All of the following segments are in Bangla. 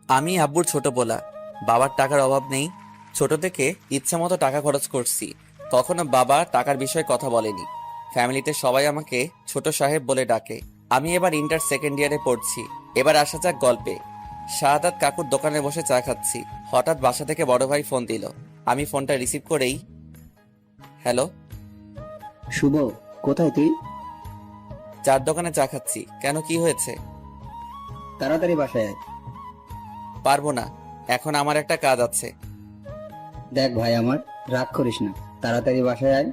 আমি আব্বুর ছোট পোলা। বাবার টাকার অভাব নেই। ছোট থেকে ইচ্ছা মতো টাকা খরচ করছি। কখনো বাবা টাকার বিষয়ে কথা বলেনি। ফ্যামিলিতে সবাই আমাকে ছোট সাহেব বলে ডাকে। আমি এবার ইন্টার সেকেন্ড ইয়ারে পড়ছি। এবার আসা যাক গল্পে। শাহাদাত কাকুর দোকানে বসে চা খাচ্ছি। হঠাৎ বাসা থেকে বড় ভাই ফোন দিল। আমি ফোনটা রিসিভ করেই, হ্যালো। শুভ, কোথায় তুই? চার দোকানে চা খাচ্ছি। কেন, কি হয়েছে? তাড়াতাড়ি বাসায় আয়। পারবো না, এখন আমার একটা কাজ আছে। দেখ ভাই আমার, রাগ করিস না, তাড়াতাড়ি বাসায় আয়।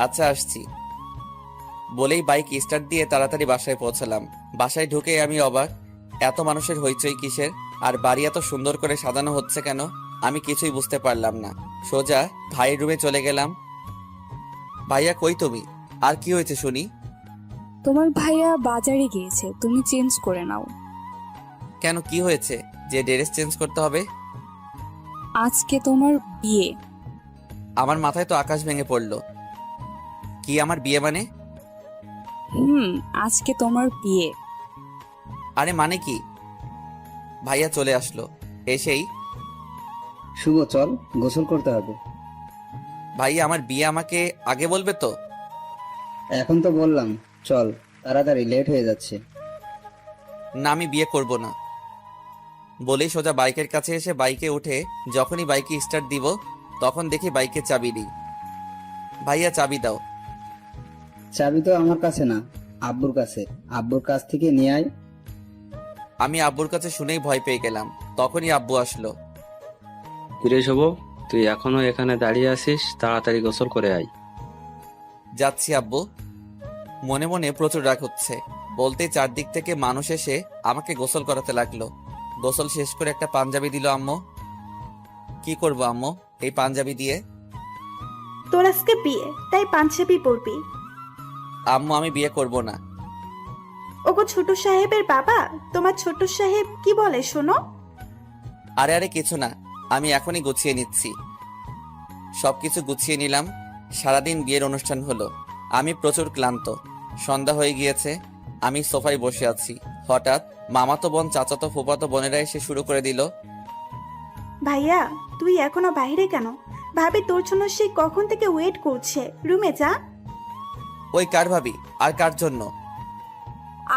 আচ্ছা, আসছি। বলেই বাইক স্টার্ট দিয়ে তাড়াতাড়ি বাসায় পৌঁছালাম। বাসায় ঢুকে আমি অবাক, এত মানুষের হইচই কিসের? আর বাড়ি এত সুন্দর করে সাজানো হচ্ছে কেন? আমি কিছুই বুঝতে পারলাম না। সোজা ভাইয়ের রুমে চলে গেলাম। ভাইয়া, কই তুমি? আর কি হয়েছে শুনি? তোমার ভাইয়া বাজারে গিয়েছে, তুমি চেঞ্জ করে নাও। কেন, কি হয়েছে যে ড্রেস চেঞ্জ করতে হবে? আজকে তোমার বিয়ে। আমার মাথায় তো আকাশ ভেঙে পড়লো। কি, আমার বিয়ে মানে? আজকে তোমার বিয়ে। আরে মানে কি? ভাইয়া চলে আসলো। এসেই, শুভ চল, গোসল করতে হবে। ভাইয়া আমার বিয়ে আমাকে আগে বলবে তো? এখন তো বললাম, চল তাড়াতাড়ি, লেট হয়ে যাচ্ছে। না, আমি বিয়ে করব না। বলেই সোজা বাইকের কাছে এসে বাইকে উঠে যখনই বাইকে স্টার্ট দিব তখন দেখি বাইকে চাবি দিই। ভাইয়া, চাবি দাও। চাবি তো আমার কাছে না, আব্বুর কাছে। আব্বুর কাছ থেকে নিয়ে আয়। আমি আব্বুর কাছে শুনেই ভয় পেয়ে গেলাম। তখনই আব্বু আসলো। কিরে শুভ, তুই এখনো এখানে দাঁড়িয়ে আছিস? তাড়াতাড়ি গোসল করে আয়। যাচ্ছি আব্বু। মনে মনে প্রচুর রাগ হচ্ছে। বলতে চারদিক থেকে মানুষ এসে আমাকে গোসল করাতে লাগলো। গোসল শেষ করে একটা পাঞ্জাবি দিল আম্মু। কি করব আম্মু এই পাঞ্জাবি দিয়ে? তোর আজকে বিয়ে, তাই পাঞ্জাবি পরবি। আম্মু, আমি বিয়ে করব না। ওগো ছোট সাহেবের বাবা, তোমার ছোট সাহেব কি বলে শোনো। আরে আরে কিছু না, আমি এখনই গুছিয়ে নিচ্ছি। সবকিছু গুছিয়ে নিলাম। সারাদিন বিয়ের অনুষ্ঠান হলো। আমি প্রচুর ক্লান্ত। সন্ধ্যা হয়ে গিয়েছে। আমি সোফায় বসে আছি। হঠাৎ মামাতো বোন, চাচাতো, ফুফাতো বোনেরা এসে শুরু করে দিল। ভাইয়া, তুই এখনো বাইরে কেন? ভাবি তোর জন্য সেই কখন থেকে ওয়েট করছে, রুমে যা। ওই কার ভাবি? আর কার জন্য?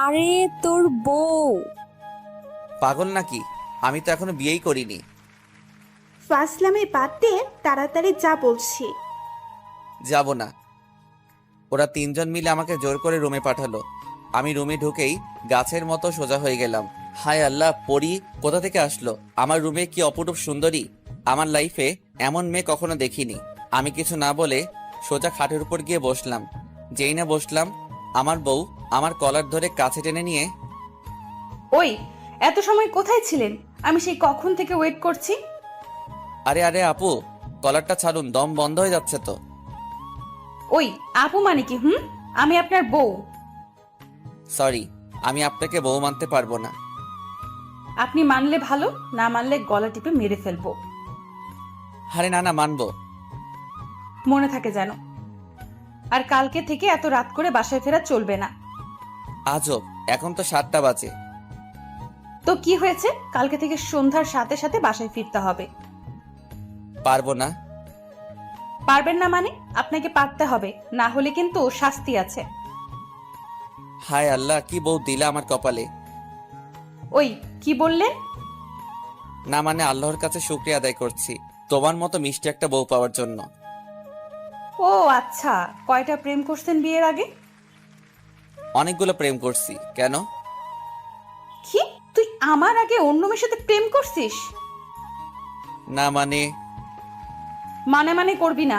আরে তোর বউ। পাগল নাকি? আমি তো এখনো বিয়েই করিনি। ফাসলামে বাদ দিয়ে তাড়াতাড়ি যা বলছি। যাব না। ওরা তিনজন মিলে আমাকে জোর করে রুমে পাঠালো। আমি রুমে ঢুকেই গাছের মতো সোজা হয়ে গেলাম। হায় আল্লাহ, পরি কোথা থেকে আসলো আমার রুমে? কি অপরূপ সুন্দরী! আমার লাইফে এমন মেয়ে কখনো দেখিনি। আমি কিছু না বলে সোজা খাটের উপর গিয়ে বসলাম। যেই না বসলাম, আমার বউ আমার কলার ধরে কাছে টেনে নিয়ে, ওই, এত সময় কোথায় ছিলেন? আমি সেই কখন থেকে ওয়েট করছি। আরে আরে আপু, কলারটা ছাড়ুন, দম বন্ধ হয়ে যাচ্ছে তো। ওই আপু মানে কি? আমি আপনার বউ। সরি, আমি আপনাকে বউ মানতে পারবো না। আপনি মানলে ভালো, না মানলে গলা টিপে মেরে ফেলবো। আরে না না, মানবো। মনে থাকে যেন। আর কালকে থেকে এত রাত করে বাসায় ফেরা চলবে না। আজব, এখন তো 7টা বাজে। তো কি হয়েছে? কালকে থেকে সন্ধ্যার সাথে সাথে বাসায় ফিরতে হবে। পারবো না। পারবেন না মানে? আপনাকে পারতে হবে, না হলে কিন্তু শাস্তি আছে। হায় আল্লাহ, কি বউ দিলা আমার কপালে। ওই, কি বললেন? না মানে আল্লাহর কাছে শুকরিয়া আদায় করছি তোমার মতো মিষ্টি একটা বউ পাওয়ার জন্য। ও আচ্ছা, কয়টা প্রেম করছেন বিয়ের আগে? অনেকগুলো প্রেম করছি। কেন? কি, তুই আমার আগে অন্য মেয়ের সাথে প্রেম করছিস? না মানে, মানে মানে করবি না।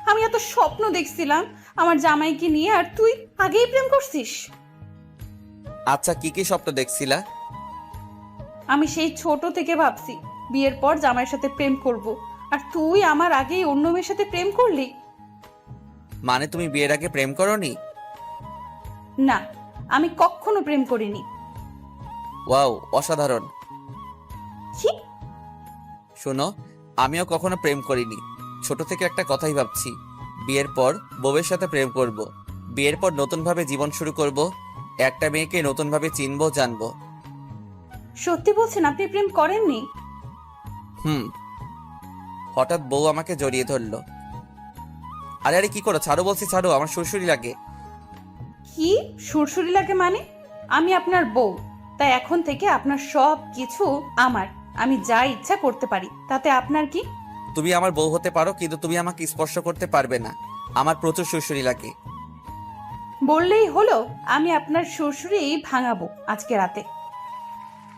আমি এত স্বপ্ন দেখছিলাম আমার জামাইকে নিয়ে, আর তুই আগেই প্রেম করছিস। আচ্ছা কি কি স্বপ্ন দেখছিলা? আমি সেই ছোট থেকে ভাবছি বিয়ের পর জামাইয়ের সাথে প্রেম করব, আর তুই আমার আগেই অন্য মেয়ের সাথে প্রেম করলি। মানে তুমি বিয়ের আগে প্রেম করনি? না, আমি কখনো প্রেম করিনি। ওয়াও, অসাধারণ। কি? শোনো, আমিও কখনো প্রেম করিনি। ছোট থেকে একটা কথাই ভাবছি, বিয়ের পর বউয়ের সাথে প্রেম করব। বিয়ের পর নতুনভাবে জীবন শুরু করব। একটা মেয়েকে নতুনভাবে চিনবো, জানবো। সত্যি বলছেন আপনি প্রেম করেননি? হুম। হঠাৎ বউ আমাকে জড়িয়ে ধরলো। আরে আরে কি করো, ছাড়ো বলছি, ছাড়ো, আমার সুরসুরি লাগে। কি সুরসুরি লাগে মানে? আমি আপনার বউ, তাই এখন থেকে আপনার সব কিছু আমার। আমি যা ইচ্ছা করতে পারি, তাতে আপনার কি? তুমি আমার বউ হতে পারো, কিন্তু তুমি আমাকে স্পর্শ করতে পারবে না। আমার প্রচুর সুরসুরি লাগে। বললেই হলো আমি আপনার সুরসুরি ভাঙাবো আজকে রাতে।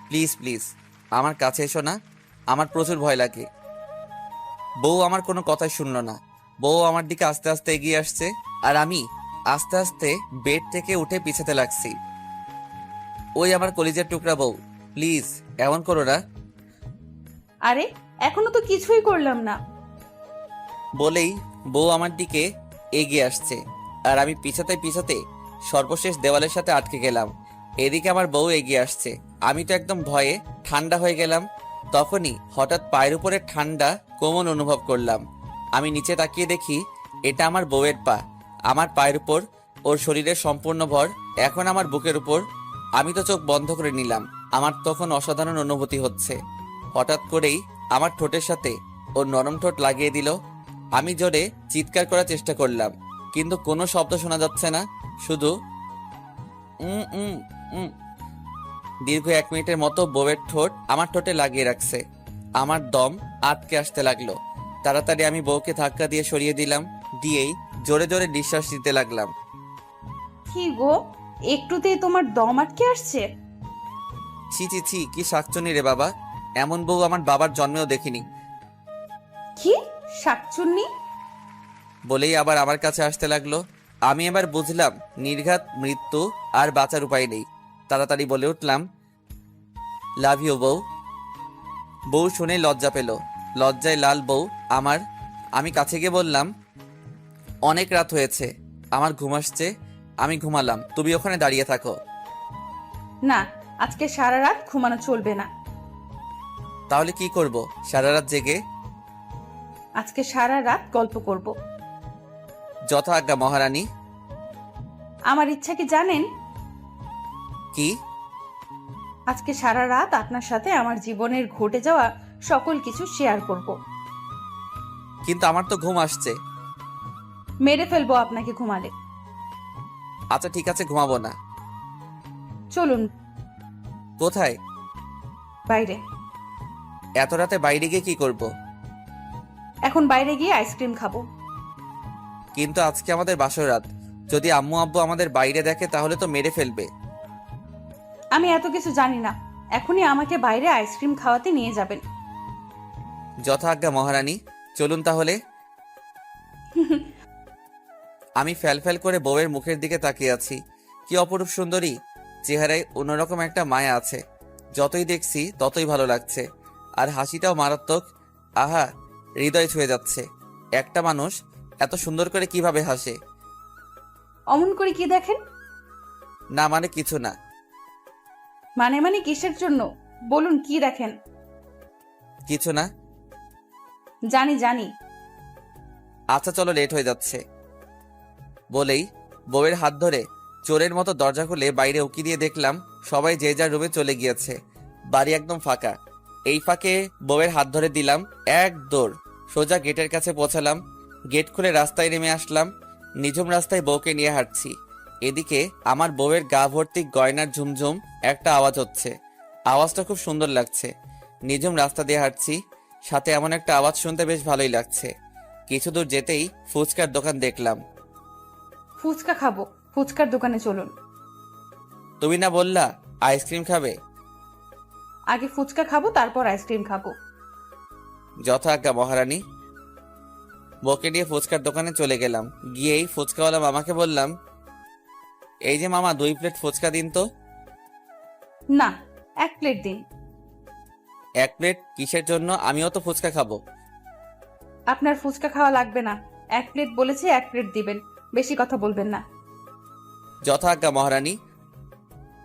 প্লিজ প্লিজ আমার কাছে এসো না, আমার প্রচুর ভয় লাগে। বউ আমার কোনো কথাই শুনলো না। বউ আমার দিকে আস্তে আস্তে এগিয়ে আসছে, আর আমি আস্তে আস্তে বেড থেকে উঠে পিছাতে লাগছি। ওই আমার কলিজার টুকরা বউ, প্লিজ এমন করো না। আরে এখনো তো কিছুই করলাম না। বলেই বউ আমার দিকে এগিয়ে আসছে, আর আমি পিছাতে পিছাতে সর্বশেষ দেওয়ালের সাথে আটকে গেলাম। এদিকে আমার বউ এগিয়ে আসছে, আমি তো একদম ভয়ে ঠান্ডা হয়ে গেলাম। তখনই হঠাৎ পায়ের উপরে ঠান্ডা কোমল অনুভব করলাম। আমি নিচে তাকিয়ে দেখি এটা আমার বউয়ের পা। আমার পায়ের উপর ওর শরীরের সম্পূর্ণ ভর এখন আমার বুকের উপর। আমি তো চোখ বন্ধ করে নিলাম। আমার তখন অসাধারণ অনুভূতি হচ্ছে। হঠাৎ করেই আমার ঠোঁটের সাথে ওর নরম ঠোঁট লাগিয়ে দিল। আমি জোরে চিৎকার করার চেষ্টা করলাম, কিন্তু কোনো শব্দ শোনা যাচ্ছে না, শুধু উম উম উম। দীর্ঘ 1 মিনিটের মতো বউয়ের ঠোঁট আমার ঠোঁটে লাগিয়ে রাখছে। আমার দম আটকে আসতে লাগলো। তাড়াতাড়ি আমি বউকে ধাক্কা দিয়ে সরিয়ে দিলাম, দিয়েই জোরে জোরে নিঃশ্বাস নিতে লাগলাম। কি গো, একটুতেই তোমার দম আটকে আসছে? ছি ছি ছি, কি শাকচুনি রে বাবা, এমন বউ আমার বাবার জন্মেও দেখিনি। কি শাকচুন্নি? বলেই আবার আমার কাছে আসতে লাগলো। আমি এবার বুঝলাম নির্ঘাত মৃত্যু, আর বাঁচার উপায় নেই। তাড়াতাড়ি বলে উঠলাম, লাভ ইউ বউ। বউ শুনে লজ্জা পেল, লজ্জায় লাল বউ আমার। আমি কাছে গিয়ে বললাম, অনেক রাত হয়েছে, আমার ঘুম আসছে, আমি ঘুমালাম, তুমি ওখানে দাঁড়িয়ে থাকো। না, আজকে সারা রাত ঘুমানো চলবে না। তাহলে কি করব সারা রাত জেগে? আজকে সারা রাত গল্প করব। যথা আজ্ঞা মহারানী। আমার ইচ্ছা কি জানেন? কি? আজকে সারা রাত আপনার সাথে আমার জীবনের ঘটে যাওয়া সকল কিছু শেয়ার করব। কিন্তু আমার তো ঘুম আসছে। মেরে ফেলবো আপনাকে ঘুমালে। আচ্ছা ঠিক আছে, ঘুমাবো না। চলুন কোথায়? বাইরে। এত রাতে বাইরে গিয়ে কি করব? এখন বাইরে গিয়ে আইসক্রিম খাবো। কিন্তু আজকে আমাদের বাসর রাত, যদি আম্মু আব্বু আমাদের বাইরে দেখে তাহলে তো মেরে ফেলবে। আমি এত কিছু জানি না, এখনই আমাকে বাইরে আইসক্রিম খাওয়াতে নিয়ে যাবেন। যথা আজ্ঞা মহারানী, চলুন তাহলে। আমি ফ্যাল ফ্যাল করে বউয়ের মুখের দিকে তাকিয়ে আছি। কি অপরূপ সুন্দরী, চেহারায় অন্যরকম একটা মায়া আছে। যতই দেখছি ততই ভালো লাগছে, আর হাসিটাও মারাত্মক। আহা, হৃদয় ছুঁয়ে যাচ্ছে। একটা মানুষ এত সুন্দর করে কিভাবে হাসে? অমন করে কি দেখেন? না মানে কিছু না। মানে মানে কিসের জন্য বলুন, কি দেখেন? কিছু না। জানি জানি। আচ্ছা চলো, লেট হয়ে যাচ্ছে। বলেই বউয়ের হাত ধরে চোরের মতো দরজা খুলে বাইরে উকি দিয়ে দেখলাম সবাই যে যার রুমে চলে গিয়েছে। বাড়ি একদম ফাঁকা। এই ফাঁকে বউয়ের হাত ধরে দিলাম, এক দৌড় সোজা গেটের কাছে পৌঁছালাম। গেট খুলে রাস্তায় নেমে আসলাম। নিঝুম রাস্তায় বউকে নিয়ে হাঁটছি। এদিকে আমার বউয়ের গা ভর্তি গয়নার ঝুমঝুম একটা আওয়াজ হচ্ছে। আওয়াজটা খুব সুন্দর লাগছে। নিঝুম রাস্তা দিয়ে হাঁটছি, সাথে এমন একটা আওয়াজ শুনতে বেশ ভালোই লাগছে। কিছু দূর যেতেই ফুচকার দোকান দেখলাম। ফুচকা খাবো, ফুচকার দোকানে চলুন। তুমি না বললা আইসক্রিম খাবে? আগে ফুচকা খাবো, তারপর আইসক্রিম খাবো। যথা আজ্ঞা মহারানী। বউকে নিয়ে ফুচকার দোকানে চলে গেলাম। গিয়েই ফুচকাওয়ালা মামাকে বললাম, এই যে মামা 2 প্লেট ফুচকা দিন তো। না, 1 প্লেট দিন। 1 প্লেট কিসের জন্য? আমিও তো ফুচকা খাবো। আপনার ফুচকা খাওয়া লাগবে না, 1 প্লেট বলেছি, 1 প্লেট দিবেন, বেশি কথা বলবেন না। যথা আজ্ঞা মহারানী।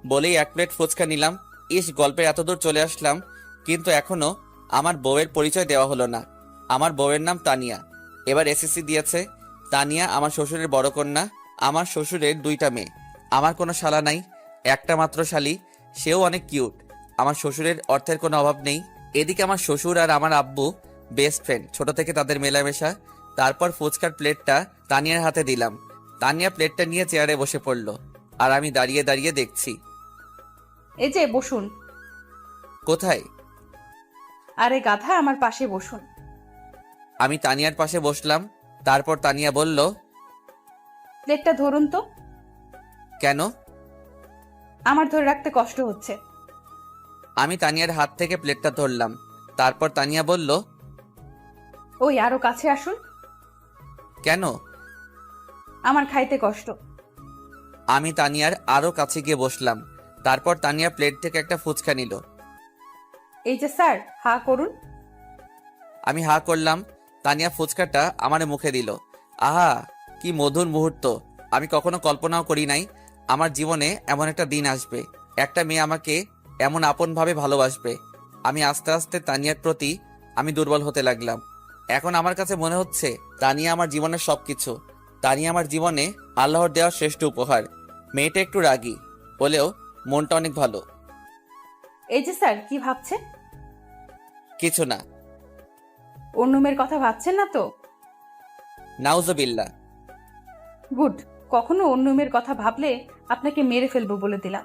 বলেই 1 প্লেট ফুচকা নিলাম। ইস, গল্পের এত দূর চলে আসলাম, কিন্তু এখনো আমার বউয়ের পরিচয় দেওয়া হলো না। আমার বউয়ের নাম তানিয়া, এবার এসএসসি দিয়েছে। তানিয়া আমার শ্বশুরের বড় কন্যা। আমার শ্বশুরের 2টা মেয়ে। আমার কোনো শালা নাই, একটা মাত্র শালি, সেও অনেক কিউট। আমার শ্বশুরের অর্থের কোনো অভাব নেই। এদিকে আমার শ্বশুর আর আমার আব্বু বেস্ট ফ্রেন্ড, ছোট থেকে তাদের মেলামেশা। তারপর ফুচকার প্লেটটা তানিয়ার হাতে দিলাম। তানিয়া প্লেটটা নিয়ে চেয়ারে বসে পড়লো, আর আমি দাঁড়িয়ে দাঁড়িয়ে দেখছি। এই যে বসুন। কোথায়? আরে গাধা, আমার পাশে বসুন। আমি তানিয়ার পাশে বসলাম। তারপর তানিয়া বলল, প্লেটটা ধরুন তো। কেন? আমার ধরে রাখতে কষ্ট হচ্ছে। আমি তানিয়ার হাত থেকে প্লেটটা ধরলাম। তারপর তানিয়া বলল, ওই আরো কাছে আসুন। কেন? আমার খাইতে কষ্ট। আমি তানিয়ার আরো কাছে গিয়ে বসলাম। তারপর তানিয়া প্লেট থেকে একটা ফুচকা নিল। এই যে স্যার, হা করুন। আমি হা করলাম। তানিয়া ফুচকাটা আমার মুখে দিল। আহা, কি মধুর মুহূর্ত! আমি কখনো কল্পনাও করি নাই আমার জীবনে এমন একটা দিন আসবে, একটা মেয়ে আমাকে এমন আপনভাবে ভালোবাসবে। আমি আস্তে আস্তে তানিয়ার প্রতি আমি দুর্বল হতে লাগলাম। এখন আমার কাছে মনে হচ্ছে তানিয়া আমার জীবনের সবকিছু। তানিয়া আমার জীবনে আল্লাহর দেওয়া শ্রেষ্ঠ উপহার। মেয়েটা একটু রাগী হলেও মনটা অনেক ভালো। এই যে স্যার, কি ভাবছেন? কিছু না। অন্য মেয়ের কথা ভাবছেন না তো? নাউজুবিল্লাহ। গুড। কখনো অন্য মেয়ের কথা ভাবলে আপনাকে মেরে ফেলবো বলে দিলাম।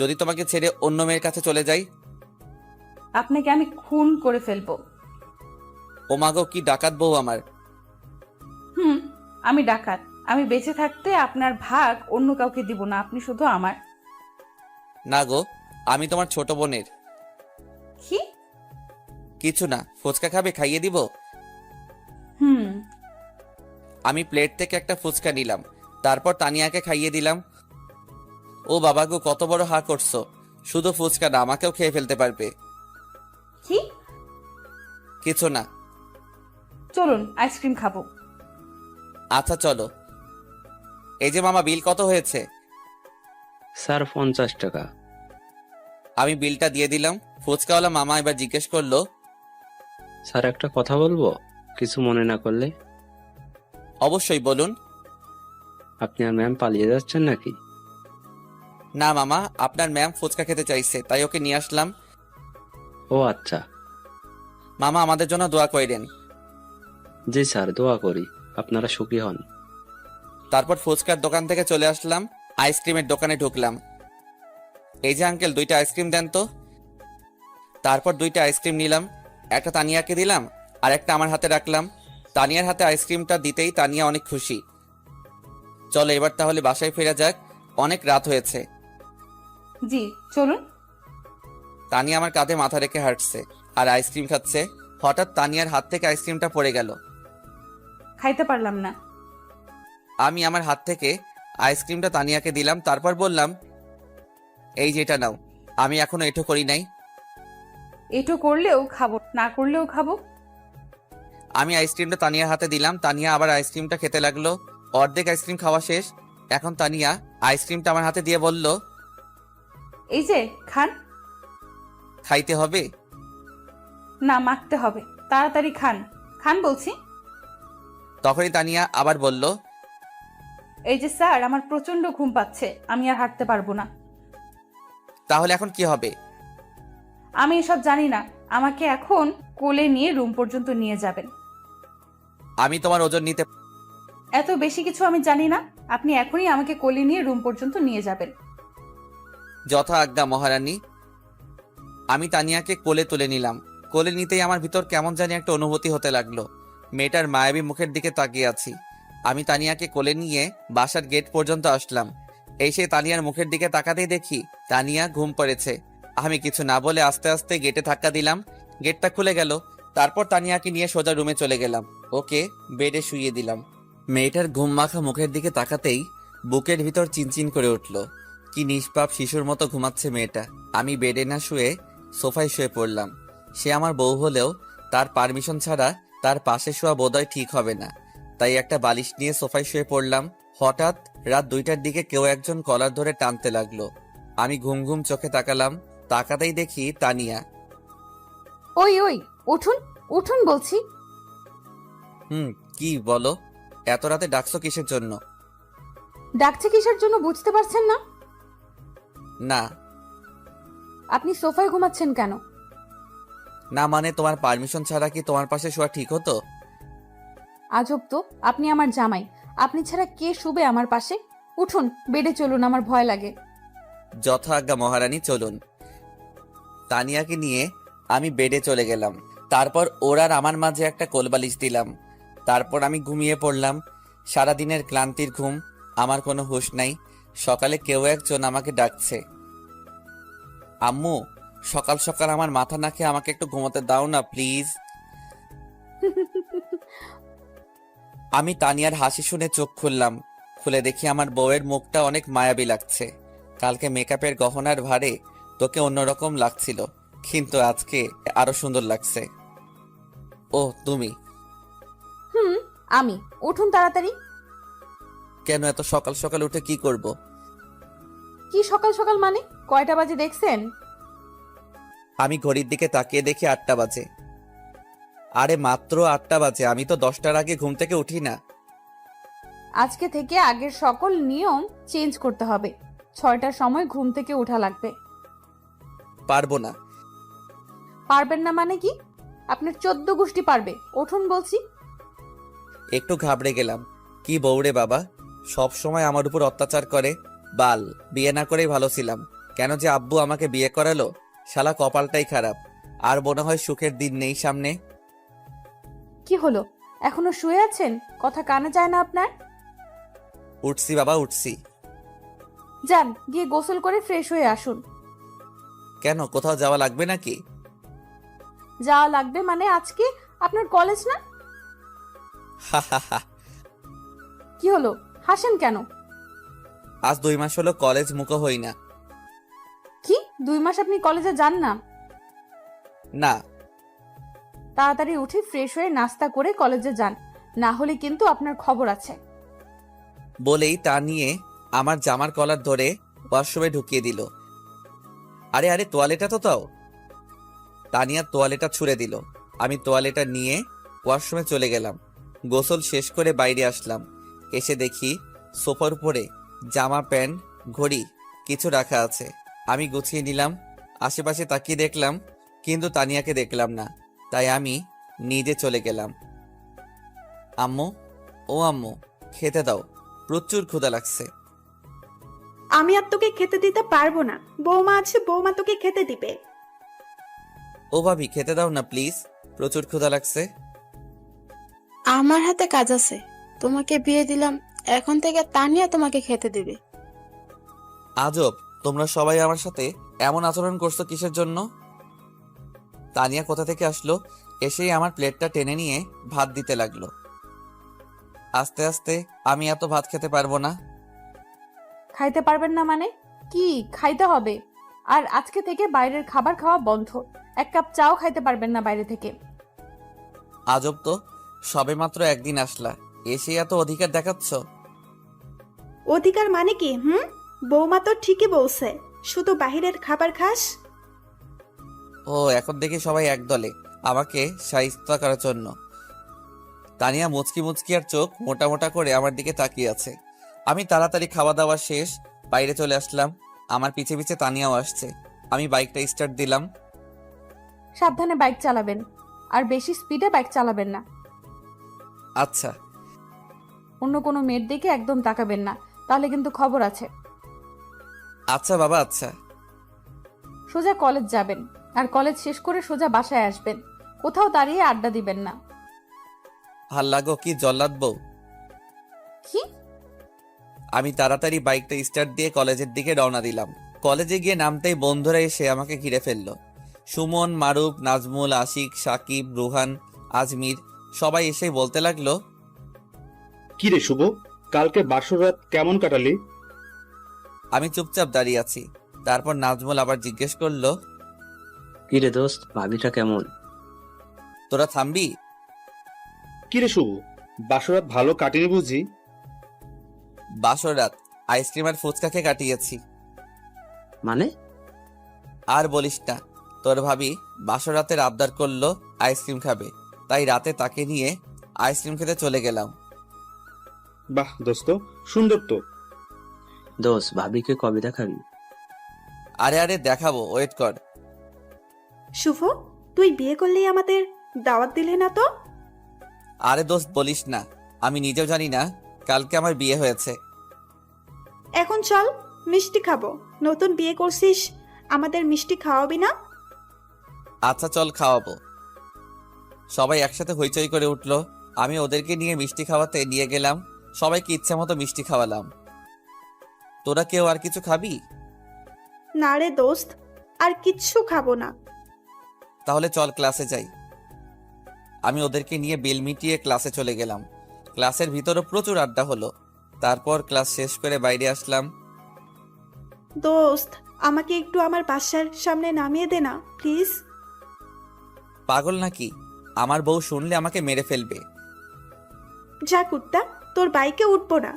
যদি তোমাকে ছেড়ে অন্য মেয়ের কাছে চলে যাই? আপনাকে আমি খুন করে ফেলবো। ও মাগো, কি ডাকাত বউ আমার! আমি ডাকাত। আমি বেঁচে থাকতে আপনার ভাগ অন্য কাউকে দিব না, আপনি শুধু আমার। না গো, আমি তোমার ছোট বোনের। কি? কিছু না। ফুচকা খাবে? খাইয়ে দিব। হুম। আমি প্লেট থেকে একটা ফুচকা নিলাম। তারপর তানিয়াকে খাইয়ে দিলাম। ও বাবা গো, কত বড় হা করছো! শুধু ফুচকা না, আমাকেও খেয়ে ফেলতে পারবে। কি? কিছু না। চলুন আইসক্রিম খাবো। আচ্ছা চলো। এই যে মামা, বিল কত হয়েছে? স্যার 50 টাকা। আমি বিলটা দিয়ে দিলাম। ফুচকাওয়ালা মামা এবার জিজ্ঞেস করলো, স্যার একটা কথা বলবো, কিছু মনে না করলে? অবশ্যই বলুন। আপনি আর ম্যাম পালিয়ে যাচ্ছেন নাকি? না মামা, আপনার ম্যাম ফুচকা খেতে চাইছে, তাই ওকে নিয়ে আসলাম। ও আচ্ছা। মামা, আমাদের জন্য দোয়া করেন। জি স্যার, দোয়া করি আপনারা সুখী হন। তারপর ফুচকার দোকান থেকে চলে আসলাম, আইসক্রিমের দোকানে ঢুকলাম। এই যে আঙ্কেল, 2টা আইসক্রিম দেন তো। তারপর 2টা আইসক্রিম নিলাম। একটা তানিয়াকে দিলাম আর একটা আমার হাতে রাখলাম। তানিয়ার হাতে আইসক্রিমটা দিতেই তানিয়া অনেক খুশি। চলো এবার তাহলে বাসায় ফেরা যাক, অনেক রাত হয়েছে। জি চলুন। তানিয়া আমার কাঁধে মাথা রেখে হাঁটছে আর আইসক্রিম খাচ্ছে। হঠাৎ তানিয়ার হাত থেকে আইসক্রিমটা পড়ে গেল। খাইতে পারলাম না। আমি আমার হাত থেকে আইসক্রিমটা তানিয়াকে দিলাম। তারপর বললাম, এই যে এটা নাও। আমি এখনো এটো করি নাই। এটো করলেও খাবো, না করলেও খাবো। আমি আইসক্রিমটা তানিয়ার হাতে দিলাম। তানিয়া আবার আইসক্রিমটা খেতে লাগলো। অর্ধেক আইসক্রিম খাওয়া শেষ। এখন তানিয়া আইসক্রিমটা আমার হাতে দিয়ে বলল, এই যে খান। খাইতে হবে? না, মাখতে হবে। তাড়াতাড়ি খান, খান বলছি। তখনই তানিয়া আবার বলল, এই যে স্যার, আমার প্রচন্ড ঘুম পাচ্ছে, আমি আর হাঁটতে পারবো না। তাহলে এখন কি হবে? আমি এসব জানি না। আমাকে এখন কোলে নিয়ে রুম পর্যন্ত নিয়ে যাবেন। আমি তোমার ওজন নিতে। এত বেশি কিছু আমি জানি না। আপনি এখনই আমাকে কোলে নিয়ে রুম পর্যন্ত নিয়ে যাবেন। যথা আজ্ঞা মহারানী। আমি তানিয়াকে কোলে তুলে নিলাম। কোলে নিতেই আমার ভিতর কেমন জানি একটা অনুভূতি হতে লাগলো। মেয়েটার মায়াবী মুখের দিকে তাকিয়ে আছি। আমি তানিয়াকে কোলে নিয়ে বাসার গেট পর্যন্ত আসলাম। এসে তানিয়ার মুখের দিকে তাকাতেই দেখি তানিয়া ঘুম পড়েছে। আমি কিছু না বলে আস্তে আস্তে গেটে ধাক্কা দিলাম। গেটটা খুলে গেল। তারপর তানিয়াকে নিয়ে সোজা রুমে চলে গেলাম। ওকে বেডে শুইয়ে দিলাম। মেয়েটার ঘুম মাখা মুখের দিকে তাকাতেই বুকের ভিতর চিনচিন করে উঠল। কি নিষ্পাপ শিশুর মতো ঘুমাচ্ছে মেয়েটা। আমি বেডে না শুয়ে সোফায় শুয়ে পড়লাম। সে আমার বউ হলেও তার পারমিশন ছাড়া তার পাশে শোয়া বোধহয় ঠিক হবে না, তাই একটা বালিশ নিয়ে সোফায় শুয়ে পড়লাম। হঠাৎ রাত 2টার দিকে কেউ একজন কলার ধরে টানতে লাগলো। আমি ঘুম ঘুম চোখে তাকালাম। তাকাতেই দেখি তানিয়া। ওই ওই, উঠুন উঠুন বলছি। কি বলো? এত রাতে ডাকছো কিসের জন্য? ডাকছে কিসের জন্য বুঝতে পারছেন না? না। আপনি সোফায় ঘুমাচ্ছেন কেন? না মানে তোমার পারমিশন ছাড়া কি তোমার পাশে শোয়া ঠিক হতো? আজব তো, আপনি আমার জামাই, আপনি ছাড়া কে শুবে আমার পাশে? উঠুন, বেডে চলুন, আমার ভয় লাগে। যথা আজ্ঞা মহারানী, চলুন। তানিয়াকে নিয়ে আমি বেডে চলে গেলাম। তারপর ওর আর আমার মাঝে একটা কোলবালিশ দিলাম। তারপর আমি ঘুমিয়ে পড়লাম। সারাদিনের ক্লান্তির ঘুম, আমার কোনো হুঁশ নাই। সকালে কেউ একজন আমাকে ডাকছে, আম্মু সকাল সকাল আমার মাথা না খেয়ে আমাকে একটু ঘুমোতে দাও না প্লিজ। আমি তানিয়ার হাসি শুনে চোখ খুললাম। খুলে দেখি আমার বউয়ের মুখটা অনেক মায়াবী লাগছে। কালকে মেকআপের গহনার ভারে তোকে অন্যরকম লাগছিল, কিন্তু আজকে আরো সুন্দর লাগছে। ও তুমি? হুম, আমি। উঠুন তাড়াতাড়ি। কেন এত সকাল সকাল উঠে কি করব? কি সকাল সকাল মানে? কয়টা বাজে দেখছেন? আমি ঘড়ির দিকে তাকিয়ে দেখি 8টা বাজে। আরে মাত্র 8টা বাজে, আমি তো 10টার আগে ঘুম থেকে উঠি না। আজকে থেকে আগের সকল নিয়ম চেঞ্জ করতে হবে। 6টার সময় ঘুম থেকে ওঠা লাগবে। পারবো না। পারবেন না মানে কি? আপনার 14 গোষ্ঠী পারবে। উঠুন বলছি। একটু ঘাবড়ে গেলাম। কি বউরে বাবা, সব সময় আমার উপর অত্যাচার করে। বাল, বিয়ে না করেই ভালো ছিলাম। কেন যে আব্বু আমাকে বিয়ে করালো, শালা কপালটাই খারাপ। আর মনে হয় সুখের দিন নেই সামনে। কি হলো, এখনো শুয়ে আছেন? কথা কানে যায় না আপনার? উঠছি বাবা, উঠছি। যান, গিয়ে গোসল করে ফ্রেশ হয়ে আসুন। কেন, কোথাও যাওয়া লাগবে নাকি? যাওয়া লাগবে মানে আজকে আপনার কলেজ না? হা হা হা। কি হলো, হাসেন কেন? আজ 2 মাস হলো কলেজ মুখো হই না। কি 2 মাস আপনি কলেজে যান না? না। তাড়াতাড়ি উঠে ফ্রেশ হয়ে নাস্তা করে কলেজে যান, না হলে কিন্তু আপনার খবর আছে। বলেই তা নিয়ে আমার জামার কলার ধরে ওয়াশরুমে ঢুকিয়ে দিল। আরে আরে, তোয়ালেটা তো তাও। তানিয়া তোয়ালেটা ছুঁড়ে দিল। আমি তোয়ালেটা নিয়ে ওয়াশরুমে চলে গেলাম। গোসল শেষ করে বাইরে আসলাম। এসে দেখি সোফার উপরে জামা, প্যান্ট, ঘড়ি কিছু রাখা আছে। আমি গুছিয়ে নিলাম। আশেপাশে তাকিয়ে দেখলাম, কিন্তু তানিয়াকে দেখলাম না। তাই আমি নিজে চলে গেলাম। আম্মু, ও আম্মু, খেতে দাও, প্রচুর ক্ষুধা লাগছে। আমি আর তোকে খেতে দিতে পারবো না, বৌমা আছে, বৌমা তোকে খেতে দিবে। ও ভাবি, খেতে দাও না প্লিজ, প্রচুর ক্ষুধা লাগছে। আমার হাতে কাজ আছে, তোমাকে বিয়ে দিলাম, এখন থেকে তানিয়া তোমাকে খেতে দিবে। আজব, তোমরা সবাই আমার সাথে এমন আচরণ করছো কিসের জন্য? তানিয়া কোথা থেকে আসলো, এসেই আমার প্লেটটা টেনে নিয়ে ভাত দিতে লাগলো। আস্তে আস্তে আমি এত ভাত খেতে পারবো না। খাইতে পারবেন না মানে কি? খাইতে হবে। আর আজকে থেকে বাইরের খাবার খাওয়া বন্ধ। 1 কাপ চাও খাইতে পারবেন না বাইরে থেকে। আজব তো, সবে মাত্র একদিন আসলা, এসে এত অধিকার দেখাচ্ছ। অধিকার মানে কি? বৌমা তো ঠিকই বলছে, শুধু বাহিরের খাবার খাস। ও, এখন দেখি সবাই একদলে আমাকে শাইস্তা করার জন্য। তানিয়া মুচকি মুচকি আর চোখ মোটা মোটা করে আমার দিকে তাকিয়ে আছে। আমি তাড়াতাড়ি খাওয়া দাওয়া শেষ বাইরে চলে আসলাম। আমার পিছে পিছে তানিয়াও আসছে। আমি বাইকটা স্টার্ট দিলাম। সাবধানে বাইক চালাবেন, আর বেশি স্পিডে বাইক চালাবেন না। আচ্ছা। অন্য কোনো মেয়ের দিকে একদম তাকাবেন না, তাহলে কিন্তু খবর আছে। আচ্ছা বাবা, আচ্ছা। সোজা কলেজ যাবেন, আর কলেজ শেষ করে সোজা বাসায় আসবেন। কোথাও দাঁড়িয়ে আড্ডা দিবেন না। ভাল লাগো কি জল্লাদ বউ। কি? আমি তাড়াতাড়ি বাইকটা স্টার্ট দিয়ে কলেজের দিকে রওনা দিলাম। কলেজে গিয়ে নামতেই বন্ধুরা এসে আমাকে ঘিরে ফেললো। সুমন, মারুফ, নাজমুল, আশিক, সাকিব, রুহান, আজমির সবাই এসে বলতে লাগলো, কি রে শুভ, কালকে বাসর রাত কেমন কাটালি? আমি চুপচাপ দাঁড়িয়ে আছি। তারপর নাজমুল আবার জিজ্ঞেস করলো, কি রে দোস্ত, ভাবিটা কেমন? তোরা থামবি? কি রে শুভ, বাসর রাত ভালো কাটেনি বুঝি? বাসর রাত আইসক্রিম আর ফুচকা খেয়ে কাটিয়েছি। মানে? আর বলিস না, তোর ভাবি বাসর রাতের আবদার করলো আইসক্রিম খাবে, তাই রাতে তাকে নিয়ে আইসক্রিম খেতে চলে গেলাম। বাহ দোস্ত, সুন্দর তো। দোস্ত, ভাবিকে কবে দেখাবি? আরে আরে দেখাবো, ওয়েট কর। শুভ, তুই বিয়ে করলেই আমাদের দাওয়াত দিলে না তো? আরে দোস্ত বলিস না, আমি নিজেও জানি না কালকে আমার বিয়ে হয়েছে। এখন চল, মিষ্টি খাবো। নতুন বিয়ে করছিস, আমাদের মিষ্টি খাওয়াবি না? আচ্ছা চল, খাওয়াবো। সবাই একসাথে হইচই করে উঠলো। আমি ওদেরকে নিয়ে মিষ্টি খাওয়াতে নিয়ে গেলাম। সবাইকে ইচ্ছে মতো মিষ্টি খাওয়ালাম। তোরা কেউ আর কিছু খাবি? না রে দোস্ত, আর কিচ্ছু খাবো না। তাহলে চল ক্লাসে যাই। আমি ওদেরকে নিয়ে বিল মিটিয়ে ক্লাসে চলে গেলাম। ক্লাসের ভিতরও প্রচুর আড্ডা হলো। তারপর ক্লাস শেষ করে বাইরে আসলাম। দোস্ত, আমাকে একটু আমার বাসার সামনে নামিয়ে দে না প্লিজ। পাগল নাকি? আমার বউ শুনলে আমাকে মেরে ফেলবে। যা কুত্তা, তোর বাইকে উঠবো না।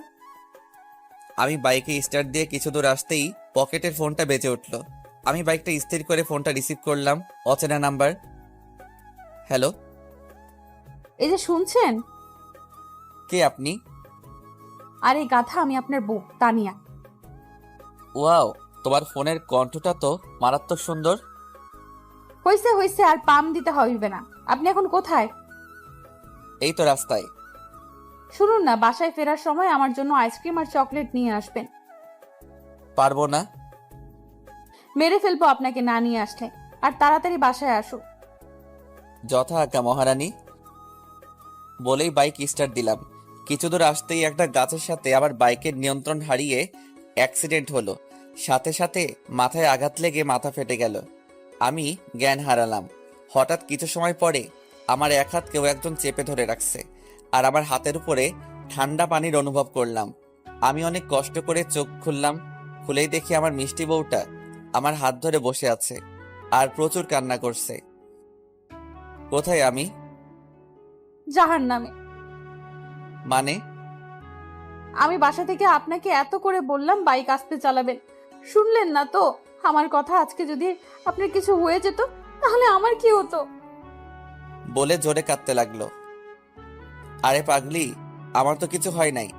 আমি বাইকে স্টার্ট দিয়ে কিছু দূর আসতেই পকেটের ফোনটা বেজে উঠল। আমি বাইকটা স্থির করে ফোনটা রিসিভ করলাম। অচেনা নাম্বার। হ্যালো, এই যে শুনছেন? কে আপনি? আরে গাধা, আমি আপনার বউ তানিয়া। ওয়াও, তোমার ফোনের কণ্ঠটা তো মারাত্মক সুন্দর। হইছে হইছে, আর পাম দিতে হইবে না। আপনি এখন কোথায়? এই তো রাস্তায়। শুনুন না, বাসায় ফেরার সময় আমার জন্য আইসক্রিম আর চকলেট নিয়ে আসবেন। পারবো না। মেরে ফেলবো আপনাকে না নিয়ে আসলে। আর তাড়াতাড়ি বাসায় আসুন। যথা আজ্ঞা মহারানী। বলেই বাইক স্টার্ট দিলাম। কিছু দূর আসতেই একটা গাছের সাথে আবার বাইকের নিয়ন্ত্রণ হারিয়ে অ্যাক্সিডেন্ট হলো। সাথে সাথে মাথায় আঘাত লেগে মাথা ফেটে গেল। আমি জ্ঞান হারালাম। হঠাৎ কিছু সময় পরে আমার এক হাত কেউ একজন চেপে ধরে রাখছে, আর আমার হাতের উপরে ঠান্ডা পানির অনুভব করলাম। আমি অনেক কষ্ট করে চোখ খুললাম। খুলেই দেখি আমার মিষ্টি বউটা আমার হাত ধরে বসে আছে আর প্রচুর কান্না করছে। কোথায় আমি? জাহান্নামে। মানে? আমি বাসা থেকে আপনাকে এত করে বললাম বাইক আস্তে চালাবেন, শুনলেন না তো? আমার কথা, আজকে যদি আপনার কিছু হয়ে যেত তাহলে আমার কি হতো? বলে জোরে কাঁদতে লাগলো। আরে পাগলি, আমার তো কিছু হয় নাই,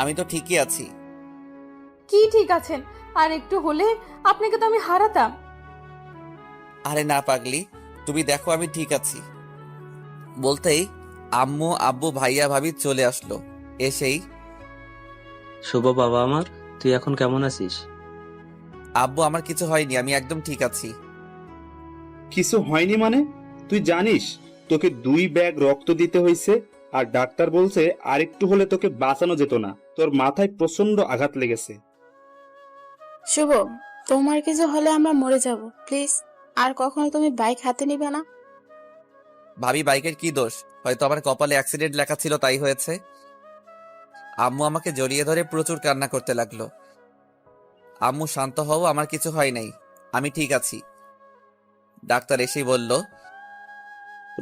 আমি তো ঠিকই আছি। কি ঠিক আছেন? আর একটু হলে আপনাকে তো আমি হারাতাম। আরে না পাগলি, তুমি দেখো আমি ঠিক আছি। বলতেই আম্মু আব্বু ভাইয়া ভাবি চলে আসলো। এসেই, শুভ বাবা আমার, তুই এখন কেমন আছিস? আব্বু আমার কিছু হয়নি, আমি একদম ঠিক আছি। কিছু হয়নি মানে? তুই জানিস তোকে 2 ব্যাগ রক্ত দিতে হয়েছে, আর ডাক্তার বলছে আরেকটু হলে তোকে বাঁচানো যেত না। তোর মাথায় প্রচন্ড আঘাত লেগেছে। শুভ, তোমার কিছু হলে আমরা মরে যাব, প্লিজ। আর কখনো তুমি বাইক হাতে নিবে না। ভাবি বাইকের কি দোষ? হয়তো আমার কপালে অ্যাক্সিডেন্ট লেখা ছিল, তাই হয়েছে। আম্মু আমাকে জড়িয়ে ধরে প্রচুর কান্না করতে লাগলো। আম্মু শান্ত হও, আমার কিছু হয় নাই, আমি ঠিক আছি। ডাক্তার এসেই বলল,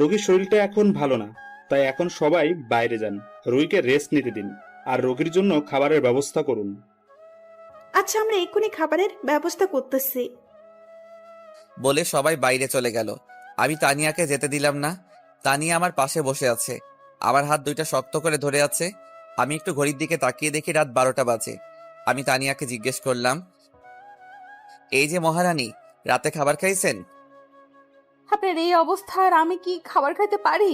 রোগীর শরীরটা এখন ভালো না, তাই এখন সবাই বাইরে যান। রোগীকে রেস্ট নিতে দিন, আর রোগীর জন্য খাবারের ব্যবস্থা করুন। আচ্ছা, আমরা এক্ষুনি খাবারের ব্যবস্থা করতেছি। বলে সবাই বাইরে চলে গেল। আমি তানিয়াকে যেতে দিলাম না। তানিয়া আমার পাশে বসে আছে, আমার হাত দুইটা শক্ত করে ধরে আছে। আমি একটু ঘড়ির দিকে তাকিয়ে দেখি রাত 12টা বাজে। আমি তানিয়াকে জিজ্ঞেস করলাম, এই যে মহারানী, রাতে খাবার খাইছেন? আপনার এই অবস্থা আর আমি কি খাবার খাইতে পারি?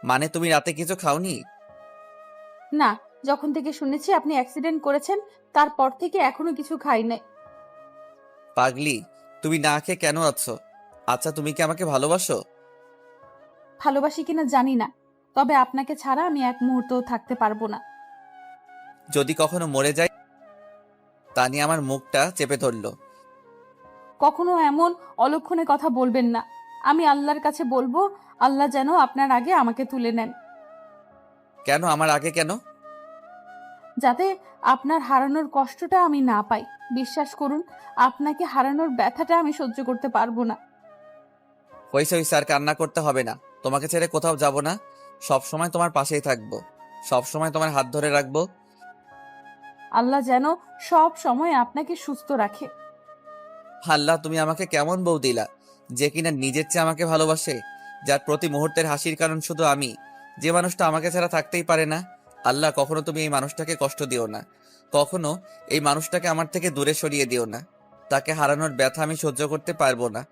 মানে তুমি রাতে কিছু খাওনি? না, যখন থেকে শুনেছি আপনি অ্যাক্সিডেন্ট করেছেন তারপর থেকে এখনো কিছু খাই নাই। পাগলি, তুমি না খেয়ে কেন আছো? আচ্ছা, তুমি কি আমাকে ভালোবাসো? ভালোবাসি কিনা জানি না, তবে আপনাকে ছাড়া আমি এক মুহূর্তও থাকতে পারবো না। যদি কখনো মরে যাই? তানিয়া আমার মুখটা চেপে ধরলো। কখনো এমন অলক্ষণে কথা বলবেন না। আমি আল্লাহর কাছে বলবো, আল্লাহ যেন আপনার আগে আমাকে তুলে নেন। কেন আমার আগে কেন? যাতে আপনার হারানোর কষ্টটা আমি না পাই। বিশ্বাস করুন, আপনাকে হারানোর ব্যথাটা আমি সহ্য করতে পারবো না। হয়েছে হয়েছে, আর কান্না করতে হবে না। তোমাকে ছেড়ে কোথাও যাব না, সব সময় তোমার পাশেই থাকবো, সব সময় তোমার হাত ধরে রাখবো। আল্লাহ যেন সব সময় আপনাকে সুস্থ রাখে। আল্লাহ, তুমি আমাকে কেমন বউ দিলা, যে কিনা নিজের চেয়ে আমাকে ভালোবাসে, যার প্রতি মুহূর্তের হাসির কারণ শুধু আমি, যে মানুষটা আমাকে ছাড়া থাকতেই পারে না। আল্লাহ, কখনো তুমি এই মানুষটাকে কষ্ট দিও না, কখনো এই মানুষটাকে আমার থেকে দূরে সরিয়ে দিও না। তাকে হারানোর ব্যথা আমি সহ্য করতে পারবো না।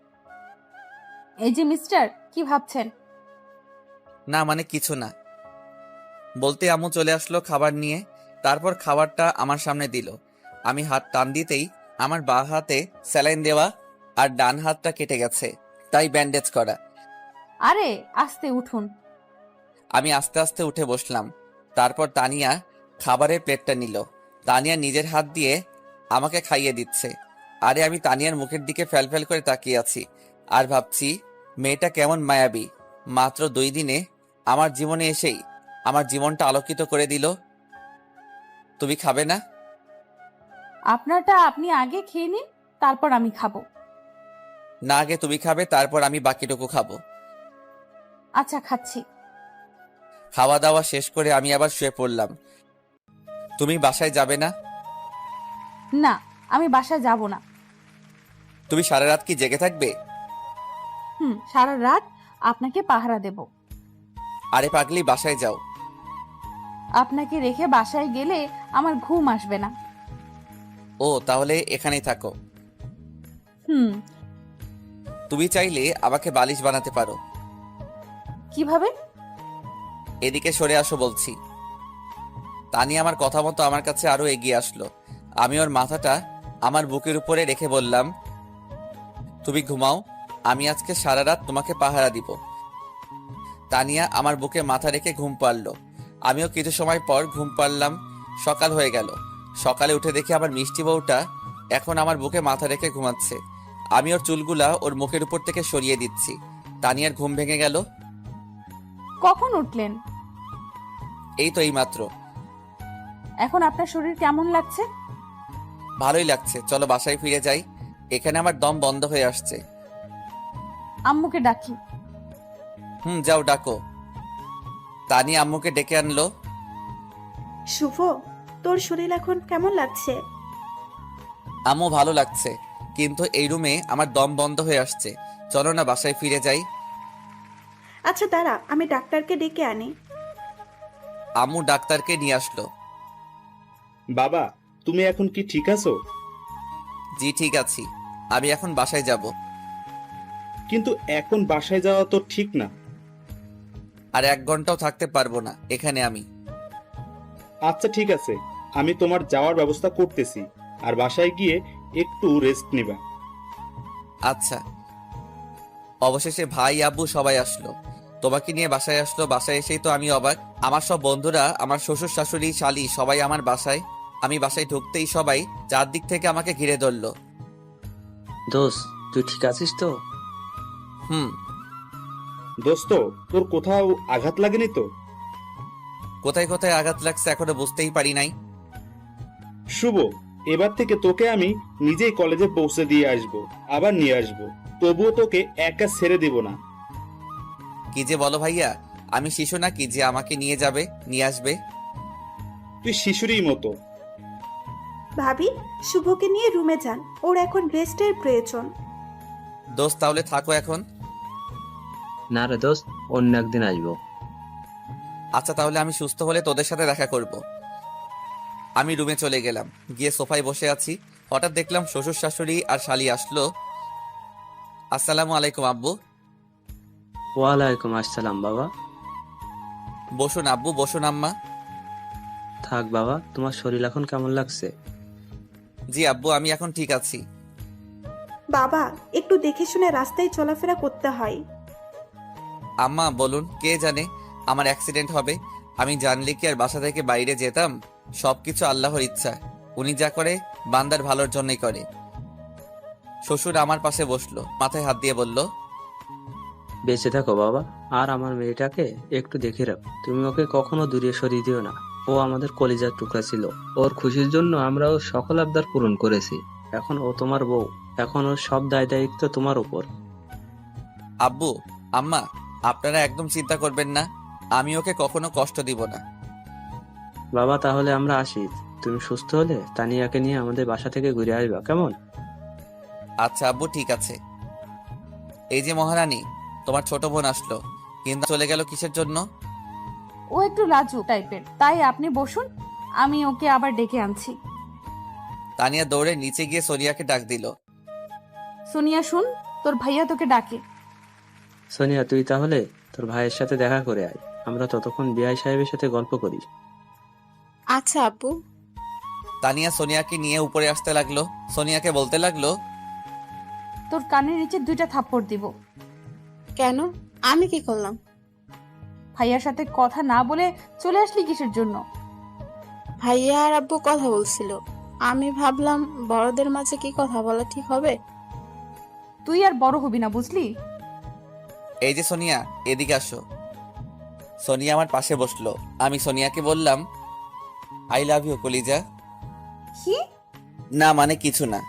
এই যে মিস্টার, কি ভাবছেন? না মানে কিছু না। বলতে আম্মু চলে আসলো খাবার নিয়ে। তারপর খাবারটা আমার সামনে দিল। আমি হাত টান দিতেই আমার বাঁ হাতে স্যালাইন দেওয়া আর ডান হাতটা কেটে গেছে, তাই ব্যান্ডেজ করা। আরে আস্তে উঠুন। আমি আস্তে আস্তে উঠে বসলাম। তারপর তানিয়া খাবারের প্লেটটা নিল। তানিয়া নিজের হাত দিয়ে আমাকে খাইয়ে দিচ্ছে। আরে আমি তানিয়ার মুখের দিকে ফ্যালফ্যাল করে তাকিয়ে আছি আর ভাবছি, মেয়েটা কেমন মায়াবী। মাত্র 2 দিনে আমার জীবনে এসেই আমার জীবনটা আলোকিত করে দিল। তুমি খাবে না? আপনারটা আপনি আগে খেয়ে নিন, তারপর আমি খাবো। না, আগে তুমি খাবে, তারপর আমি বাকিটুকু খাবো। আচ্ছা, খাচ্ছি। খাওয়া দাওয়া শেষ করে আমি আবার শুয়ে পড়লাম। তুমি বাসায় যাবে না? না, আমি বাসায় যাব না। তুমি সারা রাত কি জেগে থাকবে? সারা রাত আপনাকে পাহারা দেব। আরে পাগলি, বাসায় যাও। আপনাকে রেখে বাসায় গেলে আমার ঘুম আসবে না। ও, তাহলে এখানেই থাকো। হুম। তুমি চাইলে আমাকে বালিশ বানাতে পারো। কিভাবে? এদিকে সরে আসো বলছি। তানি আমার কথা মতো আমার কাছে আরো এগিয়ে আসলো। আমি ওর মাথাটা আমার বুকের উপরে রেখে বললাম, তুমি ঘুমাও, আমি আজকে সারা রাত তোমাকে পাহারা দিব। তানিয়া আমার বুকে মাথা রেখে ঘুম পাড়ল। আমিও কিছু সময় পর ঘুম পাড়লাম। সকাল হয়ে গেল। সকালে উঠে দেখি আমার মিষ্টি বউটা এখন আমার বুকে মাথা রেখে ঘুমাচ্ছে। আমি ওর চুলগুলা ওর মুখের উপর থেকে সরিয়ে দিচ্ছি। তানিয়ার ঘুম ভেঙে গেল। কখন উঠলেন? এই তো এইমাত্র। এখন আপনার শরীর কেমন লাগছে? ভালোই লাগছে, চলো বাসায় ফিরে যাই। এখানে আমার দম বন্ধ হয়ে আসছে। আম্মুকে ডাকি। যাও ডাকো। তানি আম্মুকে ডেকে আনলো। শুভ, তোর শরীর এখন কেমন লাগছে? আম্মু ভালো লাগছে, কিন্তু এই রুমে আমার দম বন্ধ হয়ে আসছে। চলো না বাসায় ফিরে যাই। আচ্ছা দাঁড়া, আমি ডাক্তারকে ডেকে আনি। আম্মু ডাক্তারকে নিয়ে আসলো। বাবা, তুমি এখন কি ঠিক আছো? জি ঠিক আছি, আমি এখন বাসায় যাব। কিন্তু এখন বাসায় যাওয়া তো ঠিক না। আর 1 ঘন্টাও থাকতে পারবো না এখানে আমি। আচ্ছা ঠিক আছে, আমি তোমার যাওয়ার ব্যবস্থা করতেছি, আর বাসায় গিয়ে একটু রেস্ট নিবা। আচ্ছা। অবশেষে ভাই আব্বু সবাই আসলো। তোমাকে নিয়ে বাসায় আসলো। বাসায় এসেই তো আমি অবাক। আমার সব বন্ধুরা, আমার শ্বশুর শাশুড়ি শালি সবাই আমার বাসায়। আমি বাসায় ঢুকতেই সবাই চারদিক থেকে আমাকে ঘিরে ধরলো। দোস্ত, তুই ঠিক আছিস তো? হুম। দোস্ত, তোর কোথাও আঘাত লাগেনি তো? কোথায় কোথায় আঘাত লাগছে এখনো বুঝতেই পারি নাই। শুভ, এবার থেকে তোকে আমি নিজেই কলেজে পৌঁছে দিয়ে আসব, আবার নিয়ে আসব। তবুও তোকে একা ছেড়ে দিব না। কি যে বলো ভাইয়া, আমি শিশু নাকি যে আমাকে নিয়ে যাবে, নিয়ে আসবে? তুই শিশুরই মতো। ভাবি, শুভকে নিয়ে রুমে যান, ওর এখন রেস্টের প্রয়োজন। দোস্ত তাহলে থাকো এখন। না রে দোস্ত, অন্য একদিন আসবো। আচ্ছা তাহলে আমি সুস্থ হলে তোদের সাথে দেখা করব। আমি রুমে চলে গেলাম। গিয়ে সোফায় বসে আছি। হঠাৎ দেখলাম শ্বশুর শাশুড়ি আর শালি আসলো। আসসালামু আলাইকুম আব্বু। ওয়ালাইকুম আসসালাম বাবা। বসুন আব্বু, বসুন আম্মা। থাক বাবা, তোমার শরীর এখন কেমন লাগছে? জি আব্বু, আমি এখন ঠিক আছি। বাবা, একটু দেখে শুনে রাস্তায় চলাফেরা করতে হয়। আম্মা বলুন, কে জানে আমার অ্যাক্সিডেন্ট হবে। আমি জানলে কি আর বাসা থেকে বাইরে যেতাম? সবকিছু আল্লাহর ইচ্ছা। উনি যা করে বান্দার ভালোর জন্যই করে। শ্বশুর আমার পাশে বসলো, মাথায় হাত দিয়ে বলল, বেঁচে থাকো বাবা, আর আমার মেয়েটাকে একটু দেখে রাখো। তুমি ওকে কখনো দূরে সরিয়ে দিও না। ও আমাদের কলিজার টুকরা ছিল। ওর খুশির জন্য আমরা ওর সকল আবদার পূরণ করেছি। এখন ও তোমার বউ, এখন ওর সব দায় দায়িত্ব তোমার উপর। আব্বু আম্মা, আপনারা একদম চিন্তা করবেন না। আমি ওকে কখনো কষ্ট দিব না। বাবা তাহলে আমরা আসি। তুমি সুস্থ হলে তানিয়াকে নিয়ে আমাদের বাসা থেকে ঘুরে আসবা, কেমন? আচ্ছা আব্বু, ঠিক আছে। এই যে মহারানী, তোমার ছোট বোন আসলো, কিন্তু চলে গেল কিসের জন্য? ও একটু লাজুক টাইপের, তাই আপনি বসুন, আমি ওকে আবার ডেকে আনছি। তানিয়া দৌড়ে নিচে গিয়ে সোনিয়াকে ডাক দিল। সোনিয়া শুন, তোর ভাইয়া তোকে ডাকে। সোনিয়া, তুই তাহলে তোর ভাইয়ের সাথে দেখা করে আয়, আমরা ততক্ষণ বিআই সাহেবের সাথে গল্প করি। আচ্ছা আব্বু। তানিয়া সোনিয়াকে নিয়ে উপরে আসতে লাগলো। সোনিয়াকে বলতে লাগলো, তোর কানের নিচে 2টা থাপ্পড় দিব। কেন? আমি কি করলাম? ভাইয়ার সাথে কথা না বলে চলে আসলি কিসের জন্য? ভাইয়া আর আব্বু কথা বলছিল, আমি ভাবলাম বড়দের মাঝে কি কথা বলা ঠিক হবে। তুই আর বড় হবি না, বুঝলি? এই যে সোনিয়া, এদিকে আসো। সোনিয়া আমার পাশে বসলো। আমি সোনিয়াকে বললাম, আই লাভ ইউ কলিজা। কি? না মানে কিছু না।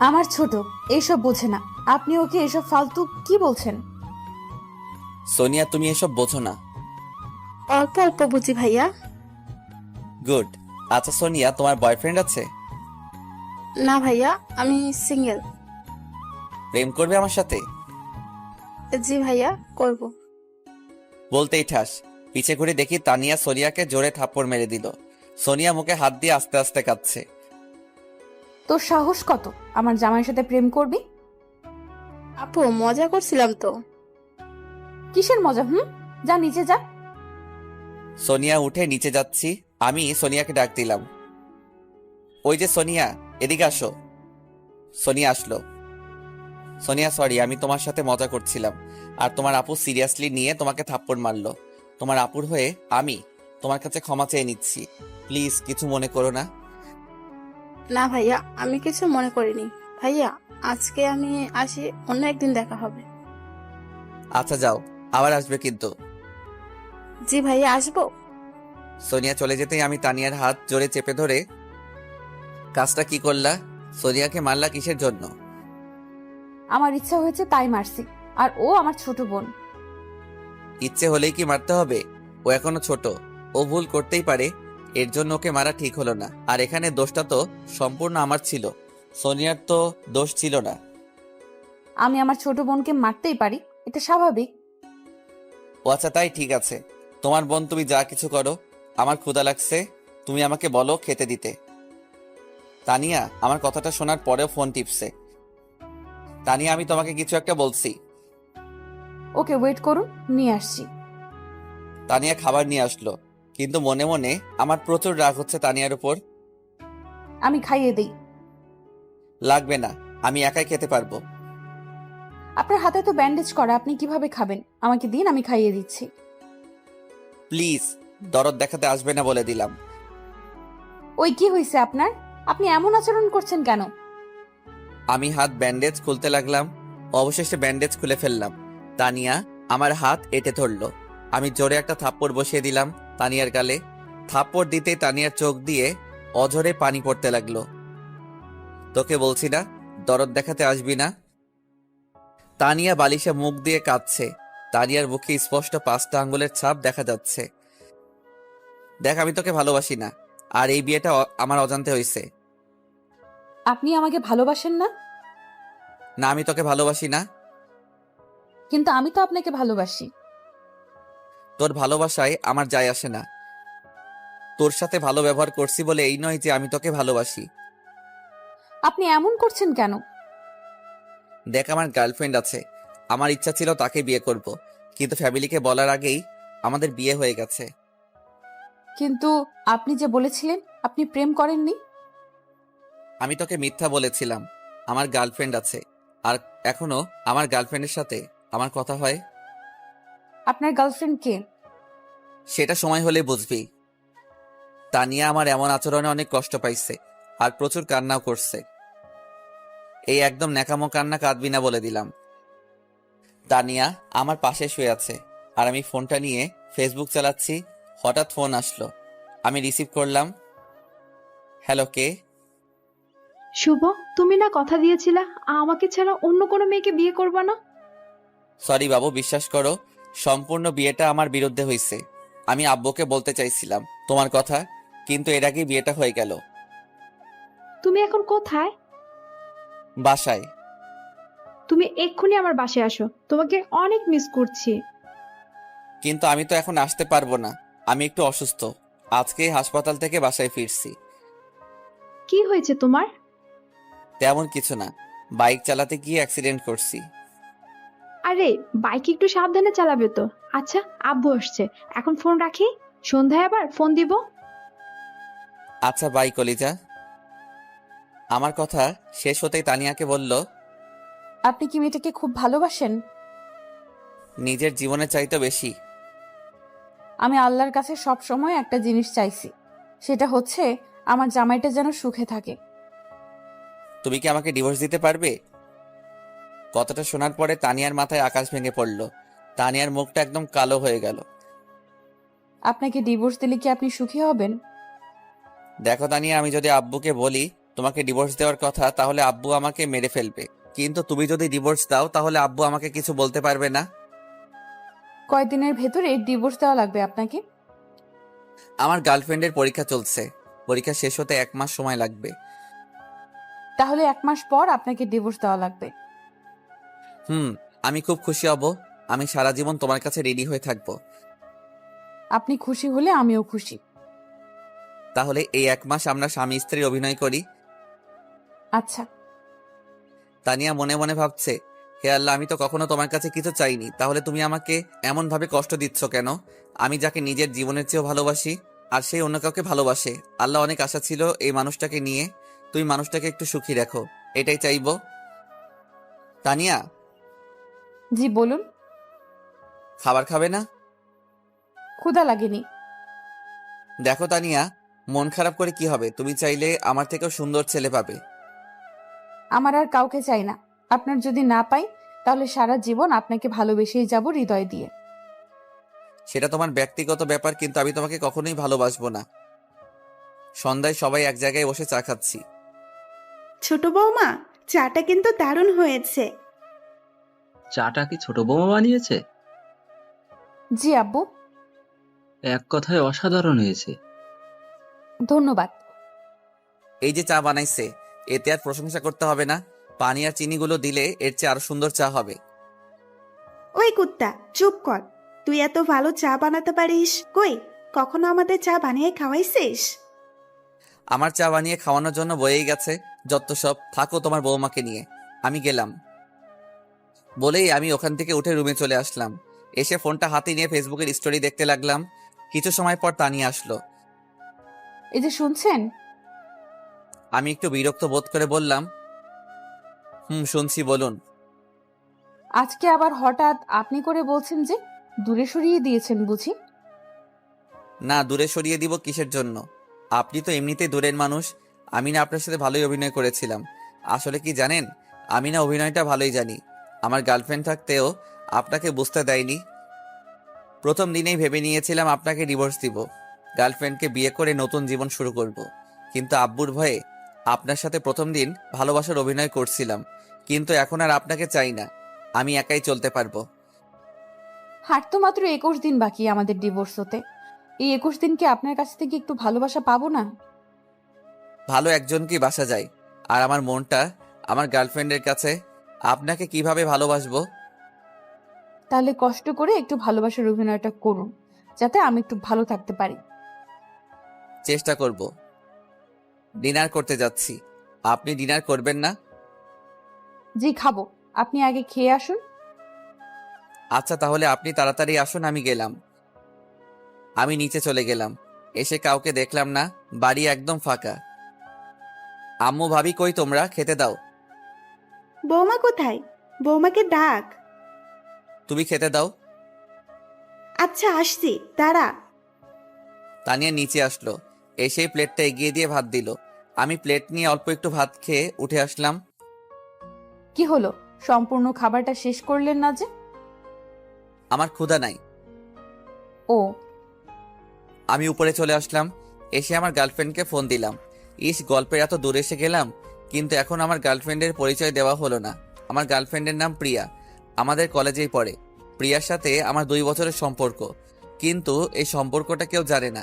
আমার ছোট এইসব বোঝে না, আপনি ওকে এসব ফালতু কি বলছেন? সোনিয়া, তুমি এসব বোঝো না। অল্প অল্প বুঝি ভাইয়া। গুড। আচ্ছা সোনিয়া, তোমার বয়ফ্রেন্ড আছে? না ভাইয়া, আমি সিঙ্গেল। প্রেম করবে আমার সাথে? জি ভাইয়া, করব। বলতেই ঠাস পিছে ঘুরে দেখি তানিয়া সোনিয়াকে জোরে থাপ্পড় মেরে দিল। সোনিয়া মুখে হাত দিয়ে আস্তে আস্তে কাঁদছে। তোর সাহস কত আমার জামাইয়ের সাথে প্রেম করবি? আপু, মজা করছিলাম তো। কিসের মজা? যা নিচে যা। সোনিয়া উঠে নিচে যাচ্ছি। আমি সোনিয়াকে ডাক দিলাম, ওই যে সোনিয়া, এদিকে আসো। সোনিয়া আসলো। সোনিয়া সরি, আমি তোমার সাথে মজা করছিলাম আর তোমার আপু সিরিয়াসলি নিয়ে তোমাকে থাপ্পড় মারলো। তোমার আপুর হয়ে আমি তোমার কাছে ক্ষমা চেয়ে নিচ্ছি, প্লিজ কিছু মনে করো না। না ভাইয়া, আমি কিছু মনে করিনি। ভাইয়া, আজকে আমি আসি, অন্য একদিন দেখা হবে। আচ্ছা যাও, আবার আসবে কিন্তু। জি ভাইয়া, আসবো। সোনিয়া চলে যেতেই আমি তানিয়ার হাত জোরে চেপে ধরে, কাজটা কি করলা? সোনিয়াকে মারলা কিসের জন্য? আমার ইচ্ছা হয়েছে তাই মারছি, আর ও আমার ছোট বোন। ইচ্ছে হলেই কি মারতে হবে? ও এখনো ছোট, ও ভুল করতেই পারে, এর জন্য ওকে মারা ঠিক হলো না। আর এখানে দোষটা তো সম্পূর্ণ আমার ছিল, সোনিয়ার তো দোষ ছিল না। আমি আমার ছোট বোনকে মারতেই পারি, এটা স্বাভাবিক। ও আচ্ছা, তাই ঠিক আছে। তোমার বোন, তুমি যা কিছু করো। আমার ক্ষুধা লাগছে, তুমি আমাকে বলো খেতে দিতে। তানিয়া আমার কথাটা শোনার পরেও ফোন টিপছে। তানিয়া, আমি তোমাকে কিছু একটা বলছি। ওকে, ওয়েট করুন, নিয়ে আসছি। তানিয়া খাবার নিয়ে আসলো, কিন্তু মনে মনে আমার প্রচুর রাগ হচ্ছে তানিয়ার উপর। আমি খাইয়ে দেই। লাগবে না, আমি একাই খেতে পারবো। আপনার হাতে তো ব্যান্ডেজ করা, আপনি কিভাবে খাবেন? আমাকে দিন, আমি খাইয়ে দিচ্ছি। প্লিজ, দরদ দেখাতে আসবে না বলে দিলাম। ওই কি হয়েছে আপনার? আপনি এমন আচরণ করছেন কেন? আমি হাত ব্যান্ডেজ খুলতে লাগলাম, অবশেষে ব্যান্ডেজ খুলে ফেললাম। তানিয়া আমার হাত এঁটে ধরলো। আমি জোরে একটা থাপ্পড় বসিয়ে দিলাম তানিয়ার গালে। থাপ্পড় দিতেই তানিয়ার চোখ দিয়ে অঝরে পানি পড়তে লাগলো। তোকে বলছি না দরদ দেখাতে আসবি না? তানিয়া বালিশে মুখ দিয়ে কাঁদছে। তানিয়ার মুখে স্পষ্ট 5টা আঙ্গুলের ছাপ দেখা যাচ্ছে। দেখ, আমি তোকে ভালোবাসি না, আর এই বিয়েটা আমার অজান্তে হয়েছে। আপনি আমাকে ভালোবাসেন না? না, আমি তোকে ভালোবাসি না। কিন্তু আমি তো আপনাকে ভালোবাসি। তোর ভালোবাসায় আমার যায় আসে না। তোর সাথে ভালো ব্যবহার করছি বলে এই নয় যে আমি তোকে ভালোবাসি। আপনি এমন করছেন কেন? দেখ, আমার গার্লফ্রেন্ড আছে, আমার ইচ্ছা ছিল তাকে বিয়ে করব, কিন্তু ফ্যামিলিকে বলার আগেই আমাদের বিয়ে হয়ে গেছে। কিন্তু আপনি যে বলেছিলেন আপনি প্রেম করেননি। আমি তোকে মিথ্যা বলেছিলাম। আমার গার্লফ্রেন্ড আছে, আর এখনো আমার গার্লফ্রেন্ডের সাথে আমার কথা হয়। আপনার গার্লফ্রেন্ড কে? সেটা সময় হলে বুঝবি। তানিয়া আমার এমন আচরণে অনেক কষ্ট পাইছে, আর প্রচুর কান্নাও করছে। এই একদম ন্যাকামো কান্না কাঁদবি না বলে দিলাম। তানিয়া আমার পাশে শুয়ে আছে, আর আমি ফোনটা নিয়ে ফেসবুক চালাচ্ছি। হঠাৎ ফোন আসলো, আমি রিসিভ করলাম। হ্যালো, কে? শুভ, তুমি না কথা দিয়েছিলা আমাকে ছাড়া অন্য কোনো মেয়েকে বিয়ে করবা না। সরি বাবু, বিশ্বাস করো, সম্পূর্ণ বিয়েটা আমার বিরুদ্ধে হয়েছে। আমি আব্বুকে বলতে চাইছিলাম তোমার কথা, কিন্তু এর আগেই বিয়েটা হয়ে গেল। তুমি এখন কোথায়? বাসায়। তুমি এক্ষুনি আমার বাসায় আসো, তোমাকে অনেক মিস করছি। কিন্তু আমি তো এখন আসতে পারবো না, আমি একটু অসুস্থ। আজকেই হাসপাতাল থেকে বাসায় ফিরছি। কি হয়েছে তোমার? তেমন কিছু না, বাইক চালাতে গিয়ে অ্যাক্সিডেন্ট করছি। আরে বাইক একটু সাবধানে চালাবে তো। আচ্ছা, আব্বু আসছে, এখন ফোন রাখি, সন্ধ্যায় আবার ফোন দিব। আচ্ছা বাই কলিজা। আমার কথা শেষ হতেই তানিয়াকে বলল, আপনি কি মেয়েটাকে খুব ভালোবাসেন? নিজের জীবনের চাইতে বেশি। আমি আল্লাহর কাছে সব সময় একটা জিনিস চাইছি, সেটা হচ্ছে আমার জামাইটা যেন সুখে থাকে। তুমি কি আমাকে ডিভোর্স দিতে পারবে? কথাটা শোনার পরে তানিয়ার মাথায় আকাশ ভেঙে পড়ল। তানিয়ার মুখটা একদম কালো হয়ে গেল। আপনাকে ডিভোর্স দিলে কি আপনি সুখী হবেন? দেখো তানিয়া, আমি যদি আব্বুকে বলি তোমাকে ডিভোর্স দেওয়ার কথা, তাহলে আব্বু আমাকে মেরে ফেলবে। কিন্তু তুমি যদি ডিভোর্স দাও, তাহলে আব্বু আমাকে কিছু বলতে পারবে না। কয়দিনের ভেতরে ডিভোর্স দেওয়া লাগবে আপনাকে? আমার গার্লফ্রেন্ডের পরীক্ষা চলছে, পরীক্ষা শেষ হতে 1 মাস সময় লাগবে। তাহলে 1 মাস পর আপনাকে ডিভোর্স দেওয়া লাগবে। আমি খুব খুশি হব। আমি সারা জীবন তোমার কাছে রেডি হয়ে থাকবো। আপনি খুশি হলে আমিও খুশি। তাহলে এই 1 মাস আমরা স্বামী স্ত্রীর অভিনয় করি। আচ্ছা। তানিয়া মনে মনে ভাবছে, হে আল্লাহ, আমি তো কখনো তোমার কাছে কিছু চাইনি, তাহলে তুমি আমাকে এমন ভাবে কষ্ট দিচ্ছ কেন? আমি যাকে নিজের জীবনের চেয়েও ভালোবাসি, আর সেই অন্য কাউকে ভালোবাসে। আল্লাহ, অনেক আশা ছিল এই মানুষটাকে নিয়ে। তুমি মানুষটাকে একটু সুখী রাখো, এটাই চাইবো। তানিয়া, জি বলুন। খাবার খাবে না? ক্ষুধা লাগেনি। দেখো তানিয়া, মন খারাপ করে কি হবে? তুমি চাইলে আমার থেকেও সুন্দর ছেলে পাবে। আমার আর কাউকে চাই না। আপনার যদি না পাই, তাহলে সারা জীবন আপনাকে ভালোবেসেই যাব হৃদয় দিয়ে। সেটা তোমার ব্যক্তিগত ব্যাপার, কিন্তু আমি তোমাকে কখনোই ভালোবাসবো না। সন্ধ্যায় সবাই এক জায়গায় বসে চা খাচ্ছি। ছোট বৌমা, চাটা কিন্তু দারুণ হয়েছে। চাটা কি ছোট বৌমা বানিয়েছে? জি আব্বু। এক কথায় অসাধারণ হয়েছে। ধন্যবাদ। এই যে চা বানাইছে, এতে আর প্রশংসা করতে হবে না। পানি আর চিনিগুলো দিলে এর চেয়ে আরো সুন্দর চা হবে। ওই কুত্তা, চুপ কর। তুই এত ভালো চা বানাতে পারিস, কই কখনো আমাদের চা বানিয়ে খাওয়াইছিস? আমার চা বানিয়ে খাওয়ানোর জন্য বয়েই গেছে যত সব। থাকো তোমার বৌমাকে নিয়ে, আমি গেলাম। বলেই আমি ওখান থেকে উঠে রুমে চলে আসলাম। এসে ফোনটা হাতে নিয়ে ফেসবুকের স্টোরি দেখতে লাগলাম। কিছু সময় পর তানিয়া আসলো। এই যে শুনছেন? আমি একটু বিরক্ত বোধ করে বললাম, শুনছি, বলুন। আজকে আবার হঠাৎ আপনি করে বলছেন যে? দূরে সরিয়ে দিয়েছেন বুঝি? না, দূরে সরিয়ে দিব কিসের জন্য? আপনি তো এমনিতেই দূরের মানুষ। আমি না আপনার সাথে ভালোই অভিনয় করেছিলাম। আসলে কি জানেন, আমি না অভিনয়টা ভালোই জানি। আমার গার্লফ্রেন্ড থাকতেও আপনাকে বুঝতে দেয়নি। প্রথম দিনেই ভেবে নিয়েছিলাম আপনাকে ডিভোর্স দিব, গার্লফ্রেন্ডকে বিয়ে করে নতুন জীবন শুরু করব। কিন্তু আব্বুর ভয়ে আপনার সাথে প্রথম দিন ভালোবাসার অভিনয় করছিলাম। কিন্তু এখন আর আপনাকে চাই না, আমি একাই চলতে পারবো। হার তো মাত্র 21 দিন বাকি আমাদের ডিভোর্স হতে। এই 21 দিন কি আপনার কাছ থেকে একটু ভালোবাসা পাবো না? ভালো একজনকেই বাসা যায়, আর আমার মনটা আমার গার্লফ্রেন্ডের কাছে। আপনাকে কিভাবে ভালোবাসবো? তাহলে কষ্ট করে একটু ভালোবাসার অভিনয়টা করুন, যাতে আমি একটু ভালো থাকতে পারি। চেষ্টা করব। ডিনার করতে যাচ্ছি, আপনি ডিনার করবেন না? জি খাবো, আপনি আগে খেয়ে আসুন। আচ্ছা, তাহলে আপনি তাড়াতাড়ি আসুন, আমি গেলাম। আমি নিচে চলে গেলাম। এসে কাউকে দেখলাম না, বাড়ি একদম ফাঁকা। আম্মু, ভাবি কই তোমরা? খেতে দাও। বৌমা কোথায়? বৌমাকে ডাক। তুমি খেতে দাও। আচ্ছা আসছি, দাঁড়া। তানিয়া নিচে আসলো, এসেই প্লেটটা এগিয়ে দিয়ে ভাত দিল। আমি প্লেট নিয়ে অল্প একটু ভাত খেয়ে উঠে আসলাম। কি হলো, সম্পূর্ণ খাবারটা শেষ করলেন না যে? আমার ক্ষুধা নাই। ও। আমি উপরে চলে আসলাম। এসে আমার গার্লফ্রেন্ডকে ফোন দিলাম। গল্পের এত দূর এসে গেলাম, কিন্তু এখন আমার গার্লফ্রেন্ডের পরিচয় দেওয়া হলো না। আমার গার্লফ্রেন্ডের নাম প্রিয়া, আমাদের কলেজেই পড়ে। প্রিয়ার সাথে আমার 2 বছরের সম্পর্ক, কিন্তু এই সম্পর্কটা কেউ জানে না।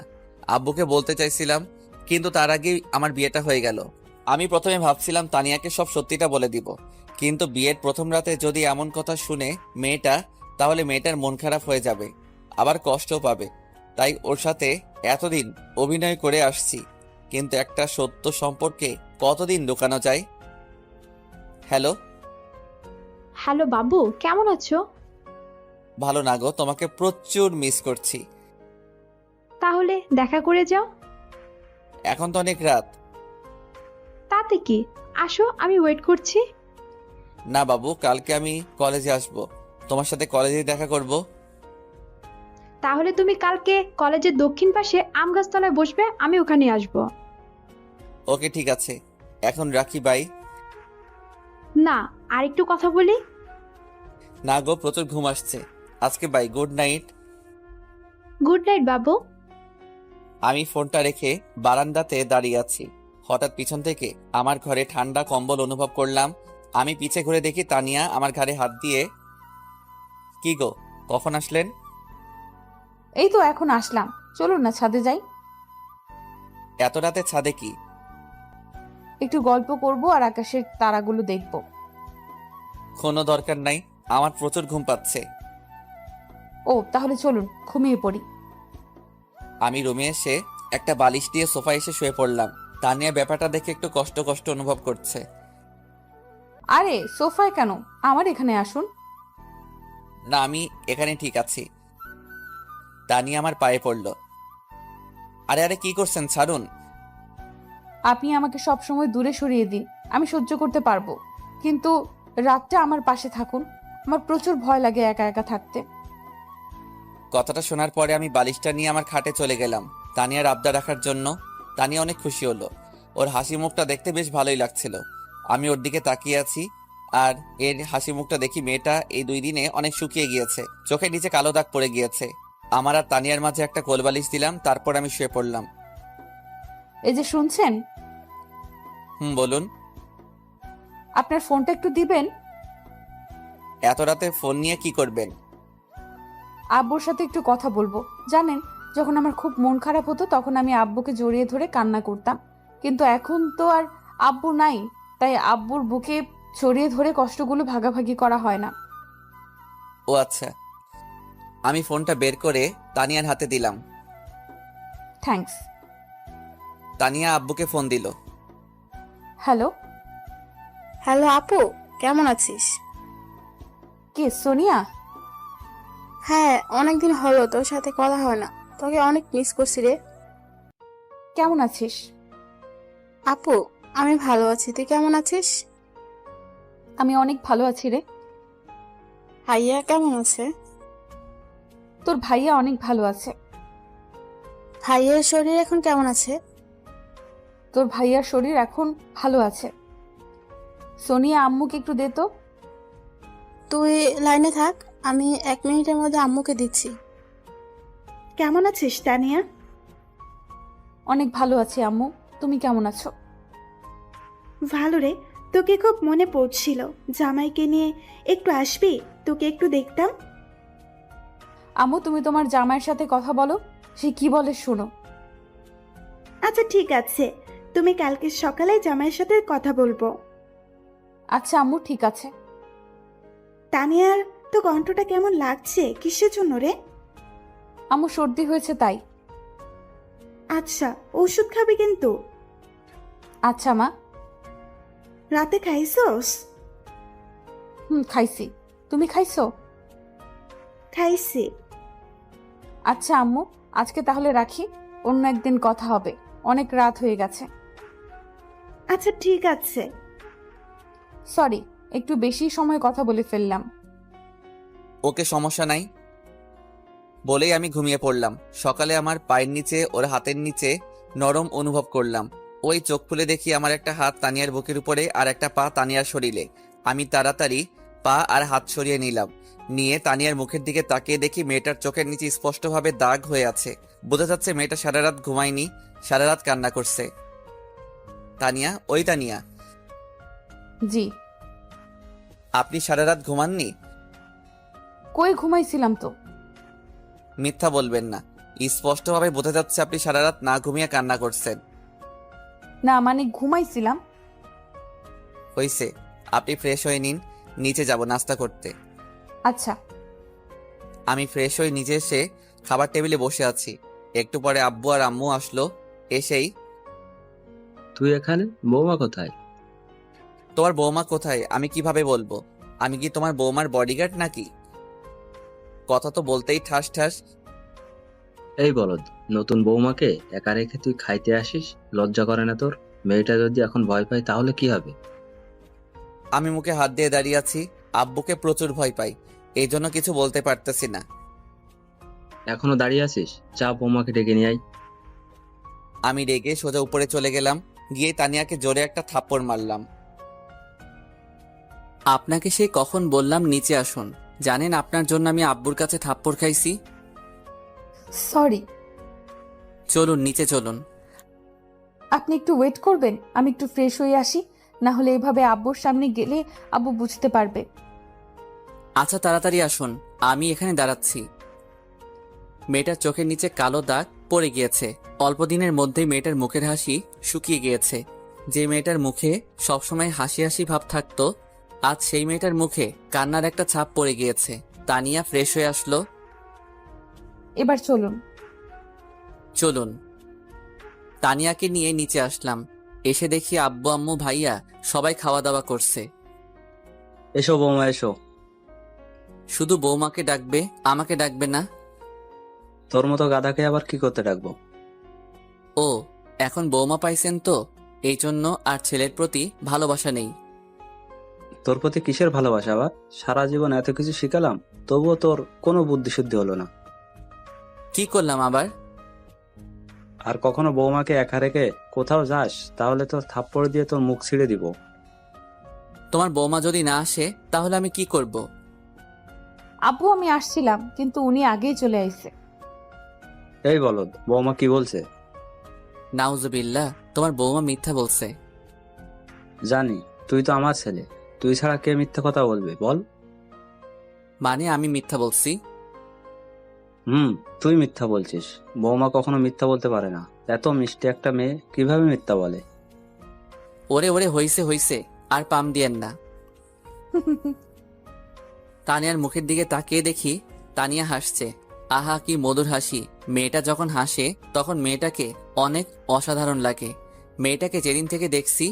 আব্বুকে বলতে চাইছিলাম, কিন্তু তার আগেই আমার বিয়েটা হয়ে গেল। আমি প্রথমে ভাবছিলাম তানিয়াকে সব সত্যিটা বলে দিব, কিন্তু বিয়ের প্রথম রাতে যদি এমন কথা শুনে মেয়েটা, তাহলে মেয়েটার মন খারাপ হয়ে যাবে, আবার কষ্টও পাবে। তাই ওর সাথে এতদিন অভিনয় করে আসছি, কিন্তু একটা সত্য সম্পর্কে কতদিন লুকানো যায়? হ্যালো। হ্যালো বাবু, কেমন আছো? ভালো না গো, তোমাকে প্রচুর মিস করছি। তাহলে দেখা করে যাও। এখন তো অনেক রাত। তাতে কি, আসো, আমি ওয়েট করছি। না বাবু, কালকে আমি কলেজে আসব, তোমার সাথে কলেজে দেখা করব। তাহলে তুমি কালকে কলেজের দক্ষিণ পাশে আম গাছতলায় বসবে, আমি ওখানে আসবো। ওকে ঠিক আছে, এখন রাখি, বাই। না, আর একটু কথা বলি। না গো, প্রচুর ঘুম আসছে আজকে, bye, good night. Good night বাবু। আমি ফোনটা রেখে বারান্দাতে দাঁড়িয়ে আছি। হঠাৎ পিছন থেকে আমার ঘরে ঠান্ডা কম্বল অনুভব করলাম। আমি পিছে ঘুরে দেখি তানিয়া আমার ঘাড়ে হাত দিয়ে। কি গো, কখন আসলেন? এই তো এখন আসলাম, চলুন না ছাদে যাই, এত রাতে ছাদে কি? একটু গল্প করব আর আকাশের তারাগুলো দেখব। কোনো দরকার নাই, আমার প্রচুর ঘুম পাচ্ছে। ও তাহলে চলুন ঘুমিয়ে পড়ি। আমি রুমে এসে একটা বালিশ দিয়ে সোফায় এসে শুয়ে পড়লাম। তানিয়া ব্যাপারটা দেখে একটু কষ্ট কষ্ট অনুভব করছে। আরে সোফায় কেন, আমার এখানে আসুন। না, আমি এখানে ঠিক আছি। তানিয়া আমার পায়ে পড়ল। আরে আরে, কি করছেন, ছাড়ুন। আপনি আমাকে সব সময় দূরে সরিয়ে দিন, আমি সহ্য করতে পারবো, কিন্তু রাতটা আমার পাশে থাকুন। আমার প্রচুর ভয় লাগে একা একা থাকতে। কথাটা শোনার পরে আমি বালিশটা নিয়ে আমার খাটে চলে গেলাম তানিয়ার আবদার রাখার জন্য। তানিয়া অনেক খুশি হলো, ওর হাসি মুখটা দেখতে বেশ ভালোই লাগছিল। আমি ওর দিকে তাকিয়ে আছি, আর এর হাসি মুখটা দেখি মেয়েটা এই 2 দিনে অনেক শুকিয়ে গিয়েছে, চোখের নিচে কালো দাগ পড়ে গিয়েছে। আমার আর তানিয়ার মাঝে একটা কোলবালিশ দিলাম, তারপর আমি শুয়ে পড়লাম। এই যে শুনছেন, বলুন। আপনার ফোনটা একটু দিবেন। এত রাতে ফোন নিয়ে কি করবেন? আব্বুর সাথে একটু কথা বলবো। জানেন, যখন আমার খুব মন খারাপ হতো তখন আমি আব্বুকে জড়িয়ে ধরে কান্না করতাম, কিন্তু এখন তো আর আব্বু নাই, তাই আব্বুর বুকে জড়িয়ে ধরে কষ্টগুলো ভাগাভাগি করা হয় না। ও আচ্ছা। আমি ফোনটা বের করে তানিয়ার হাতে দিলাম। থ্যাঙ্কস। তানিয়া আব্বুকে ফোন দিল। হ্যালো। হ্যালো আপু, কেমন আছিস? কে, সোনিয়া? হ্যাঁ, অনেকদিন হলো তোর সাথে কথা হয় না, তোকে অনেক মিস করছি রে। কেমন আছিস? আপু, আমি ভালো আছি, তুই কেমন আছিস? আমি অনেক ভালো আছি রে। ভাইয়া কেমন আছে? তোর ভাইয়া অনেক ভালো আছে। ভাইয়ের শরীর এখন কেমন আছে? তোর ভাইয়ার শরীর এখন ভালো আছে। সোনিয়া, আম্মুকে একটু দে তো। তুই লাইনে থাক, আমি 1 মিনিটের মধ্যে আম্মুকে দিচ্ছি। কেমন আছিস তানিয়া? অনেক ভালো আছি আম্মু, তুমি কেমন আছো? ভালো রে, তোকে খুব মনে পড়ছিল। জামাইকে নিয়ে একটু আসবি, তোকে একটু দেখতাম। আম্মু, তুমি তোমার জামাইয়ের সাথে কথা বলো, সে কি বলে শোনো। আচ্ছা ঠিক আছে, তুমি কালকে সকালে জামাইয়ের সাথে কথা বলবো। আচ্ছা আম্মু, ঠিক আছে। তানিয়ার তো কণ্ঠটা কেমন লাগছে, কিসের জন্য রে? আম্মু, সর্দি হয়েছে তাই। আচ্ছা, ওষুধ খাবি কিন্তু। আচ্ছা মা। রাতে খাইছস? খাইছি, তুমি খাইছো? খাইছি। আচ্ছা আম্মু, আজকে তাহলে রাখি, অন্য একদিন কথা হবে, অনেক রাত হয়ে গেছে। আচ্ছা ঠিক আছে। সরি, একটু বেশি সময় কথা বলে ফেললাম। ওকে, সমস্যা নাই বলেই আমি ঘুমিয়ে পড়লাম। সকালে আমার পায়ের নিচে ওর হাতের নিচে নরম অনুভব করলাম। ওই চোখ খুলে দেখি আমার একটা হাত তানিয়ার বুকের উপরে আর একটা পা তানিয়ার শরীরে। আমি তাড়াতাড়ি পা আর হাত সরিয়ে নিলাম, নিয়ে তানিয়ার মুখের দিকে তাকিয়ে দেখি মেয়েটার চোখের নিচে স্পষ্টভাবে দাগ হয়ে আছে। বোঝা যাচ্ছে মেয়েটা সারা রাত ঘুমায়নি, সারা রাত কান্না করছে। তানিয়া, ওই তানিয়া, জি। আপনি সারা রাত ঘুমাননি? কই, ঘুমাইছিলাম তো। মিথ্যা বলবেন না, স্পষ্টভাবে বোঝা যাচ্ছে আপনি সারা রাত না ঘুমিয়ে কান্না করছেন। না মানে ঘুমাইছিলাম। হইছে, আপনি ফ্রেশ হয়ে নিন, নিচে যাব নাস্তা করতে। আচ্ছা। আমি ফ্রেশ হয়ে নিচে এসে খাবার টেবিলে বসে আছি। একটু পরে আব্বু আর আম্মু আসলো। এসেই, তুই এখানে, বৌমা কোথায়? তোমার বৌমা কোথায় আমি কিভাবে বলবো? আমি কি তোমার বৌমার বডিগার্ড নাকি? কথা তো বলতেই ঠাস ঠাস। এই বলদ, নতুন বৌমাকে একা রেখে তুই খাইতে আসিস? লজ্জা করে না তোর? মেয়েটা যদি এখন ভয় পায় তাহলে কি হবে? আমি মুখে হাত দিয়ে দাঁড়িয়ে আছি। আব্বুকে প্রচুর ভয় পাই, এই জন্য কিছু বলতে পারতেছি না। এখনো দাঁড়িয়ে আছিস? যা বৌমাকে ডেকে নিয়ে আয়। আমি রেগে সোজা উপরে চলে গেলাম, গিয়ে তানিয়াকে জোরে একটা থাপ্পড় মারলাম। আপনাকে সে কখন বললাম নিচে আসুন? জানেন আপনার জন্য আমি আব্বুর কাছে থাপ্পড় খাইছি। সরি। চলুন নিচে চলুন। আপনি একটু ওয়েট করবেন, আমি একটু ফ্রেশ হয়ে আসি, না হলে এভাবে আব্বুর সামনে গেলে আব্বু বুঝতে পারবে। আচ্ছা তাড়াতাড়ি আসুন, আমি এখানে দাঁড়াচ্ছি। মেয়েটার চোখের নিচে কালো দাগ পড়ে গিয়েছে। অল্প দিনের মধ্যেই মেয়েটার মুখের হাসি শুকিয়ে গিয়েছে। যে মেয়েটার মুখে সবসময় হাসি হাসি ভাব থাকতো, আজ সেই মেয়েটার মুখে কান্নার একটা ছাপ পড়ে গিয়েছে। তানিয়া ফ্রেশ হয়ে আসলো। এবার চলুন। চলুন। তানিয়াকে নিয়ে নিচে আসলাম। এসে দেখি আব্বু আম্মু ভাইয়া সবাই খাওয়া দাওয়া করছে। এসো বৌমা এসো। শুধু বৌমাকে ডাকবে, আমাকে ডাকবে না? তোর মতো গাধাকে আবার কি করতে ডাকবো? ও, এখন বৌমা পাইছেন তো, এই জন্য আর ছেলের প্রতি ভালোবাসা নেই। তোর প্রতি কিসের ভালোবাসা আবার? সারা জীবন এত কিছু শিখালাম, তবুও তোর কোনো বুদ্ধি শুদ্ধি হলো না। কি করলাম আবার? আর কখনো বৌমাকে একা রেখে কোথাও যাস তাহলে তোর থাপ্পড় দিয়ে তোর মুখ ছিঁড়ে দিব। তোমার বৌমা যদি না আসে তাহলে আমি কি করব? আব্বু আমি আসছিলাম, কিন্তু উনি আগেই চলে আইছে। এই বলদ, বৌমা কি বলছে? নাউজুবিল্লাহ, তোমার বৌমা মিথ্যা বলছে। জানি, তুই তো আমার ছেলে, তুই ছাড়া কে মিথ্যা কথা বলবে বল? মানে আমি মিথ্যা বলছি? তুই মিথ্যা বলছিস। বৌমা কখনো মিথ্যা বলতে পারে না। এত মিষ্টি একটা মেয়ে কিভাবে মিথ্যা বলে? ওরে ওরে, হইছে হইছে, আর পাম দিয়েন না। তানিয়ার মুখের দিকে তাকিয়ে দেখি তানিয়া হাসছে। আহা কি মধুর হাসি! মেয়েটা যখন হাসে তখন মেয়েটাকে অনেক অসাধারণ লাগে। মেয়েটাকে যেদিন থেকে দেখছি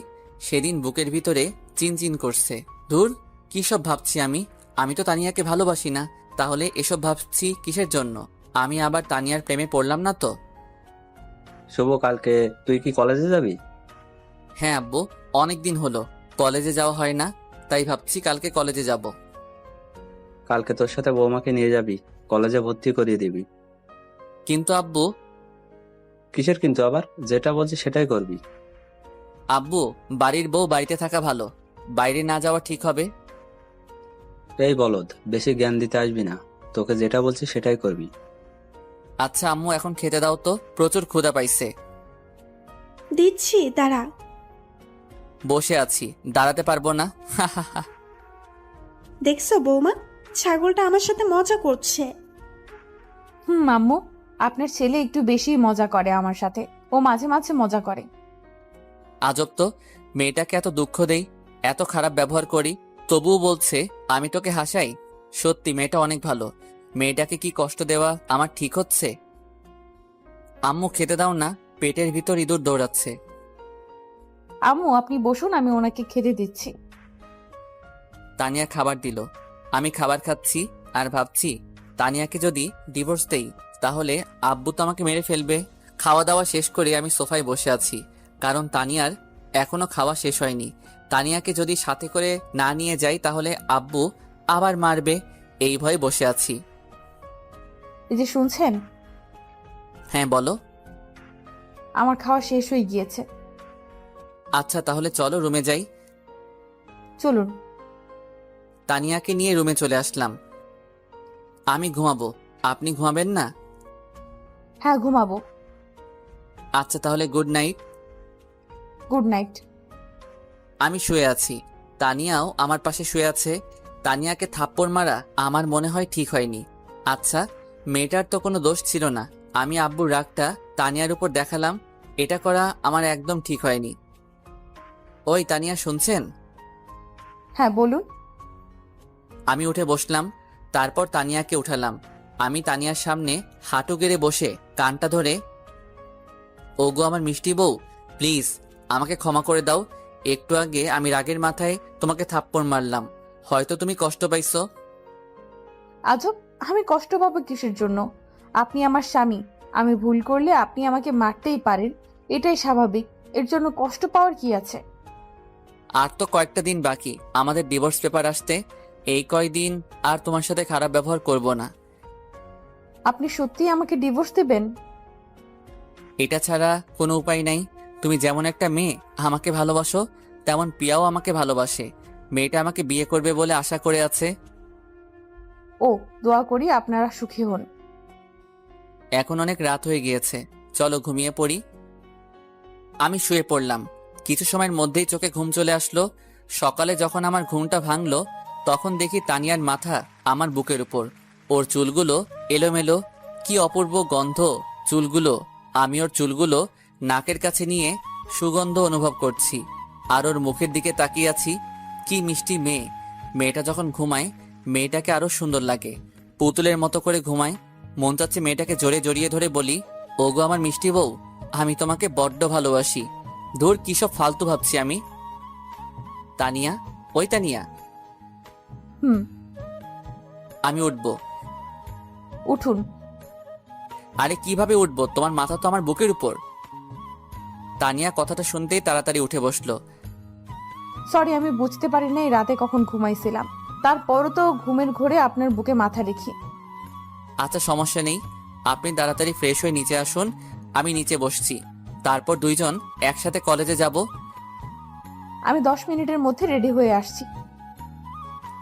সেদিন বুকের ভিতরে চিনচিন করছে। ধুর, কি সব ভাবছি আমি! আমি তো তানিয়াকে ভালোবাসি না, তাহলে এসব ভাবছি কিসের জন্য? আমি আবার তানিয়ার প্রেমে পড়লাম না তো? শুভ, কালকে তুই কি কলেজে যাবি? হ্যাঁ আব্বু, অনেকদিন হলো কলেজে যাওয়া হয় না, তাই ভাবছি কালকে কলেজে যাব। কালকে তোর সাথে বৌমাকে নিয়ে যাবি, কলেজে ভর্তি করিয়ে দিবি। কিন্তু আব্বু। কিসের কিন্তু আবার? যেটা বলছি সেটাই করবি। আব্বু, বাড়ির বউ বাড়িতে থাকা ভালো, বাইরে না যাওয়া ঠিক হবে? এই বলদ, বেশি জ্ঞান দিতে আসবি না। তোকে যেটা বলছি সেটাই করবি। আচ্ছা আম্মু, এখন খেতে দাও তো, প্রচুর ক্ষুধা পাইছে। দিচ্ছি, দাঁড়া। বসে আছি, দাঁড়াতে পারবো না। দেখছো বৌমা, ছাগলটা আমার সাথে মজা করছে। আম্মু, আপনার ছেলে একটু বেশি মজা করে আমার সাথে, ও মাঝে মাঝে মজা করে। আজব তো, মেয়েটাকে এত দুঃখ দেই, এত খারাপ ব্যবহার করি, তবুও বলছে আমি তোকে হাসাই। সত্যি মেয়েটা অনেক ভালো। মেয়েটাকে কি কষ্ট দেওয়া আমার ঠিক হচ্ছে? আম্মু খেতে দাও না, পেটের ভিতর ইঁদুর দৌড়াচ্ছে। আম্মু আপনি বসুন, আমি ওনাকে খেতে দিচ্ছি। তানিয়া খাবার দিল, আমি খাবার খাচ্ছি আর ভাবছি তানিয়াকে যদি ডিভোর্স দেই তাহলে আব্বু তো আমাকে মেরে ফেলবে। খাওয়া দাওয়া শেষ করে আমি সোফায় বসে আছি, কারণ তানিয়ার এখনো খাওয়া শেষ হয়নি। তানিয়াকে যদি সাথে করে না নিয়ে যাই তাহলে আব্বু আবার মারবে, এই ভয়ে বসে আছি। এই যে শুনছেন? হ্যাঁ বলো। আমার খাওয়া শেষ হয়ে গিয়েছে। আচ্ছা তাহলে চলো রুমে যাই। চলুন। তানিয়াকে নিয়ে রুমে চলে আসলাম। আমি ঘুমাবো, আপনি ঘুমাবেন না? হ্যাঁ ঘুমাবো। আচ্ছা তাহলে গুড নাইট। Good night. আমি শুয়ে আছি, তানিয়াও আমার পাশে শুয়ে আছে। তানিয়াকে থাপ্পড় মারা আমার মনে হয় ঠিক হয়নি। আচ্ছা, মেয়েটার তো কোনো দোষ ছিল না, আমি আব্বুর রাগটা তানিয়ার উপর দেখালাম, এটা করা আমার একদম ঠিক হয়নি। ওই তানিয়া, শুনছেন? হ্যাঁ বলুন। আমি উঠে বসলাম, তারপর তানিয়াকে উঠালাম। আমি তানিয়ার সামনে হাঁটু গেড়ে বসে কানটা ধরে, ওগো আমার মিষ্টি বউ, প্লিজ আমাকে ক্ষমা করে দাও, একটু আগে আমি রাগের মাথায় তোমাকে থাপ্পড় মারলাম, হয়তো তুমি কষ্ট পাইছো। আজব, আমি কষ্ট পাবো কিসের জন্য? আপনি আমার স্বামী, আমি ভুল করলে আপনি আমাকে মারতেই পারেন, এটাই স্বাভাবিক। এর জন্য কষ্ট পাওয়ার কি আছে? আর তো কয়েকটা দিন বাকি আমাদের ডিভোর্স পেপার আসতে, এই কয়দিন আর তোমার সাথে খারাপ ব্যবহার করব না। আপনি সত্যিই আমাকে ডিভোর্স দেবেন? এটা ছাড়া কোনো উপায় নাই। তুমি যেমন একটা মেয়ে আমাকে ভালোবাসো, তেমন পিয়াও আমাকে ভালোবাসে। মেয়েটা আমাকে বিয়ে করবে বলে আশা করে আছে। ও, দোয়া করি আপনারা সুখী হন। এখন অনেক রাত হয়ে গিয়েছে, চলো ঘুমিয়ে পড়ি। আমি শুয়ে পড়লাম। কিছু সময়ের মধ্যেই চোখে ঘুম চলে আসলো। সকালে যখন আমার ঘুমটা ভাঙলো, তখন দেখি তানিয়ার মাথা আমার বুকের উপর, ওর চুলগুলো এলোমেলো, কি অপূর্ব গন্ধ চুলগুলো। আমি ওর চুলগুলো নাকের কাছে নিয়ে সুগন্ধ অনুভব করছি, আর ওর মুখের দিকে তাকিয়ে আছি। কি মিষ্টি মেয়ে। মেয়েটা যখন ঘুমায় মেয়েটাকে আরো সুন্দর লাগে, পুতুলের মতো করে ঘুমায়। মন চাচ্ছে মেয়েটাকে জোরে জড়িয়ে ধরে বলি, ওগো আমার মিষ্টি বউ, আমি তোমাকে বড্ড ভালোবাসি। ধুর, কি সব ফালতু ভাবছি আমি। তানিয়া, ওই তানিয়া। হুম। আমি উঠবো। উঠুন। আরে কিভাবে উঠবো, তোমার মাথা তো আমার বুকের উপর। তানিয়া কথাটা শুনতেই তাড়াতাড়ি উঠে বসলো। সরি, আমি বুঝতে পারি নাই রাতে কখন ঘুমাইছিলাম, তারপরও তো ঘুমের ঘোরে আপনার বুকে মাথা রেখি। আচ্ছা সমস্যা নেই, আপনি তাড়াতাড়ি ফ্রেশ হয়ে নিচে আসুন, আমি নিচে বসছি। তারপর দুইজন একসাথে কলেজে যাব। আমি 10 মিনিটের মধ্যে রেডি হয়ে আসছি।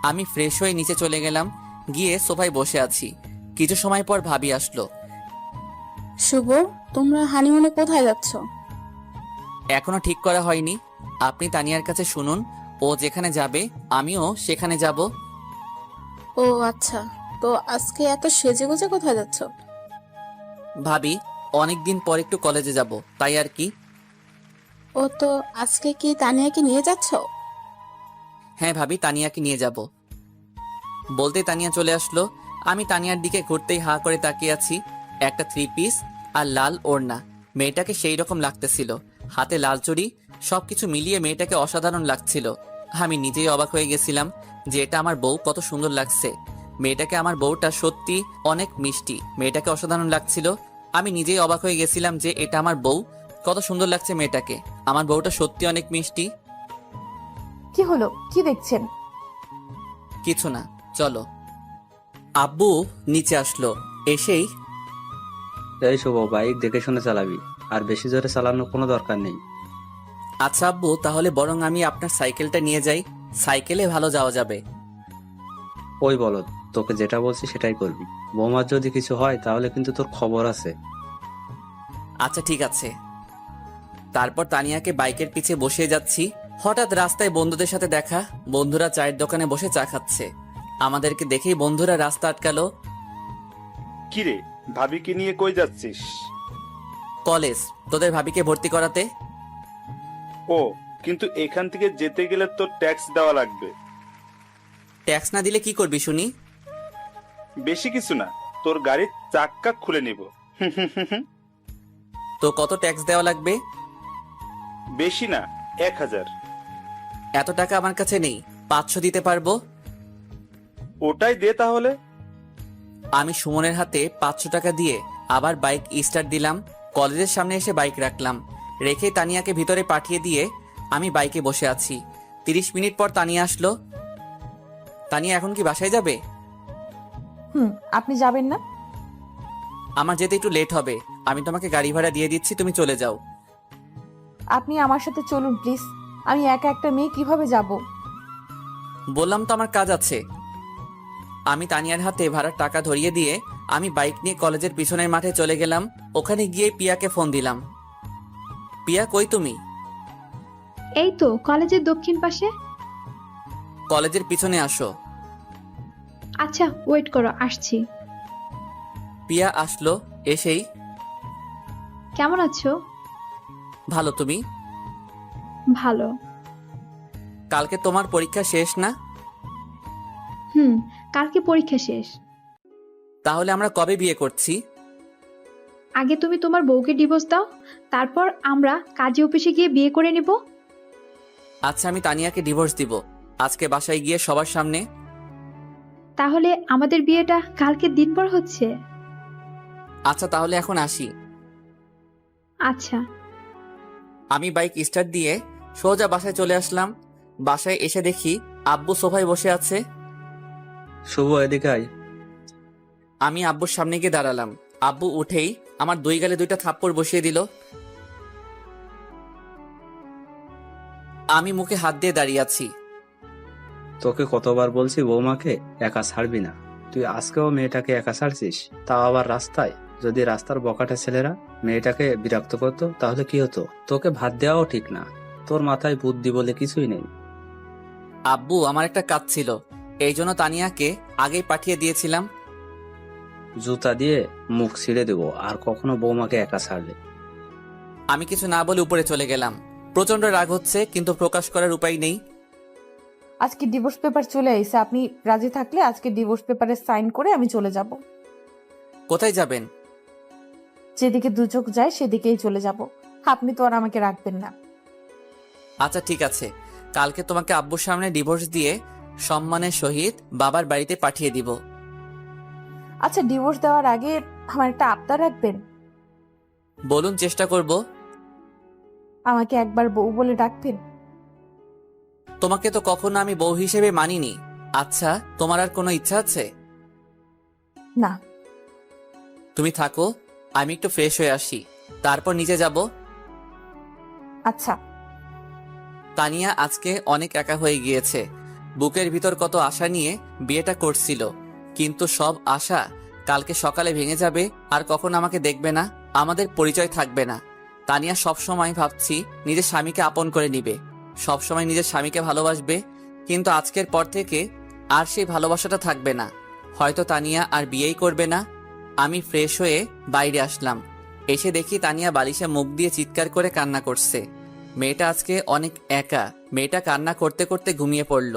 আমি ফ্রেশ হয়ে নিচে চলে গেলাম, গিয়ে সোফায় বসে আছি। কিছু সময় পর ভাবি আসলো। শুভ, তোমরা হানিমুনে কোথায় যাচ্ছ? এখনো ঠিক করা হয়নি, আপনি তানিয়ার কাছে শুনুন, ও যেখানে যাবে আমিও সেখানে যাব। ও আচ্ছা, তো আজকে এত সেজেগুজে কোথায় যাচ্ছ? ভাবি, অনেকদিন পর একটু কলেজে যাব, তাই আর কি। ও তো আজকে কি তানিয়াকে নিয়ে যাচ্ছ? হ্যাঁ ভাবি, তানিয়াকে নিয়ে যাব। বলতে তানিয়া চলে আসলো। আমি তানিয়ার দিকে ঘুরতেই হা করে তাকিয়ে আছি। একটা 3 পিস আর লাল ওড়না, মেয়েটাকে সেই রকম লাগতেছিল। হাতে লাল চুড়ি, সবকিছু মিলিয়ে মেয়েটাকে অসাধারণ লাগছিল। আমি নিজেই অবাক হয়ে গেছিলাম যে এটা আমার বউ, কত সুন্দর লাগছে মেয়েটাকে। আমার বউটা সত্যি অনেক মিষ্টি, মেয়েটাকে অসাধারণ লাগছিল। আমি নিজেই অবাক হয়ে গেছিলাম যে এটা আমার বউ, কত সুন্দর লাগছে মেয়েটাকে। আমার বউটা সত্যি অনেক মিষ্টি। কি হলো, কি দেখছেন? কিছু না, চলো। আব্বু নিচে আসলো, এসেই এই শুভ, বাইক দেখে শুনে চালাবি, আর বেশি জোরে চালানোর কোনো দরকার নেই। আচ্ছা আব্বু, তাহলে বরং আমি আপনার সাইকেলটা নিয়ে যাই, সাইকেলে ভালো যাওয়া যাবে। ওই বলদ, তোকে যেটা বলছি সেটাই করবি। বৌমার যদি কিছু হয় তাহলে কিন্তু তোর খবর আছে। আচ্ছা ঠিক আছে। তারপর তানিয়াকে বাইকের পিছে বসিয়ে যাচ্ছি। হঠাৎ রাস্তায় বন্ধুদের সাথে দেখা, বন্ধুরা চায়ের দোকানে বসে চা খাচ্ছে। আমাদেরকে দেখেই বন্ধুরা রাস্তা আটকালো। কিরে, ভাবিকে নিয়ে কই যাচ্ছিস? কলেজ, তোদের ভাবিকে ভর্তি করাতে। ও, কিন্তু এখান থেকে যেতে গেলে তো ট্যাক্স দেওয়া লাগবে। ট্যাক্স না দিলে কি করবি শুনি? বেশি কিছু না, তোর গাড়ির চাক্কা খুলে নিব। তো কত ট্যাক্স দেওয়া লাগবে? বেশি না, 1000। এত টাকা আমার কাছে নেই, 500 দিতে পারবো। ওটাই দে তাহলে। আমি সুমনের হাতে 500 টাকা দিয়ে আবার বাইক স্টার্ট দিলাম। কলেজের সামনে এসে বাইক রাখলাম, রেখে তানিয়াকে ভিতরে পাঠিয়ে দিয়ে আমি বাইকে বসে আছি। 30 মিনিট পর তানিয়া আসলো। তানিয়া এখন কি বাসায় যাবে? হুম, আপনি যাবেন না? আমার যেতে একটু লেট হবে, আমি তোমাকে গাড়ি ভাড়া দিয়ে দিচ্ছি, তুমি চলে যাও। আপনি আমার সাথে চলুন প্লিজ, আমি একা একটা মেয়ে কিভাবে যাব? বললাম তো আমার কাজ আছে। আমি তানিয়ার হাতে ভাড়ার টাকা ধরিয়ে দিয়ে আমি বাইক নিয়ে কলেজের পিছনের মাঠে চলে গেলাম। ওখানে গিয়ে পিয়াকে ফোন দিলাম। পিয়া, কই তুমি? এই তো কলেজের দক্ষিণ পাশে। কলেজের পিছনে আসো। আচ্ছা ওয়েট করো, আসছি। পিয়া আসলো, এসেই, কেমন আছো? ভালো, তুমি? ভালো। কালকে তোমার পরীক্ষা শেষ না? হুম, কালকে পরীক্ষা শেষ। তাহলে আমরা কবে বিয়ে করছি? আগে তুমি তোমার বউকে ডিভোর্স দাও, তারপর আমরা কাজী অফিসে গিয়ে বিয়ে করে নিব। আচ্ছা, আমি তানিয়াকে ডিভোর্স দিব আজকে বাসায় গিয়ে সবার সামনে। তাহলে আমাদের বিয়েটা কালকে দিন পর হচ্ছে? আচ্ছা তাহলে এখন আসি। আচ্ছা। আমি বাইক স্টার্ট দিয়ে সোজা বাসায় চলে আসলাম। বাসায় এসে দেখি আব্বু সোফায় বসে আছে। শুভ, এদিকে আয়। আমি আব্বুর সামনে গিয়ে দাঁড়ালাম। আব্বু উঠেই আমার 2 গালে 2টা থাপ্পড় বসিয়ে দিল। আমি মুখে হাত দিয়ে দাঁড়িয়ে আছি। তোকে কতবার বলছি বৌমাকে একা ছাড়বি না, তুই আজকেও মেয়েটাকে একা ছাড়ছিস, তাও আবার রাস্তায়। যদি রাস্তার বকাটে ছেলেরা মেয়েটাকে বিরক্ত করতো তাহলে কি হতো? তোকে ভাত দেওয়াও ঠিক না, তোর মাথায় বুদ্ধি বলে কিছুই নেই। আব্বু, আমার একটা কাজ ছিল, এই জন্য তানিয়াকে আগেই পাঠিয়ে দিয়েছিলাম। জুতা দিয়ে মুখ ছিঁড়ে দেবো আর কখনো বৌমাকে একা ছাড়লে। আমি কিছু না বলে উপরে চলে গেলাম। প্রচন্ড রাগ হচ্ছে কিন্তু প্রকাশ করার উপায় নেই। আজকে ডিভোর্স পেপার চলে আইছে, আপনি রাজি থাকলে আজকে ডিভোর্স পেপারে সাইন করে আমি চলে যাব। কোথায় যাবেন? যেদিকে দু চোখ যায় সেদিকেই চলে যাব। আপনি তো আর আমাকে রাখবেন না। আচ্ছা ঠিক আছে, কালকে তোমাকে আব্বুর সামনে ডিভোর্স দিয়ে সম্মানের সহিত বাবার বাড়িতে পাঠিয়ে দিব। আচ্ছা, ডিভোর্স দেওয়ার আগে আমার একটা আবদার রাখবেন? বলুন, চেষ্টা করব। আমাকে একবার বউ বলে ডাকবেন? তোমাকে তো কখনো আমি বউ হিসেবে মানিনি। আচ্ছা, তোমার আর কোনো ইচ্ছা আছে? না। তুমি থাকো, আমি একটু ফ্রেশ হয়ে আসি, তারপর নিচে যাব। আচ্ছা। তানিয়া আজকে অনেক একা হয়ে গিয়েছে। বুকের ভিতর কত আশা নিয়ে বিয়েটা করছিল, কিন্তু সব আশা কালকে সকালে ভেঙে যাবে। আর কখন আমাকে দেখবে না, আমাদের পরিচয় থাকবে না। তানিয়া সবসময় ভাবছি নিজের স্বামীকে আপন করে নিবে, সবসময় নিজের স্বামীকে ভালোবাসবে, কিন্তু আজকের পর থেকে আর সেই ভালোবাসাটা থাকবে না। হয়তো তানিয়া আর বিয়েই করবে না। আমি ফ্রেশ হয়ে বাইরে আসলাম। এসে দেখি তানিয়া বালিশে মুখ দিয়ে চিৎকার করে কান্না করছে। মেয়েটা আজকে অনেক একা। মেয়েটা কান্না করতে করতে ঘুমিয়ে পড়ল।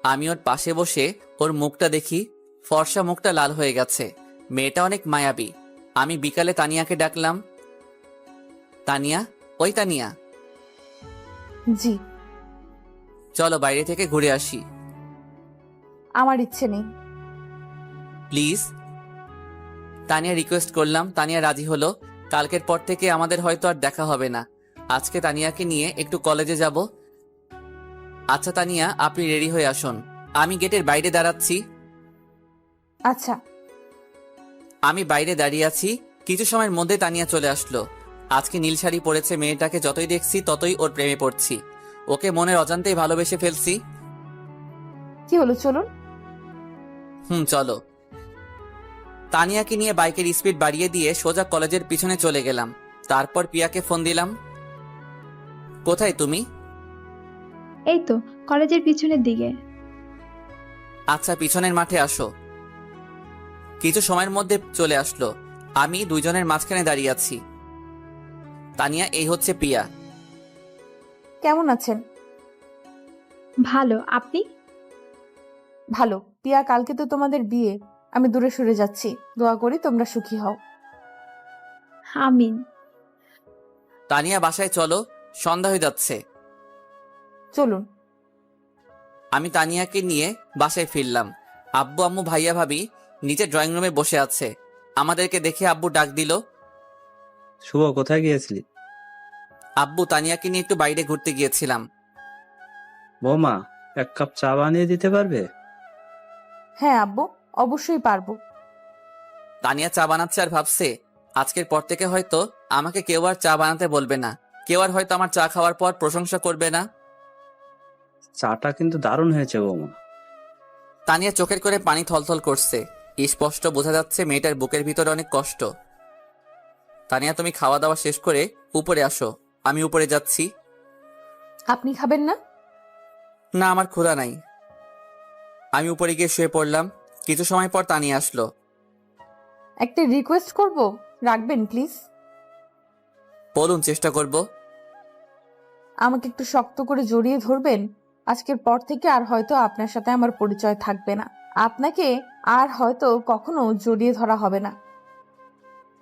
আমি ওর পাশে বসে ওর মুখটা দেখি, ফর্সা মুখটা লাল হয়ে গেছে। মেয়েটা অনেক মায়াবী। আমি বিকালে তানিয়াকে ডাকলাম। তানিয়া, ওই তানিয়া, জি। চলো বাইরে থেকে ঘুরে আসি। আমার ইচ্ছে নেই। প্লিজ। তানিয়া রিকোয়েস্ট করলাম। তানিয়া রাজি হলো। কালকের পর থেকে আমাদের হয়তো আর দেখা হবে না। আজকে তানিয়াকে নিয়ে একটু কলেজে যাব। আচ্ছা তানিয়া, আপনি রেডি হয়ে আসুন, আমি গেটের বাইরে দাঁড়াচ্ছি। আচ্ছা। আমি বাইরে দাঁড়িয়ে আছি। কিছু সময়ের মধ্যে তানিয়া চলে আসলো। আজকে নীল শাড়ি পরেছে। মেয়েটাকে যতই দেখছি ততই ওর প্রেমে পড়ছি। ওকে মনের অজান্তেই ভালোবেসে ফেলছি। কি হলো, চলুন। চলো। তানিয়াকে নিয়ে বাইকের স্পিড বাড়িয়ে দিয়ে সোজা কলেজের পিছনে চলে গেলাম। তারপর পিয়াকে ফোন দিলাম। কোথায় তুমি? এই তো কলেজের পিছনের দিকে। আচ্ছা, পিছনের মাঠে আসো। কিছু সময়ের মধ্যে চলে আসলো। আমি দুইজনের মাঝখানে দাঁড়িয়ে আছি। তানিয়া, এই হচ্ছে পিয়া। কেমন আছেন? ভালো, আপনি? ভালো। পিয়া, কালকে তো তোমাদের বিয়ে। আমি দূরে সরে যাচ্ছি, দোয়া করি তোমরা সুখী হও। আমিন। তানিয়া, বাসায় চলো, সন্ধ্যা হয়ে যাচ্ছে। চলুন। আমি তানিয়াকে নিয়ে বাসায় ফিরলাম। আব্বু, আম্মু, ভাইয়া, ভাবি নিচে ড্রয়িং রুমে বসে আছে। আমাদেরকে দেখে আব্বু ডাক দিল। শুভ, কোথায় গিয়েছিলি? আব্বু, তানিয়াকে নিয়ে একটু বাইরে ঘুরতে গিয়েছিলাম। বৌমা, এক কাপ চা বানিয়ে দিতে পারবে? হ্যাঁ আব্বু, অবশ্যই পারবো। তানিয়া চা বানাচ্ছে আর ভাবছে আজকের পর থেকে হয়তো আমাকে কেউ আর চা বানাতে বলবে না। কেউ আর হয়তো আমার চা খাওয়ার পর প্রশংসা করবে না। চাটা কিন্তু দারুণ হয়েছে বৌমা। তানিয়া চোখের করে পানি থলথল করছে। স্পষ্ট বোঝা যাচ্ছে মেয়েটার বুকের ভিতরে অনেক কষ্ট। তানিয়া, তুমি খাওয়া দাওয়া শেষ করে উপরে আসো, আমি উপরে যাচ্ছি। আপনি খাবেন না? না, আমার ক্ষুধা নাই। আমি উপরে গিয়ে শুয়ে পড়লাম। কিছু সময় পর তানিয়া আসলো। একটা রিকোয়েস্ট করব, রাখবেন প্লিজ? বলুন, চেষ্টা করব। আমাকে একটু শক্ত করে জড়িয়ে ধরবেন। আজকের পর থেকে আর হয়তো আপনার সাথে আমার পরিচয় থাকবে না। আপনাকে আর হয়তো কখনো জড়িয়ে ধরা হবে না।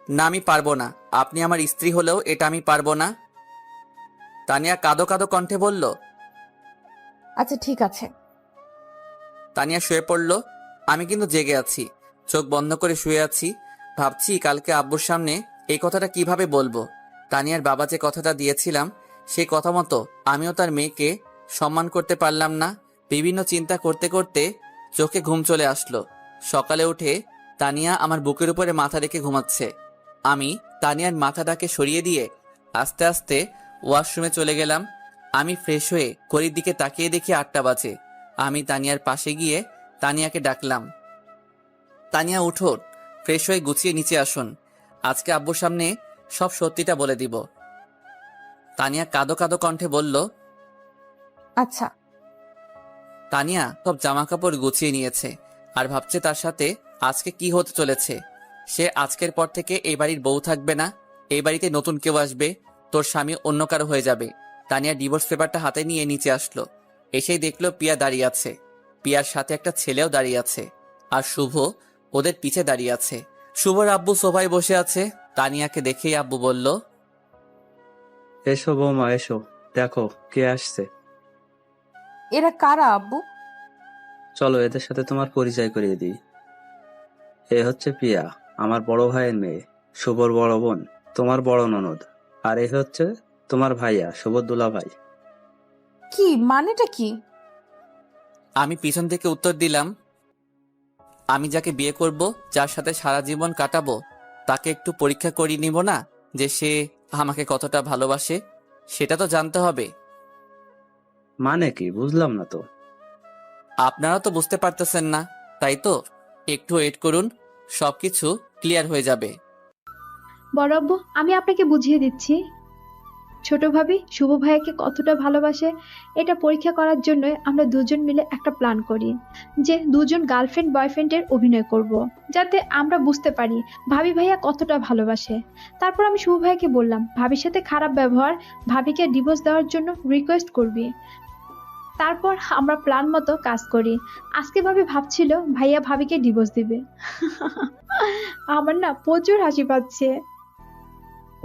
না, আমি পারবো না। আপনি আমার স্ত্রী হলেও এটা আমি পারবো না। তানিয়া কাঁদো কাঁদো কণ্ঠে বলল। আচ্ছা ঠিক আছে। তানিয়া শুয়ে পড়ল। আমি কিন্তু জেগে আছি, চোখ বন্ধ করে শুয়ে আছি। ভাবছি কালকে আব্বুর সামনে এই কথাটা কিভাবে বলবো। তানিয়ার বাবা যে কথাটা দিয়েছিলাম সেই কথা মতো আমিও তার মেয়েকে সম্মান করতে পারলাম না। বিভিন্ন চিন্তা করতে করতে চোখে ঘুম চলে আসলো। সকালে উঠে তানিয়া আমার বুকের উপরে মাথা রেখে ঘুমাচ্ছে। আমি তানিয়ার মাথাটাকে সরিয়ে দিয়ে আস্তে আস্তে ওয়াশরুমে চলে গেলাম। আমি ফ্রেশ হয়ে ঘড়ির দিকে তাকিয়ে দেখি 8টা বাজে। আমি তানিয়ার পাশে গিয়ে তানিয়াকে ডাকলাম, তানিয়া উঠো, ফ্রেশ হয়ে গুছিয়ে নিচে আসুন, আজকে আব্বুর সামনে সব সত্যিটা বলে দিব। তানিয়া কাঁদো কাঁদো কণ্ঠে বলল, আচ্ছা। তানিয়া সব জামা কাপড় গুছিয়ে নিয়েছে আর ভাবছে তার সাথে আজকে কি হতে চলেছে। সে আজকের পর থেকে এই বাড়ির বউ থাকবে না, এই বাড়িতে নতুন কেউ আসবে, তোর স্বামী অন্য কারো হয়ে যাবে। তানিয়া ডিভোর্স পেপারটা হাতে নিয়ে নিচে আসলো। এসেই দেখলো পিয়া দাঁড়িয়ে আছে, পিয়ার সাথে একটা ছেলেও দাঁড়িয়ে আছে, আর শুভ ওদের পিছে দাঁড়িয়ে আছে। শুভর আব্বু সোফায় বসে আছে। তানিয়াকে দেখেই আব্বু বলল, এসো বৌমা এসো, দেখো কে আসছে। এরা কারা আব্বু? চলো এদের সাথে তোমার পরিচয় করিয়ে দিই। এ হচ্ছে পিয়া, আমার বড় ভাইয়ের মেয়ে, শুভর বড় বোন, তোমার বড় ননদ। আর এ হচ্ছে তোমার ভাইয়া, শুভর দুলা ভাই। কি মানেটা কি? আমি পিছন থেকে উত্তর দিলাম, আমি যাকে বিয়ে করব, যার সাথে সারা জীবন কাটাবো, তাকে একটু পরীক্ষা করিয়ে নিব না যে সে আমাকে কতটা ভালোবাসে? সেটা তো জানতে হবে। মানে কি বুঝলাম না তো। আপনারা তো বুঝতে পারতেছেন না, তাই তো? একটু ওয়েট করুন, সবকিছু ক্লিয়ার হয়ে যাবে। বড় আব্বু, আমি আপনাকে বুঝিয়ে দিচ্ছি। ছোট ভাবি শুভ ভাইয়াকে কতটা ভালোবাসে এটা পরীক্ষা করার জন্য আমরা দুজন মিলে একটা প্ল্যান করি যে দুজন গার্লফ্রেন্ড বয়ফ্রেন্ডের অভিনয় করব, যাতে আমরা বুঝতে পারি ভাবি ভাইয়া কতটা ভালোবাসে। তারপর আমি শুভ ভাইয়াকে বললাম ভাবির সাথে খারাপ ব্যবহার, ভাবিকে ডিভোর্স দেওয়ার জন্য রিকোয়েস্ট করবি। তারপর আমরা প্ল্যান মতো কাজ করি। আজকে ভাবি ভাবছিল ভাইয়া ভাবিকে ডিভোর্স দিবে। আমার না প্রচুর হাসি পাচ্ছে।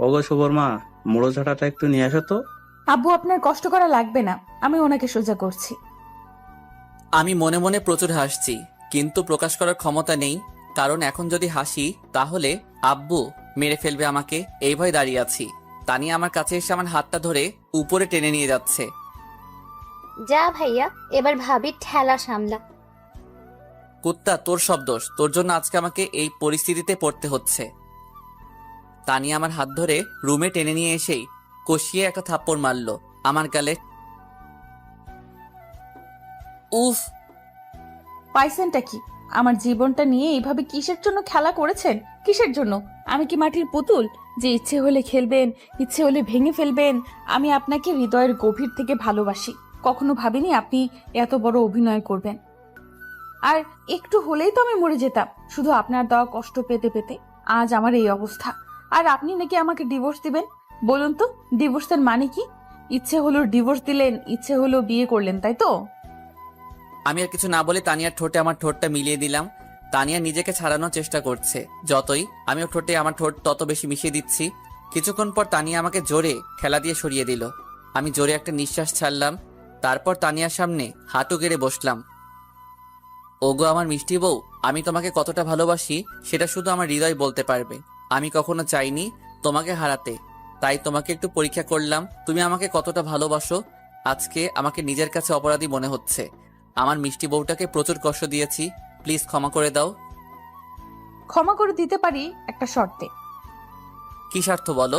ওগো শুভর মা, মুড়ো ঝাঁটাটা একটু নিয়ে আসো তো। আব্বু আপনার কষ্ট করা লাগবে না, আমি ওনাকে সোজা করছি। আমি মনে মনে প্রচুর হাসছি, কিন্তু প্রকাশ করার ক্ষমতা নেই, কারণ এখন যদি হাসি তাহলে আব্বু মেরে ফেলবে আমাকে, এই ভয় দাঁড়িয়ে আছি। তানিয়া আমার কাছে এসে আমার হাতটা ধরে উপরে টেনে নিয়ে যাচ্ছে। যা ভাইয়া, এবার ভাবি ঠেলা সামলা। কুত্তা, তোর সব দোষ, তোর জন্য আজকে আমাকে এই পরিস্থিতিতে পড়তে হচ্ছে। তানিয়া আমার হাত ধরে রুমে টেনে নিয়ে এসেই কষিয়ে একটা থাপ্পড় মারলো আমার গালে। উফ! পাইছেনটা কি? আমার জীবনটা নিয়ে এইভাবে কিসের জন্য খেলা করেছেন? কিসের জন্য? আমি কি মাটির পুতুল যে ইচ্ছে হলে খেলবেন, ইচ্ছে হলে ভেঙে ফেলবেন? আমি আপনাকে হৃদয়ের গভীর থেকে ভালোবাসি, কখনো ভাবিনি আপনি এত বড় অভিনয় করবেন। আর একটু হলেই তো আমি মরে যেতাম শুধু আপনার দেওয়া কষ্ট পেতে পেতে। আজ আমার এই অবস্থা, আর আপনি নাকি আমাকে ডিভোর্স দিবেন? বলুন তো, ডিভোর্সের মানে কি? ইচ্ছে হলো ডিভোর্স দিলেন, ইচ্ছে হলো বিয়ে করলেন, তাই তো? আমি আর কিছু না বলে তানিয়ার ঠোঁটে আমার ঠোঁটটা মিলিয়ে দিলাম। তানিয়া নিজেকে ছাড়ানোর চেষ্টা করছে, যতই আমি ওর ঠোঁটে আমার ঠোঁট তত বেশি মিশিয়ে দিচ্ছি। কিছুক্ষণ পর তানিয়া আমাকে জোরে খেলা দিয়ে সরিয়ে দিল। আমি জোরে একটা নিঃশ্বাস ছাড়লাম, তারপর তানিয়ার সামনে হাঁটু গেড়ে বসলাম। ওগো আমার মিষ্টি বউ, আমি তোমাকে কতটা ভালোবাসি সেটা শুধু আমার হৃদয় বলতে পারবে। আমি কখনো চাইনি তোমাকে হারাতে, তাই তোমাকে একটু পরীক্ষা করলাম তুমি আমাকে কতটা ভালোবাসো। আজকে আমাকে নিজের কাছে অপরাধী মনে হচ্ছে। আমার মিষ্টি বউটাকে প্রচুর কষ্ট দিয়েছি, প্লিজ ক্ষমা করে দাও। ক্ষমা করে দিতে পারি একটা শর্তে। কি স্বার্থ বলো?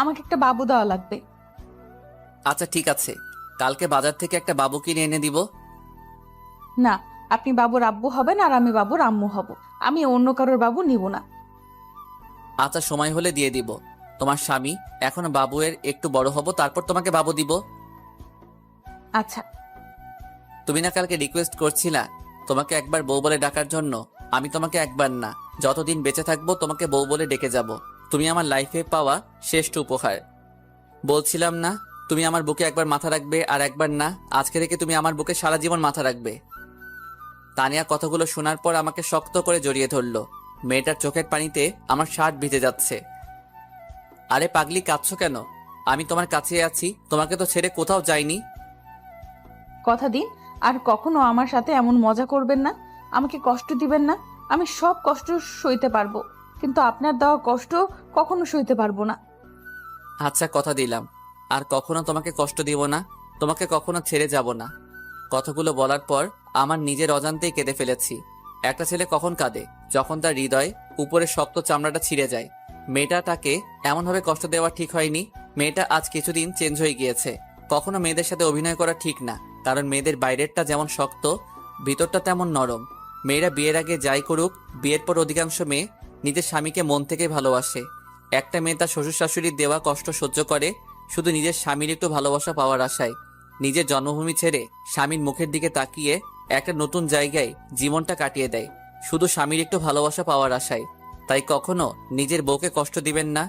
আমাকে একটা বাবু দেওয়া লাগবে। আচ্ছা ঠিক আছে, কালকে বাজার থেকে একটা বাবু কিনে এনে দিব। না, আপনি বাবুর আব্বু হবেন আর আমি বাবুর আম্মু হব। আমি অন্য কারোর বাবু নিব না। আচ্ছা সময় হলে দিয়ে দিব। তোমার স্বামী এখন বাবুয়ের একটু বড় হব, তারপর তোমাকে বাবু দিব। আচ্ছা। তুমি না কালকে রিকোয়েস্ট করছিলা তোমাকে একবার বউ বলে ডাকার জন্য? আমি তোমাকে একবার না, যতদিন বেঁচে থাকবো তোমাকে বউ বলে ডেকে যাব। তুমি আমার লাইফে পাওয়া শ্রেষ্ঠ উপহার। বলছিলাম না তুমি আমার বুকে একবার মাথা রাখবে, আর একবার না, আজকে থেকে তুমি আমার বুকে সারা জীবন মাথা রাখবে। তানিয়া কথাগুলো শোনার পর আমাকে শক্ত করে জড়িয়ে ধরলো। মেয়েটার চোখের পানিতে আমার শার্ট ভিজে যাচ্ছে। আরে পাগলি, কাঁদছো কেন? আমি তোমার কাছে আছি, তোমাকে তো ছেড়ে কোথাও যাইনি। কথা দিন আর কখনো আমার সাথে এমন মজা করবেন না, আমাকে কষ্ট দিবেন না। আমি সব কষ্ট সইতে পারবো, কিন্তু আপনার দেওয়া কষ্ট কখনো সইতে পারবো না। আচ্ছা, কথা দিলাম আর কখনো তোমাকে কষ্ট দিব না, তোমাকে কখনো ছেড়ে যাব না। কথাগুলো বলার পর আমার নিজের অজান্তেই কেঁদে ফেলেছি। একটা ছেলে কখন কাঁদে? যখন তার হৃদয় উপরে শক্ত চামড়াটা ছিঁড়ে যায়। মেয়েটা তাকে এমনভাবে কষ্ট দেওয়া ঠিক হয়নি। মেয়েটা আজ কিছুদিন চেঞ্জ হয়ে গিয়েছে। কখনো মেয়েদের সাথে অভিনয় করা ঠিক না, কারণ মেয়েদের বাইরেরটা যেমন শক্ত, ভিতরটা তেমন নরম। মেয়েরা বিয়ের আগে যাই করুক, বিয়ের পর অধিকাংশ মেয়ে নিজের স্বামীকে মন থেকে ভালোবাসে। একটা মেয়ে তার শ্বশুর শাশুড়ির দেওয়া কষ্ট সহ্য করে শুধু নিজের স্বামীর একটু ভালোবাসা পাওয়ার আশায়। নিজের জন্মভূমি ছেড়ে স্বামীর মুখের দিকে তাকিয়ে একটা নতুন জায়গায় জীবনটা কাটিয়ে দেয় শুধু স্বামীর একটু ভালোবাসা পাওয়ার আশায়। তাই কখনো নিজের বউকে কষ্ট দিবেন না।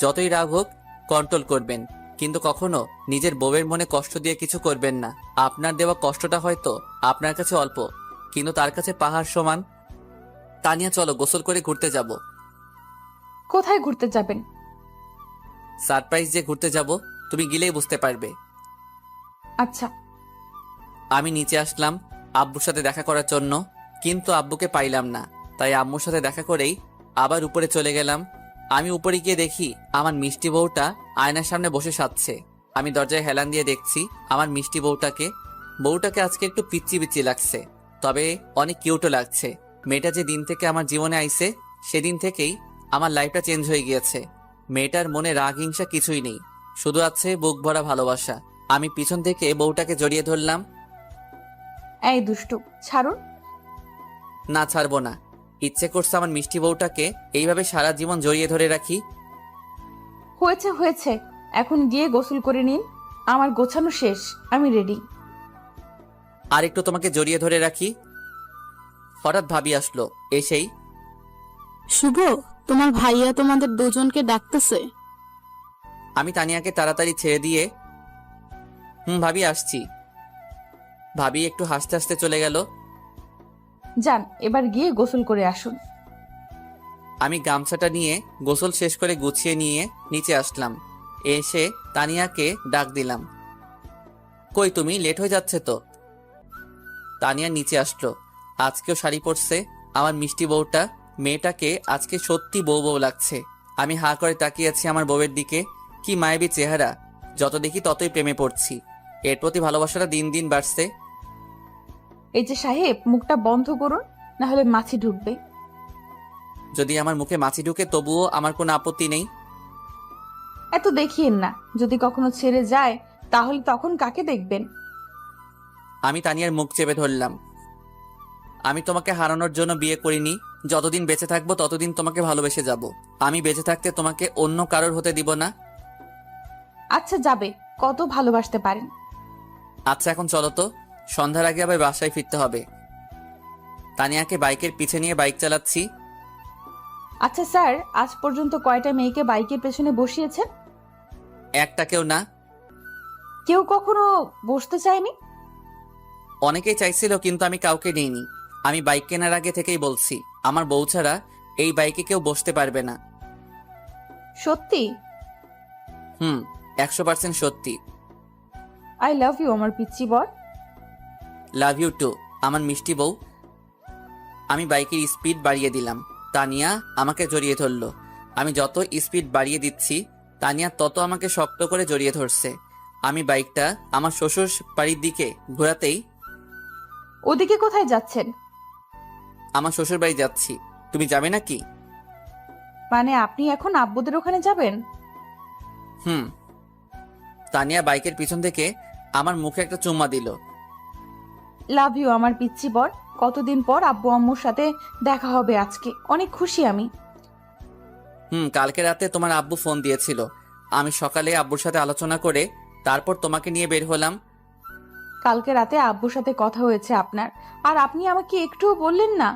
যতই রাগ হোক কন্ট্রোল করবেন, কিন্তু কখনো নিজের বউয়ের মনে কষ্ট দিয়ে কিছু করবেন না। আপনার দেওয়া কষ্টটা হয়তো আপনার কাছে অল্প, কিন্তু তার কাছে পাহাড় সমান। তানিয়া, চলো গোসল করে ঘুরতে যাব। কোথায় ঘুরতে যাবেন? সারপ্রাইজ যে ঘুরতে যাব, তুমি গেলেই বুঝতে পারবে। আচ্ছা। আমি নিচে আসলাম আব্বুর সাথে দেখা করার জন্য, কিন্তু আব্বুকে পাইলাম না। তাই আম্মুর সাথে দেখা করেই আবার উপরে চলে গেলাম। আমি উপরে গিয়ে দেখি আমার মিষ্টি বউটা আয়নার সামনে বসে সাজছে। আমি দরজায় হেলান দিয়ে দেখছি আমার মিষ্টি বউটাকে আজকে একটু পিচ্চি পিচ্চি লাগছে, তবে অনেক কিউটও লাগছে। মেয়েটা যে দিন থেকে আমার জীবনে আইছে সেদিন থেকেই আমার লাইফটা চেঞ্জ হয়ে গিয়েছে। মেয়েটার মনে রাগ হিংসা কিছুই নেই, শুধু আছে বুক ভরা ভালোবাসা। আমি পিছন থেকে বউটাকে জড়িয়ে ধরলাম। এই দুষ্টু, ছাড়ুন। না, ছাড়বো না। ইচ্ছে করছে আমার মিষ্টি বউটাকে এইভাবে সারা জীবন জড়িয়ে ধরে রাখি। হয়েছে হয়েছে, এখন গিয়ে গোসল করে নিন। আমার গোছানো শেষ, আমি রেডি। আর একটু তোমাকে জড়িয়ে ধরে রাখি। হঠাৎ ভাবি আসলো। এসেই, শুভ, তোমার ভাইয়া তোমাদের দুজনকে ডাকতেছে। আমি তানিয়াকে তাড়াতাড়ি ছেড়ে দিয়ে ভাবি আসছি। ভাবি একটু হাসতে হাসতে চলে গেল। যান, এবার গিয়ে গোসল করে আসুন। আমি গামছাটা নিয়ে গোসল শেষ করে গুছিয়ে নিয়ে নিচে আসলাম। এসে তানিয়াকে ডাক দিলাম। কই তুমি? লেট হয়ে যাচ্ছে তো। তানিয়া নিচে আসলো। আজকেও শাড়ি পরছে আমার মিষ্টি বউটা। মেয়েটাকে আজকে সত্যি বউ বউ লাগছে। আমি হাঁ করে তাকিয়ে আছি আমার বউয়ের দিকে। কি মায়াবী চেহারা! যত দেখি ততই প্রেমে পড়ছি। এর প্রতি ভালোবাসাটা দিন দিন বাড়ছে। এই যে সাহেব, মুখটা বন্ধ করুন, না হলে মাছি ঢুকবে। যদি আমার মুখে মাছি ঢুকে তবুও আমার কোনো আপত্তি নেই। এত দেখিয়েন না, যদি কখনো ছেড়ে যায় তাহলে তখন কাকে দেখবেন? আমি তানিয়ার মুখ চেপে ধরলাম। আমি তোমাকে হারানোর জন্য বিয়ে করিনি। যতদিন বেঁচে থাকবো ততদিন তোমাকে ভালোবেসে যাব। আমি বেঁচে থাকতে তোমাকে অন্য কারোর হতে দিব না। আচ্ছা, যাবে, কত ভালোবাসতে পারেন। আচ্ছা, এখন চলো তো, সন্ধ্যার আগে আবার বাসায় ফিরতে হবে। তানিয়াকে বাইকের পিছে নিয়ে বাইক চালাচ্ছি। আচ্ছা স্যার, আজ পর্যন্ত কয়টা মেয়েকে বাইকের পেছনে বসিয়েছেন? একটাকেও না। কেউ কখনো বসতে চায়নি? অনেকেই চাইছিল, কিন্তু আমি কাউকে নিইনি। আমি বাইক কেনার আগে থেকেই বলছি আমার বউ ছাড়া এই বাইকে কেউ বসতে পারবে না। সত্যি? 100% সত্যি। আই লাভ ইউ আমার পিচ্চি বর। লাভ ইউ টু আমার মিষ্টি বউ। আমি বাইকের স্পিড বাড়িয়ে দিলাম। তানিয়া আমাকে জড়িয়ে ধরলো। আমি যত স্পিড বাড়িয়ে দিচ্ছি তানিয়া তত আমাকে শক্ত করে জড়িয়ে ধরছে। আমি বাইকটা আমার শ্বশুর বাড়ির দিকে ঘোরাতেই, ওদিকে কোথায় যাচ্ছেন? আমার শ্বশুর বাড়ি যাচ্ছি। তুমি যাবে নাকি? মানে আপনি এখন আব্বুদের ওখানে যাবেন? তানিয়া বাইকের পিছন থেকে আমার মুখে একটা চুম্মা দিল। লাভ ইউ আমার পিচ্চি বর। কতদিন পর আব্বু আম্মুর সাথে দেখা হবে আজকে, অনেক খুশি আমি। কালকে রাতে তোমার আব্বু ফোন দিয়েছিল। আমি সকালে আব্বুর সাথে আলোচনা করে তারপর তোমাকে নিয়ে বের হলাম। কালকে রাতে আব্বুর সাথে কথা হয়েছে আপনার, আর আপনি আমাকে একটুও বললেন না।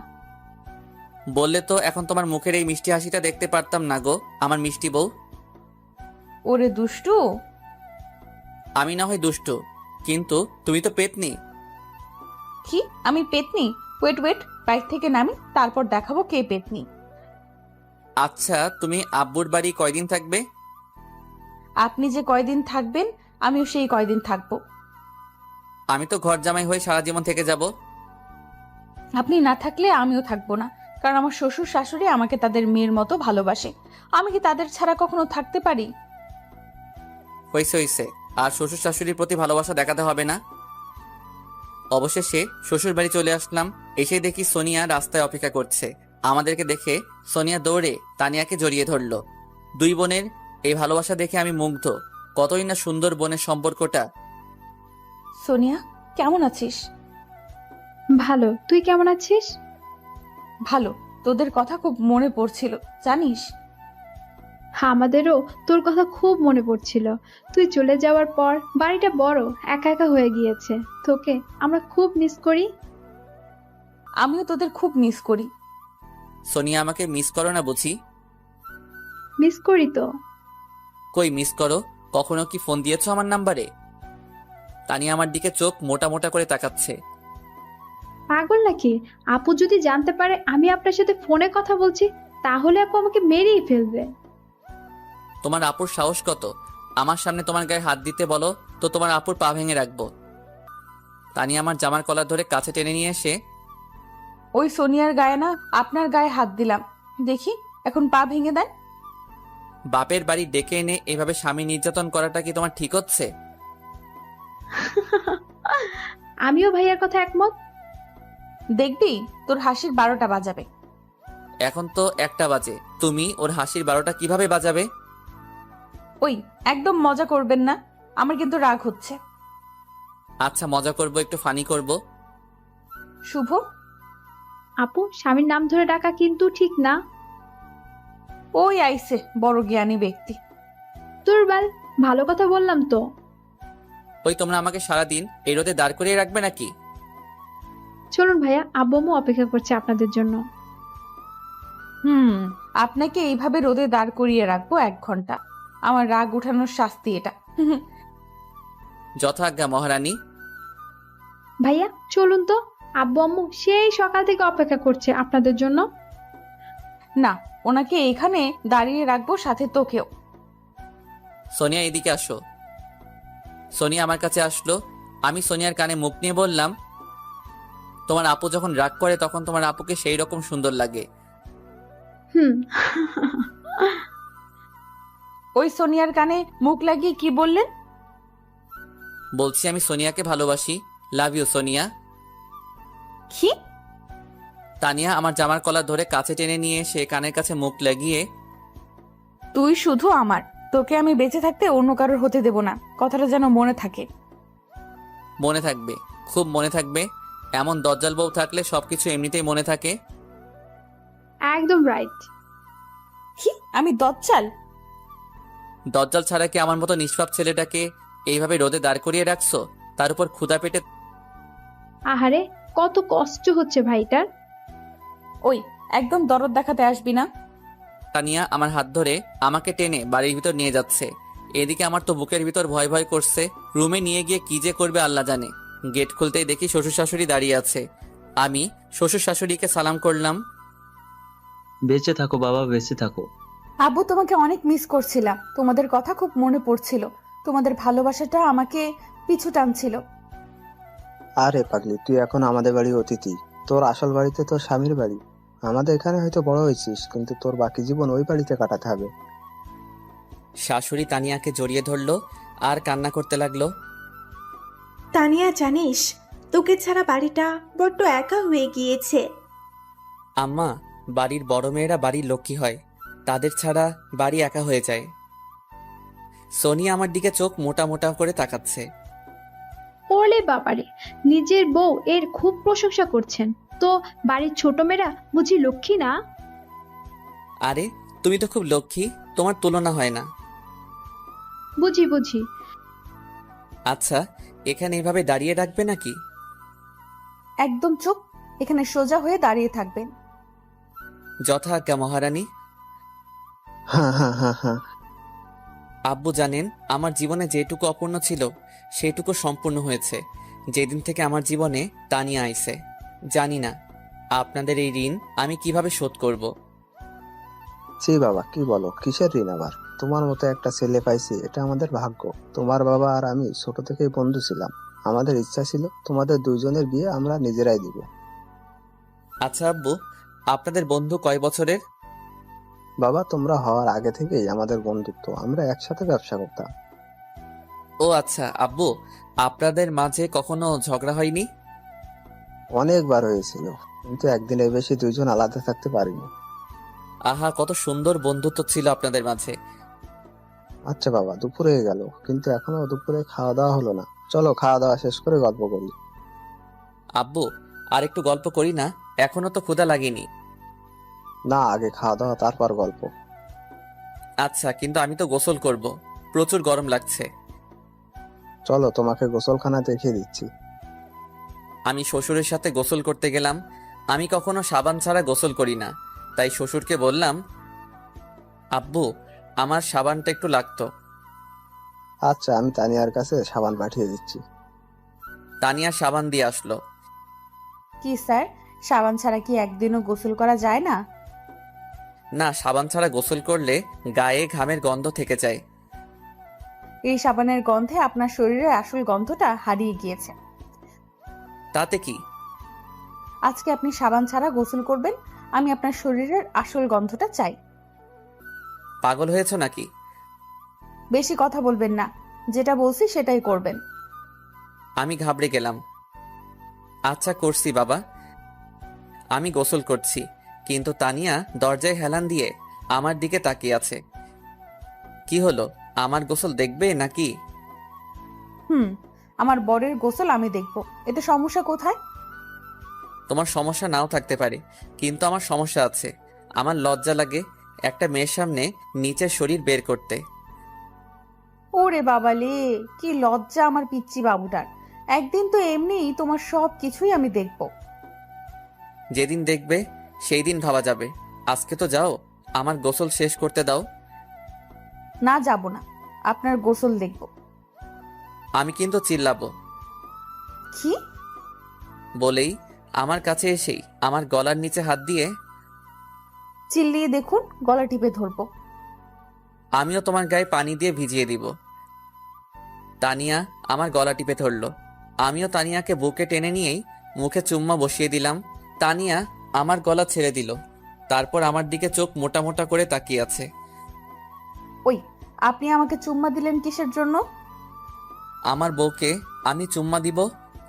বললে তো এখন তোমার মুখের এই মিষ্টি হাসিটা দেখতে পারতাম না গো আমার মিষ্টি বউ। ওরে দুষ্টু। আমি না হয় দুষ্টু, কিন্তু তুমি তো পেতনি। কি আমি পেতনি? ওয়েট ওয়েট, বাইক থেকে নামি, তারপর দেখাবো কে পেতনি। আচ্ছা, তুমি আব্বুর বাড়ি কয়দিন থাকবে? আপনি যে কয়দিন থাকবেন আমিও সেই কয়দিন থাকবো। আমি তো ঘর জামাই হয়ে সারা জীবন থেকে যাব। আপনি না থাকলে আমিও থাকবো না, কারণ আমার শ্বশুর শাশুড়ি আমাকে তাদের মেয়ের মতো ভালোবাসে। আমি কি তাদের ছাড়া কখনো থাকতে পারি? হয়েছে হয়েছে, আর শ্বশুর শাশুড়ির প্রতি ভালোবাসা দেখাতে হবে না। অবশেষে শ্বশুর বাড়ি চলে আসলাম। এসে দেখি সোনিয়া রাস্তায় অপেক্ষা করছে। আমাদেরকে দেখে সোনিয়া দৌড়ে তানিয়াকে জড়িয়ে ধরলো। দুই বোনের এই ভালোবাসা দেখে আমি মুগ্ধ। কতই না সুন্দর বোনের সম্পর্কটা। সোনিয়া, কেমন আছিস? ভালো, তুই কেমন আছিস? ভালো। তোদের কথা খুব মনে পড়ছিল জানিস। আমাদেরও তোর কথা খুব মনে পড়ছিল। তুই চলে যাওয়ার পর বাড়িটা বড় একা একা হয়ে গিয়েছে। তোকে আমরা খুব মিস করি। আমিও তোদের খুব মিস করি। সোনিয়া, আমাকে মিস করো না বুঝি? মিস করি তো। কই মিস করো? কখনো কি ফোন দিয়েছো আমার নাম্বারে? তানিয়া আমার দিকে চোখ মোটা মোটা করে তাকাচ্ছে। পাগল নাকি? আপু যদি জানতে পারে আমি আপনার সাথে ফোনে কথা বলছি, তাহলে আপু আমাকে মেরেই ফেলবে। তোমার আপুর সাহস কত আমার সামনে তোমার গায়ে হাত দিতে? বলো তো তোমার আপুর পা ভেঙে রাখবো। তানিয়া আমার জামার কলার ধরে কাছে টেনে নিয়ে এসে, ওই সোনিয়ার গায়ে না আপনার গায়ে হাত দিলাম, দেখি এখন পা ভেঙে দেন। বাপের বাড়ি ডেকে এনে এভাবে স্বামী নির্যাতন করাটা কি তোমার ঠিক হচ্ছে? আমিও ভাইয়ার কথা একমত। দেখবি তোর হাসির 12টা বাজাবে। এখন তো 1টা বাজে, তুমি ওর হাসির 12টা কিভাবে বাজাবে? ওই একদম মজা করবেন না, আমার কিন্তু রাগ হচ্ছে। আচ্ছা মজা করব, একটু ফানি করব। শুভ, আপু, স্বামীর নাম ধরে ডাকা কিন্তু ঠিক না। ওই আইছে বড় জ্ঞানী ব্যক্তি। তোর বাল, ভালো কথা বললাম তো। ওই তোমরা আমাকে সারাদিন এই রোদে দাঁড় করিয়ে রাখবে নাকি? চলুন ভাইয়া, আব্বু আম্মু অপেক্ষা করছে আপনাদের জন্য। আপনাকে এইভাবে রোদে দাঁড় করিয়ে রাখবো 1 ঘন্টা। আমার রাগ উঠানোর শাস্তি এটা। যথাজ্ঞা মহারানী। ভাইয়া চলুন তো, আব্বু আম্মু সেই সকাল থেকে অপেক্ষা করছে আপনাদের জন্য। না, ওনাকে এখানে দাঁড়িয়ে রাখবো, সাথে তোকেও। সোনিয়া এদিকে আসো। সোনিয়া আমার কাছে আসলো। আমি সোনিয়ার কানে মুখ নিয়ে বললাম, তোমার আপু যখন রাগ করে তখন তোমার আপুকে সেই রকম সুন্দর লাগে। হুম। ওই সোনিয়ার কানে মুখ লাগিয়ে কি বললেন? বলছি আমি সোনিয়াকে ভালোবাসি। Love you Sonia. কি? তানিয়া আমার জামার কলার ধরে কাছে টেনে নিয়ে এসে কানের কাছে মুখ লাগিয়ে, তুই শুধু আমার, তোকে আমি বেঁচে থাকতে অন্য কারোর হতে দেব না। কথাটা যেন মনে থাকে। মনে থাকবে, খুব মনে থাকবে। এমন দজ্জাল বউ থাকলে সবকিছু এমনিতেই মনে থাকে। একদম রাইট। কি? আমি দজ্জাল? দজ্জাল ছাড়া কি আমার মতো নিষ্পাপ ছেলেটাকে এইভাবে রোদে দাঁড় করিয়ে রাখছো, তার উপর ক্ষুধা পেটে? আহারে, কত কষ্ট হচ্ছে ভাইটার। ওই একদম দরদ দেখাতে আসবি না। তানিয়া আমার হাত ধরে আমাকে টেনে বাড়ির ভিতর নিয়ে যাচ্ছে। এদিকে আমার তো বুকের ভিতর ভয় ভয় করছে। রুমে নিয়ে গিয়ে কি যে করবে আল্লাহ জানে। গেট খুলতেই দেখি শ্বশুর শাশুড়ি দাঁড়িয়ে আছে। আমি শ্বশুর শাশুড়িকে সালাম করলাম। বেঁচে থাকো বাবা, বেঁচে থাকো। আব্বু, তোমাকে অনেক মিস করছিলাম। তোমাদের কথা খুব মনে পড়ছিল। তোমাদের ভালোবাসাটা আমাকে পিছু টানছিল। আরে পাগলি, তুই এখন আমাদের বাড়ির অতিথি। তোর আসল বাড়িতে তোর স্বামীর বাড়ি। আমাদের এখানে হয়তো বড় হয়েছিস, কিন্তু তোর বাকি জীবন ওই বাড়িতে কাটাতে হবে। শাশুড়ি তানিয়াকে জড়িয়ে ধরলো আর কান্না করতে লাগলো। তানিয়া, জানিস তোকে ছাড়া বাড়িটা বড্ড একা হয়ে গিয়েছে। আম্মা, বাড়ির বড় মেয়েরা বাড়ির লক্ষ্মী হয়, তাদের ছাড়া বাড়ি একা হয়ে যায়। সোনিয়া আমার দিকে চোখ মোটা মোটা করে তাকাচ্ছে। ওলে বাবারে, নিজের বউ এর খুব প্রশংসা করছেন তো। বাড়ির ছোট মেয়েরা বুঝি লক্ষ্মী না? আরে তুমি তো খুব লক্ষ্মী, তোমার তুলনা হয় না। বুঝি বুঝি। আচ্ছা, এখানে এভাবে দাঁড়িয়ে রাখবে নাকি? একদম চুপ, এখানে সোজা হয়ে দাঁড়িয়ে থাকবেন। যথাজ্ঞা মহারানী। হ্যাঁ হ্যাঁ হ্যাঁ হ্যাঁ। আব্বু জানেন, আমার জীবনে যেটুকু অপূর্ণ ছিল সেটুকু সম্পূর্ণ হয়েছে যেদিন থেকে আমার জীবনে তানিয়া আইছে। জানি না আপনাদের এই ঋণ আমি কিভাবে শোধ করব। ছি বাবা, কি বলো, কিসের ঋণ আবার? তোমার মতো একটা ছেলে পাইছি, এটা আমাদের ভাগ্য। তোমার বাবা আর আমি ছোট থেকেই বন্ধু ছিলাম। আমাদের ইচ্ছা ছিল তোমাদের দুইজনের বিয়ে আমরা নিজেরাই দিব। আচ্ছা আব্বু, আপনাদের বন্ধু কয় বছরের? বাবা, তোমরা হওয়ার আগে থেকেই আমাদের বন্ধুত্ব, আমরা একসাথে ব্যবসা করতাম। ও আচ্ছা আব্বু, আপনাদের মাঝে কখনো ঝগড়া হয়নি? অনেকবার হয়েছিল, কিন্তু একদিনের বেশি দুইজন আলাদা থাকতে পারিনি। আহা, কত সুন্দর বন্ধুত্ব ছিল আপনাদের মাঝে। আচ্ছা বাবা, দুপুর হয়ে গেল, কিন্তু এখনো দুপুরে খাওয়া দাওয়া হলো না। চলো খাওয়া দাওয়া শেষ করে গল্প করি। আব্বু, আর একটু গল্প করি না? এখনো তো ক্ষুধা লাগেনি। না, আগে খাওয়া দাওয়া তারপর গল্প। আচ্ছা, কিন্তু আমি তো গোসল করব, প্রচুর গরম লাগছে। চলো তোমাকে গোসলখানা দেখিয়ে দিচ্ছি। আমি শ্বশুরের সাথে গোসল করতে গেলাম। আমি কখনো সাবান ছাড়া গোসল করি না, তাই শ্বশুরকে বললাম, আব্বু আমার সাবানটা একটু লাগতো। আচ্ছা, আমি তানিয়ার কাছে সাবান পাঠিয়ে দিচ্ছি। তানিয়া সাবান দিয়ে আসলো। কি স্যার, সাবান ছাড়া কি একদিনও গোসল করা যায় না? না, সাবান ছাড়া গোসল করলে গায়ে ঘামের গন্ধ থেকে যায়। এই সাবানের গন্ধে আপনার শরীরের আসল গন্ধটা হারিয়ে গিয়েছে। তাতে কি? আজকে আপনি সাবান ছাড়া গোসল করবেন, আমি আপনার শরীরের আসল গন্ধটা চাই। পাগল হয়েছ নাকি? বেশি কথা বলবেন না, যেটা বলছি সেটাই করবেন। আমি ঘাবড়ে গেলাম। আচ্ছা করছি বাবা। আমি গোসল করছি, কিন্তু তানিয়া দরজায় হেলান দিয়ে আমার দিকে তাকিয়ে আছে। কি হলো, আমার গোসল দেখবে নাকি? আমার বরের গোসল আমি দেখব, এতে সমস্যা কোথায়? তোমার সমস্যা নাও থাকতে পারে, কিন্তু আমার সমস্যা আছে। আমার লজ্জা লাগে একটা মেয়ের সামনে নিচের শরীর বের করতে। ওরে বাবালে, কি লজ্জা আমার পিচ্চি বাবুটার। একদিন তো এমনিই তোমার সব কিছুই আমি দেখব। যেদিন দেখবে সেই দিন ভাবা যাবে। আজকে তো যাও, আমার গোসল শেষ করতে দাও। না, যাব না, আপনার গোসল দেখব। আমি কিন্তু চিল্লাবো। কি? বলেই আমার কাছে এসেই আমার গলার নিচে হাত দিয়ে, চিল্লিয়ে দেখুন, গলা টিপে ধরবো। আমিও তোমার গায়ে পানি দিয়ে ভিজিয়ে দিব। তানিয়া আমার গলা টিপে ধরলো। আমিও তানিয়াকে বুকে টেনে নিয়েই মুখে চুম্মা বসিয়ে দিলাম। তানিয়া আমার গলা ছেড়ে দিল, তারপর আমার দিকে চোখ মোটা মোটা করে তাকিয়ে আছে। ওই, আপনি আমাকে চুম্মা দিলেন কিসের জন্য? আমার বউকে আমি চুম্মা দিব,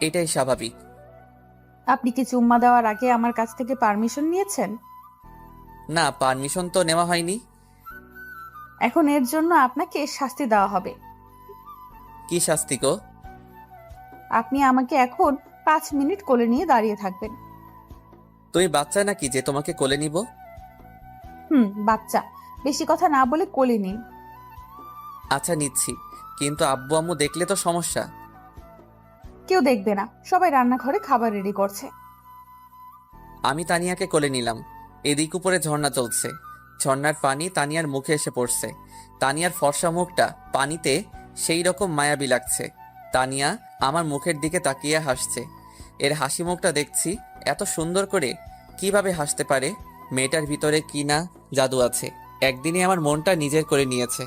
এটাই স্বাভাবিক। আপনি কি চুম্মা দেওয়ার আগে আমার কাছ থেকে পারমিশন নিয়েছেন? না, পারমিশন তো নেওয়া হয়নি। এখন এর জন্য আপনাকে শাস্তি দেওয়া হবে। কি শাস্তি গো? আপনি আমাকে এখন 5 মিনিট কোলে নিয়ে দাঁড়িয়ে থাকবেন। তুই বাচ্চা নাকি যে তোমাকে কোলে নিব? বাচ্চা, বেশি কথা না বলে কোলে নিন। আচ্ছা নিচ্ছি, কিন্তু আব্বু আম্মু দেখলে তো সমস্যা। কেউ দেখবে না, সবাই রান্নাঘরে খাবার রেডি করছে। আমি তানিয়াকে কোলে নিলাম। এদিক উপরে ঝর্ণা চলছে, ঝর্ণার পানি তানিয়ার মুখে এসে পড়ছে। তানিয়ার ফর্সা মুখটা পানিতে সেই রকম মায়াবী লাগছে। তানিয়া আমার মুখের দিকে তাকিয়ে হাসছে। এর হাসি মুখটা দেখছি এত সুন্দর করে কিভাবে হাসতে পারে? মেয়েটার ভিতরে কি না জাদু আছে, একদিনে আমার মনটা নিজের করে নিয়েছে।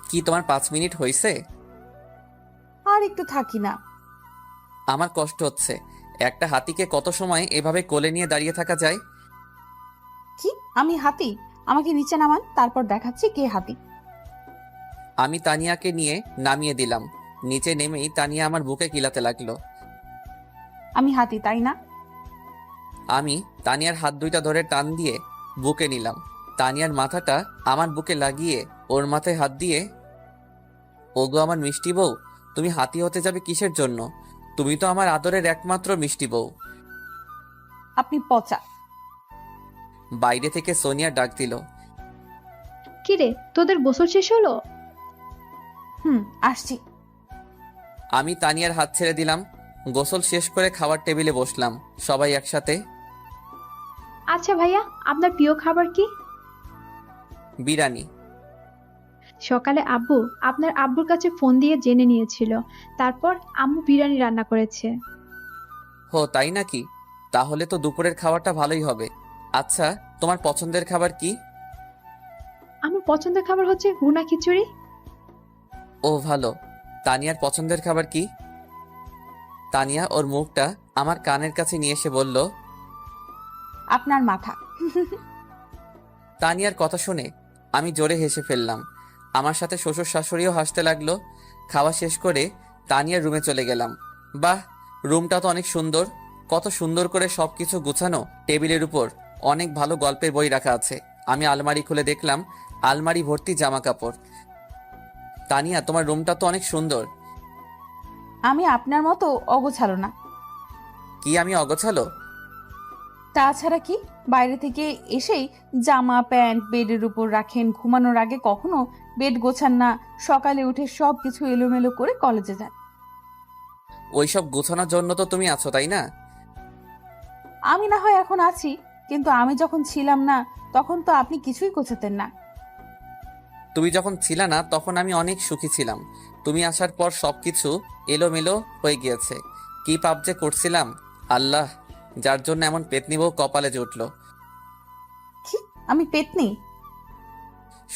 কি তোমার 5 মিনিট হয়েছে? আর একটু থাকি না। আমার কষ্ট হচ্ছে। একটা হাতিকে কত সময় এভাবে কোলে নিয়ে দাঁড়িয়ে থাকা যায়? কি, আমি হাতি? আমাকে নিচে নামান, তারপর দেখাচ্ছি কে হাতি। আমি তানিয়াকে নিয়ে নামিয়ে দিলাম। নিচে নেমেই তানিয়া আমার বুকে কিলাতে লাগলো। আমি হাতি, তাই না? আমি তানিয়ার হাত দুইটা ধরে টান দিয়ে বুকে নিলাম। তানিয়ার মাথাটা আমার বুকে লাগিয়ে ওর মাথায় হাত দিয়ে, ওগো আমার মিষ্টি বউ, তুমি হাতি হতে যাবে কিসের জন্য? তুমি তো আমার আদরের একমাত্র মিষ্টি বউ। আপনি পচা। বাইরে থেকে সোনিয়া ডাক দিল। কিরে, তোদের গোসল শেষ হলো? আসছি। আমি তানিয়ার হাত ছেড়ে দিলাম। গোসল শেষ করে খাবার টেবিলে বসলাম, সবাই একসাথে। আচ্ছা ভাইয়া, আপনার প্রিয় খাবার কি? বিরিয়ানি। সকালে আব্বু আপনার আব্বুর কাছে ফোন দিয়ে জেনে নিয়েছিল, তারপর আম্মু বিরিয়ানি রান্না করেছে। হো তাই নাকি? তাহলে তো দুপুরের খাবারটা ভালোই হবে। আচ্ছা, তোমার পছন্দের খাবার কি? আমার পছন্দের খাবার হচ্ছে ভুনা খিচুড়ি। ও ভালো। তানিয়ার পছন্দের খাবার কি? তানিয়া ওর মুখটা আমার কানের কাছে নিয়ে এসে বলল, আপনার মাথা। তানিয়ার কথা শুনে আমি জোরে হেসে ফেললাম। আমার সাথে শ্বশুর শাশুড়িও হাসতে লাগলো। খাওয়া শেষ করে তানিয়ার রুমে চলে গেলাম। বাহ, রুমটা তো অনেক সুন্দর। কত সুন্দর করে সবকিছু গুছানো। টেবিলের উপর অনেক ভালো গল্পের বই রাখা আছে। আমি আলমারি খুলে দেখলাম আলমারি ভর্তি জামা কাপড়। তানিয়া, তোমার রুমটা তো অনেক সুন্দর। আমি আপনার মতো অগোছালো না। কি আমি অগোছালো? তাছাড়া কি, বাইরে থেকে এসেই জামা প্যান্ট বেডের উপর রাখেন, ঘুমানোর আগে কখনো বেড গোছান না, সকালে উঠে সব কিছু এলোমেলো করে কলেজে যান। ওইসব গোছানোর জন্য তো তুমি আছো, তাই না? আমি না হয় এখন আছি, কিন্তু আমি যখন ছিলাম না তখন তো আপনি কিছুই গোছাতেন না। তুমি যখন ছিলা না তখন আমি অনেক সুখী ছিলাম। তুমি আসার পর সবকিছু এলোমেলো হয়ে গিয়েছে। কি পাপ যে করছিলাম আল্লাহ, যার জন্য এমন পেতনি বউ কপালে জুটল। কি, আমি পেতনি?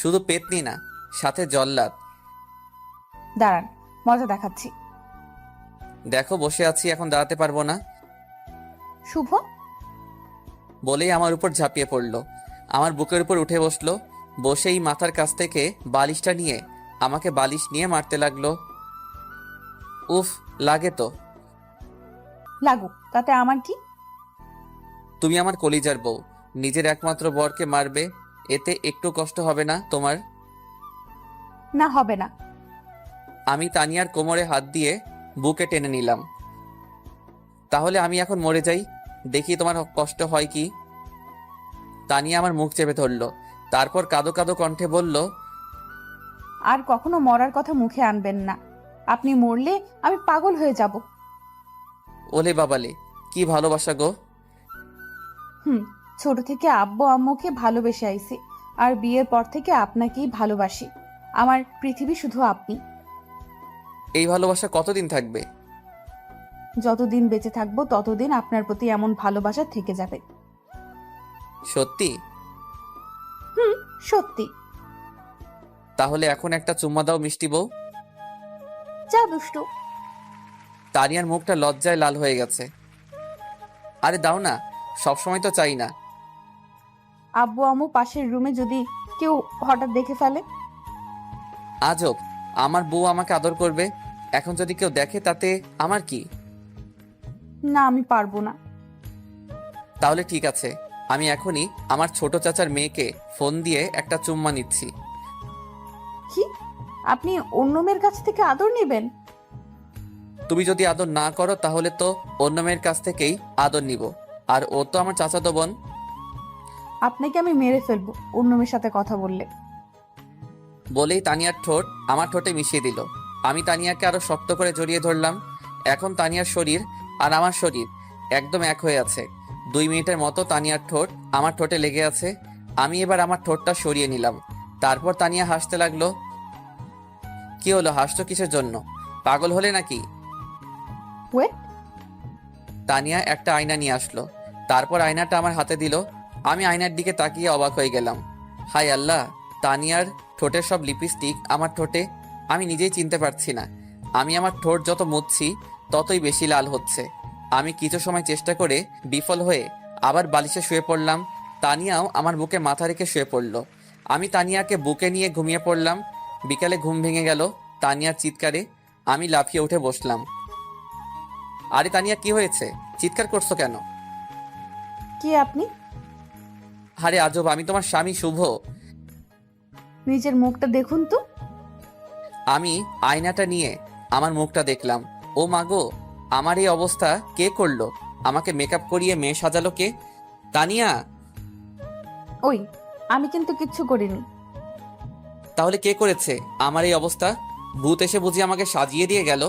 শুধু পেতনি না, সাথে জল্লাদ। দাঁড়ান, মজা দেখাচ্ছি। দেখো, বসে আছি, এখন দাঁড়াতে পারবো না। শুভ বলেই আমার উপর ঝাঁপিয়ে পড়লো। আমার বুকের উপর উঠে বসলো। বসেই মাথার কাছ থেকে বালিশটা নিয়ে আমাকে বালিশ নিয়ে মারতে লাগলো। উফ, লাগে তো। লাগুক, তাতে আমার কি? তুমি আমার কলিজার বউ, নিজের একমাত্র বরকে মারবে, এতে একটু কষ্ট হবে না তোমার? না, হবে না। আমি তানিয়ার কোমরে হাত দিয়ে বুকে টেনে নিলাম। তাহলে আমি এখন মরে যাই, দেখি তোমার কষ্ট হয় কি। তানিয়া আমার মুখ চেপে ধরলো, তারপর কাঁদো কাঁদো কণ্ঠে বলল, আর কখনো মরার কথা মুখে আনবেন না। আপনি মরলে আমি পাগল হয়ে যাব। ওলে বাবালে, কি ভালোবাসা গো। ছোট থেকে আব্বু আম্মুকে ভালোবেসে আইছি, আর বিয়ের পর থেকে আপনাকেই ভালোবাসি। আমার পৃথিবী শুধু আপনি। এই ভালোবাসা কতদিন থাকবে? যতদিন বেঁচে থাকবো ততদিন আপনার প্রতি এমন ভালোবাসা থেকে যাবে। সত্যি? সত্যি। তাহলে এখন একটা চুম্মা দাও মিষ্টি বউ। যা দুষ্টু। তানিয়ার মুখটা লজ্জায় লাল হয়ে গেছে। আরে দাও না, সবসময় তো চাই না। আব্বু আম্মু পাশের রুমে যদি কেউ হঠাৎ দেখে ফেলে? আজব, আমার বউ আমাকে আদর করবে, এখন যদি কেউ দেখে তাতে আমার কি? না, আমি পারবো না। তাহলে ঠিক আছে, আমি এখনই আমার ছোট চাচার মেয়েকে ফোন দিয়ে একটা চুম্মা নিচ্ছি। কি, আপনি অন্য মেয়ের কাছ থেকে আদর নেবেন? তুমি যদি আদর না করো তাহলে তো অন্য মেয়ের কাছ থেকেই আদর নিব, আর ও তো আমার চাচাতো বোন। আপনাকে আমি মেরে ফেলবো অন্য মেয়ের সাথে কথা বললে। বলেই তানিয়ার ঠোঁট আমার ঠোঁটে মিশিয়ে দিল। আমি তানিয়াকে আরো শক্ত করে জড়িয়ে ধরলাম। এখন তানিয়ার শরীর আর আমার শরীর একদম এক হয়ে আছে। 2 মিনিটের মতো তানিয়ার ঠোঁট আমার ঠোঁটে লেগে আছে। আমি এবার আমার ঠোঁটটা সরিয়ে নিলাম। তারপর তানিয়া হাসতে লাগলো। কি হলো, হাসছো কিসের জন্য? পাগল হলে নাকি? ওয়েট। তানিয়া একটা আয়না নিয়ে আসলো। তারপর আয়নাটা আমার হাতে দিল। আমি আয়নার দিকে তাকিয়ে অবাক হয়ে গেলাম। হাই আল্লাহ, তানিয়ার ঠোঁটের সব লিপস্টিক আমার ঠোঁটে। আমি নিজেই চিনতে পারছি না। আমি আমার ঠোঁট যত মুছছি ততই বেশি লাল হচ্ছে। আমি কিছু সময় চেষ্টা করে বিফল হয়ে আবার বালিশে শুয়ে পড়লাম। তানিয়াও আমার বুকে মাথা রেখে শুয়ে পড়ল। আমি তানিয়াকে বুকে নিয়ে ঘুমিয়ে পড়লাম। বিকালে ঘুম ভেঙে গেল তানিয়ার চিৎকারে। আমি লাফিয়ে উঠে বসলাম। আরে তানিয়া, কি হয়েছে? চিৎকার করছো কেন? কি আপনি? আরে আজব, আমি তোমার স্বামী শুভ। নিজের মুখটা দেখুন তো। আমি আয়নাটা নিয়ে আমার মুখটা দেখলাম। ও মাগো, আমার এই অবস্থা কে করলো? আমাকে মেকআপ করিয়ে মেয়ে সাজালো কে? তানিয়া। ওই, আমি কিন্তু কিচ্ছু করিনি। তাহলে কে করেছে আমার এই অবস্থা? ভূত এসে বুঝি আমাকে সাজিয়ে দিয়ে গেল?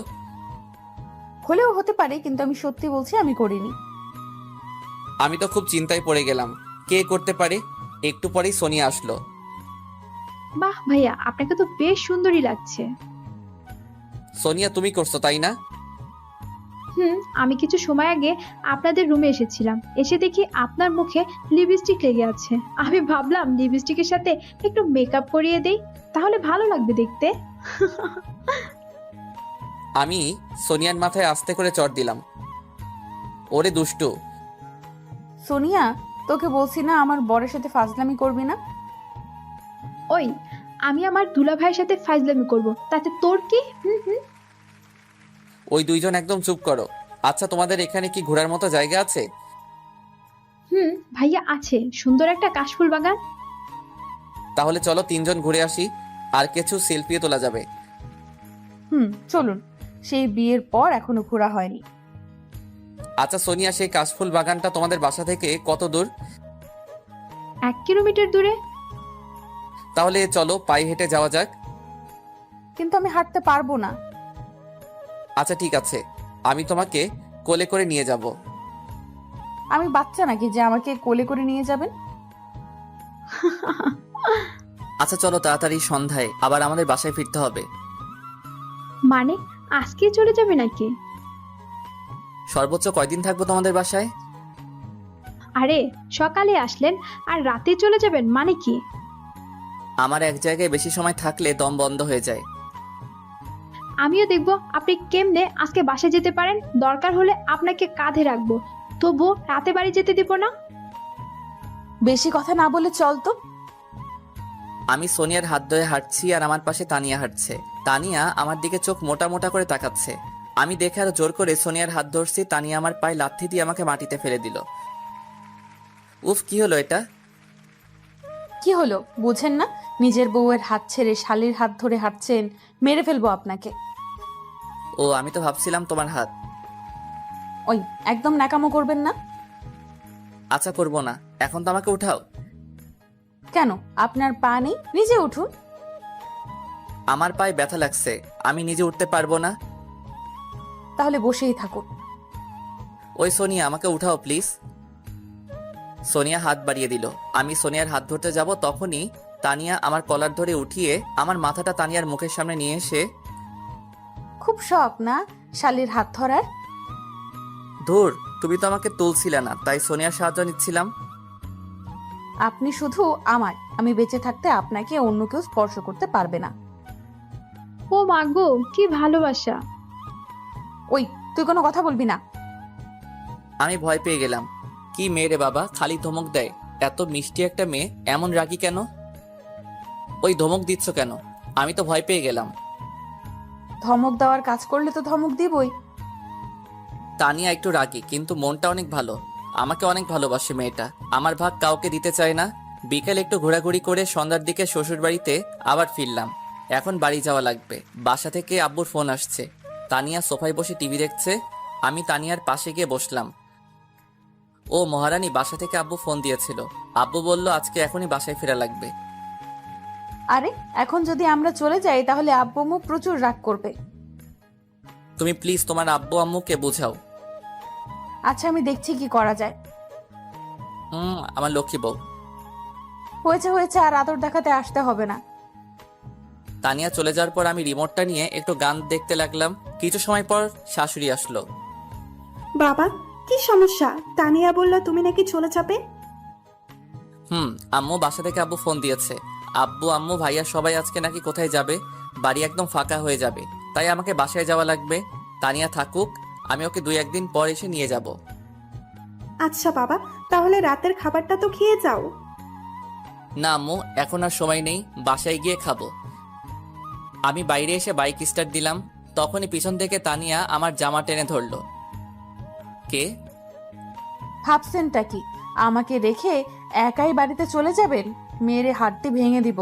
হলেও হতে পারে, কিন্তু আমি সত্যি বলছি আমি করিনি। আমি তো খুব চিন্তায় পড়ে গেলাম, কে করতে পারে। একটু পরেই সোনিয়া আসলো। বাহ ভাইয়া, আপনাকে তো বেশ সুন্দরই লাগছে। সোনিয়া, তুমি করছো তাই না? আমি কিছু সময় আগে আপনাদের রুমে এসেছিলাম, এসে দেখি আপনার মুখে লিপস্টিক লেগে আছে। আমি ভাবলাম লিপস্টিকের সাথে একটু মেকআপ করিয়ে দেই, তাহলে ভালো লাগবে দেখতে। আমি সোনিয়ার মাথায় আস্তে করে চড় দিলাম। ওরে দুষ্টু। সোনিয়া, তোকে বলছি না আমার বরের সাথে ফাজলামি করবি না। ওই, আমি আমার দুলা ভাইয়ের সাথে ফাইজলামি করব, তাতে তোর কি? হুম হুম। ওই দুইজন একদম চুপ করো। আচ্ছা, তোমাদের এখানে কি ঘোরার মতো জায়গা আছে? হুম ভাইয়া, আছে সুন্দর একটা কাশফুল বাগান। তাহলে চলো 3 জন ঘুরে আসি, আর কিছু সেলফিও তোলা যাবে। চলুন। সেই বিয়ের পর এখনো ঘোরা হয়নি। আচ্ছা সোনিয়া, সেই কাশফুল বাগানটা তোমাদের বাসা থেকে কত দূর? 1 কিলোমিটার দূরে। তাহলে চলো পায়ে হেঁটে যাওয়া যাক। কিন্তু আমি হাঁটতে পারবো না। আচ্ছা ঠিক আছে, আমি তোমাকে কোলে করে নিয়ে যাব। আমি বাচ্চা নাকি যে আমাকে কোলে করে নিয়ে যাবেন? আচ্ছা চলো, তাড়াতাড়ি সন্ধ্যায় আবার আমাদের বাসায় ফিরতে হবে। মানে আজকে চলে যাবে নাকি? সর্বোচ্চ কয়দিন থাকবো তোমাদের বাসায়? আরে সকালে আসলেন আর রাতে চলে যাবেন মানে কি? আমার এক জায়গায় বেশি সময় থাকলে দম বন্ধ হয়ে যায়। আমিও দেখবো আপনি কেমনে আজকে বাসায় যেতে পারেন। দরকার হলে আপনাকে কাঁধে রাখবো, তবু রাতে বাড়ি যেতে দিব না। বেশি কথা না বলে চল তো। আমি সোনিয়ার হাত ধরে হাঁটছি আর আমার পাশে তানিয়া হাঁটছে। তানিয়া আমার দিকে চোখ মোটা মোটা করে তাকাচ্ছে। আমি দেখে আরো জোর করে সোনিয়ার হাত ধরছি। তানিয়া আমার পায়ে লাথি দিয়ে আমাকে মাটিতে ফেলে দিল। উফ, কি হলো এটা? কি হলো বুঝেন না? নিজের বউয়ের হাত ছেড়ে শালির হাত ধরে হাঁটছেন, মেরে ফেলবো আপনাকে। ও, আমি তো ভাবছিলাম তোমার হাত। ওই, একদম ন্যাকামো করবেন না। আচ্ছা করবো না, এখন তো আমাকে উঠাও। কেন, আপনার পা নেই? নিজে উঠুন। আমার পায়ে ব্যথা লাগছে, আমি নিজে উঠতে পারবো না। তাহলে বসেই থাকুন। ওই সোনিয়া, আমাকে উঠাও প্লিজ। সোনিয়া হাত বাড়িয়ে দিল। আমি সোনিয়ার হাত ধরতে যাব, তখনই তানিয়া আমার কলার ধরে উঠিয়ে আমার মাথাটা তানিয়ার মুখের সামনে নিয়ে এসে, খুব শখ না শালির হাত ধরার? ধুর, তুমি তো আমাকে তুলছিলে না, তাই সোনিয়ার সাহায্য নিচ্ছিলাম। আপনি শুধু আমার, আমি বেঁচে থাকতে আপনাকে অন্য কেউ স্পর্শ করতে পারবে না। ও মাগো, কি ভালোবাসা। ওই, তুই কোনো কথা বলবি না। আমি ভয় পেয়ে গেলাম। কি মেয়ে রে বাবা, খালি ধমক দেয়। এত মিষ্টি একটা মেয়ে, এমন রাগী কেন? ওই ধমক দিচ্ছ কেন? আমি তো ভয় পেয়ে গেলাম। ধমক দেওয়ার কাজ করলে তো ধমক দিবই। তানিয়া একটু রাগী, কিন্তু মনটা অনেক ভালো। আমাকে অনেক ভালোবাসে মেয়েটা। আমার ভাগ কাউকে দিতে চায় না। বিকেল একটু ঘোরাঘুরি করে সন্ধ্যার দিকে শ্বশুর বাড়িতে আবার ফিরলাম। এখন বাড়ি যাওয়া লাগবে। বাসা থেকে আব্বুর ফোন আসছে। তানিয়া সোফায় বসে টিভি দেখছে। আমি তানিয়ার পাশে গিয়ে বসলাম। ও মহারানী, বাসা থেকে আব্বু ফোন দিয়েছিল। আব্বু বলল আজকে এখনই বাসায় ফেরা লাগবে। আরে, এখন যদি আমরা চলে যাই তাহলে আব্বু আম্মু প্রচুর রাগ করবে। তুমি প্লিজ তোমার আব্বু আম্মুকে বোঝাও। আচ্ছা, আমি দেখছি কি করা যায়। আমার লক্ষ্মী বউ। হয়েছে হয়েছে, আর আদর দেখাতে আসতে হবে না। তানিয়া চলে যাওয়ার পর আমি রিমোটটা নিয়ে একটু গান দেখতে লাগলাম। কিছু সময় পর শাশুড়ি আসলো। বাবা, কি সমস্যা? তানিয়া বলল তুমি নাকি চলে যাবে। আম্মু, বাসা থেকে আব্বু ফোন দিয়েছে। আব্বু আম্মু ভাইয়া সবাই আজকে নাকি কোথায় যাবে। বাড়ি একদম ফাঁকা হয়ে যাবে, তাই আমাকে বাসায় যাওয়া লাগবে। তানিয়া থাকুক, আমি ওকে 2-1 দিন পর এসে নিয়ে যাব। আচ্ছা বাবা, তাহলে রাতের খাবারটা তো খেয়ে যাও। না আম্মু, এখন আর সময় নেই, বাসায় গিয়ে খাবো। আমি বাইরে এসে বাইক স্টার্ট দিলাম, তখনই পিছন থেকে তানিয়া আমার জামা টেনে ধরলো। কে? ভাবছেনটা কি আমাকে রেখে একাই বাড়িতে চলে যাবেন? মেরে হাড্ডি ভেঙে দিব।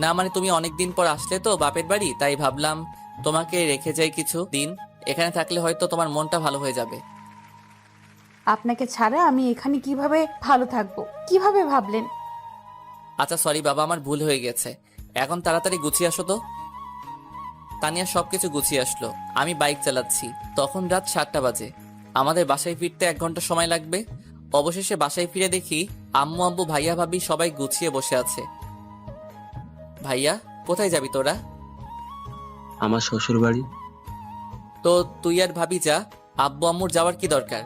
না মানে তুমি অনেকদিন পর আসলে তো বাপের বাড়ি, তাই ভাবলাম তোমাকে রেখে যাই কিছু দিন। এখানে থাকলে হয়তো তোমার মনটা ভালো হয়ে যাবে। আপনাকে ছাড়া আমি এখানে কিভাবে ভালো থাকবো? কিভাবে ভাবলেন? আচ্ছা সরি বাবা, আমার ভুল হয়ে গেছে। এখন তাড়াতাড়ি গুছিয়ে আসো তো। তানিয়া সবকিছু গুছিয়ে আসলো। আমি বাইক চালাচ্ছি। তখন রাত 7টা বাজে। আমাদের বাসায় ফিরতে 1 ঘন্টা সময় লাগবে। অবশেষে বাসায় ফিরে দেখি আম্মু আব্বু ভাইয়া ভাবি সবাই গুছিয়ে বসে আছে। ভাইয়া, কোথায় যাবি তোরা? আমার শ্বশুর বাড়ি। তো তুই আর ভাবি যা, আব্বু আম্মুর যাওয়ার কি দরকার?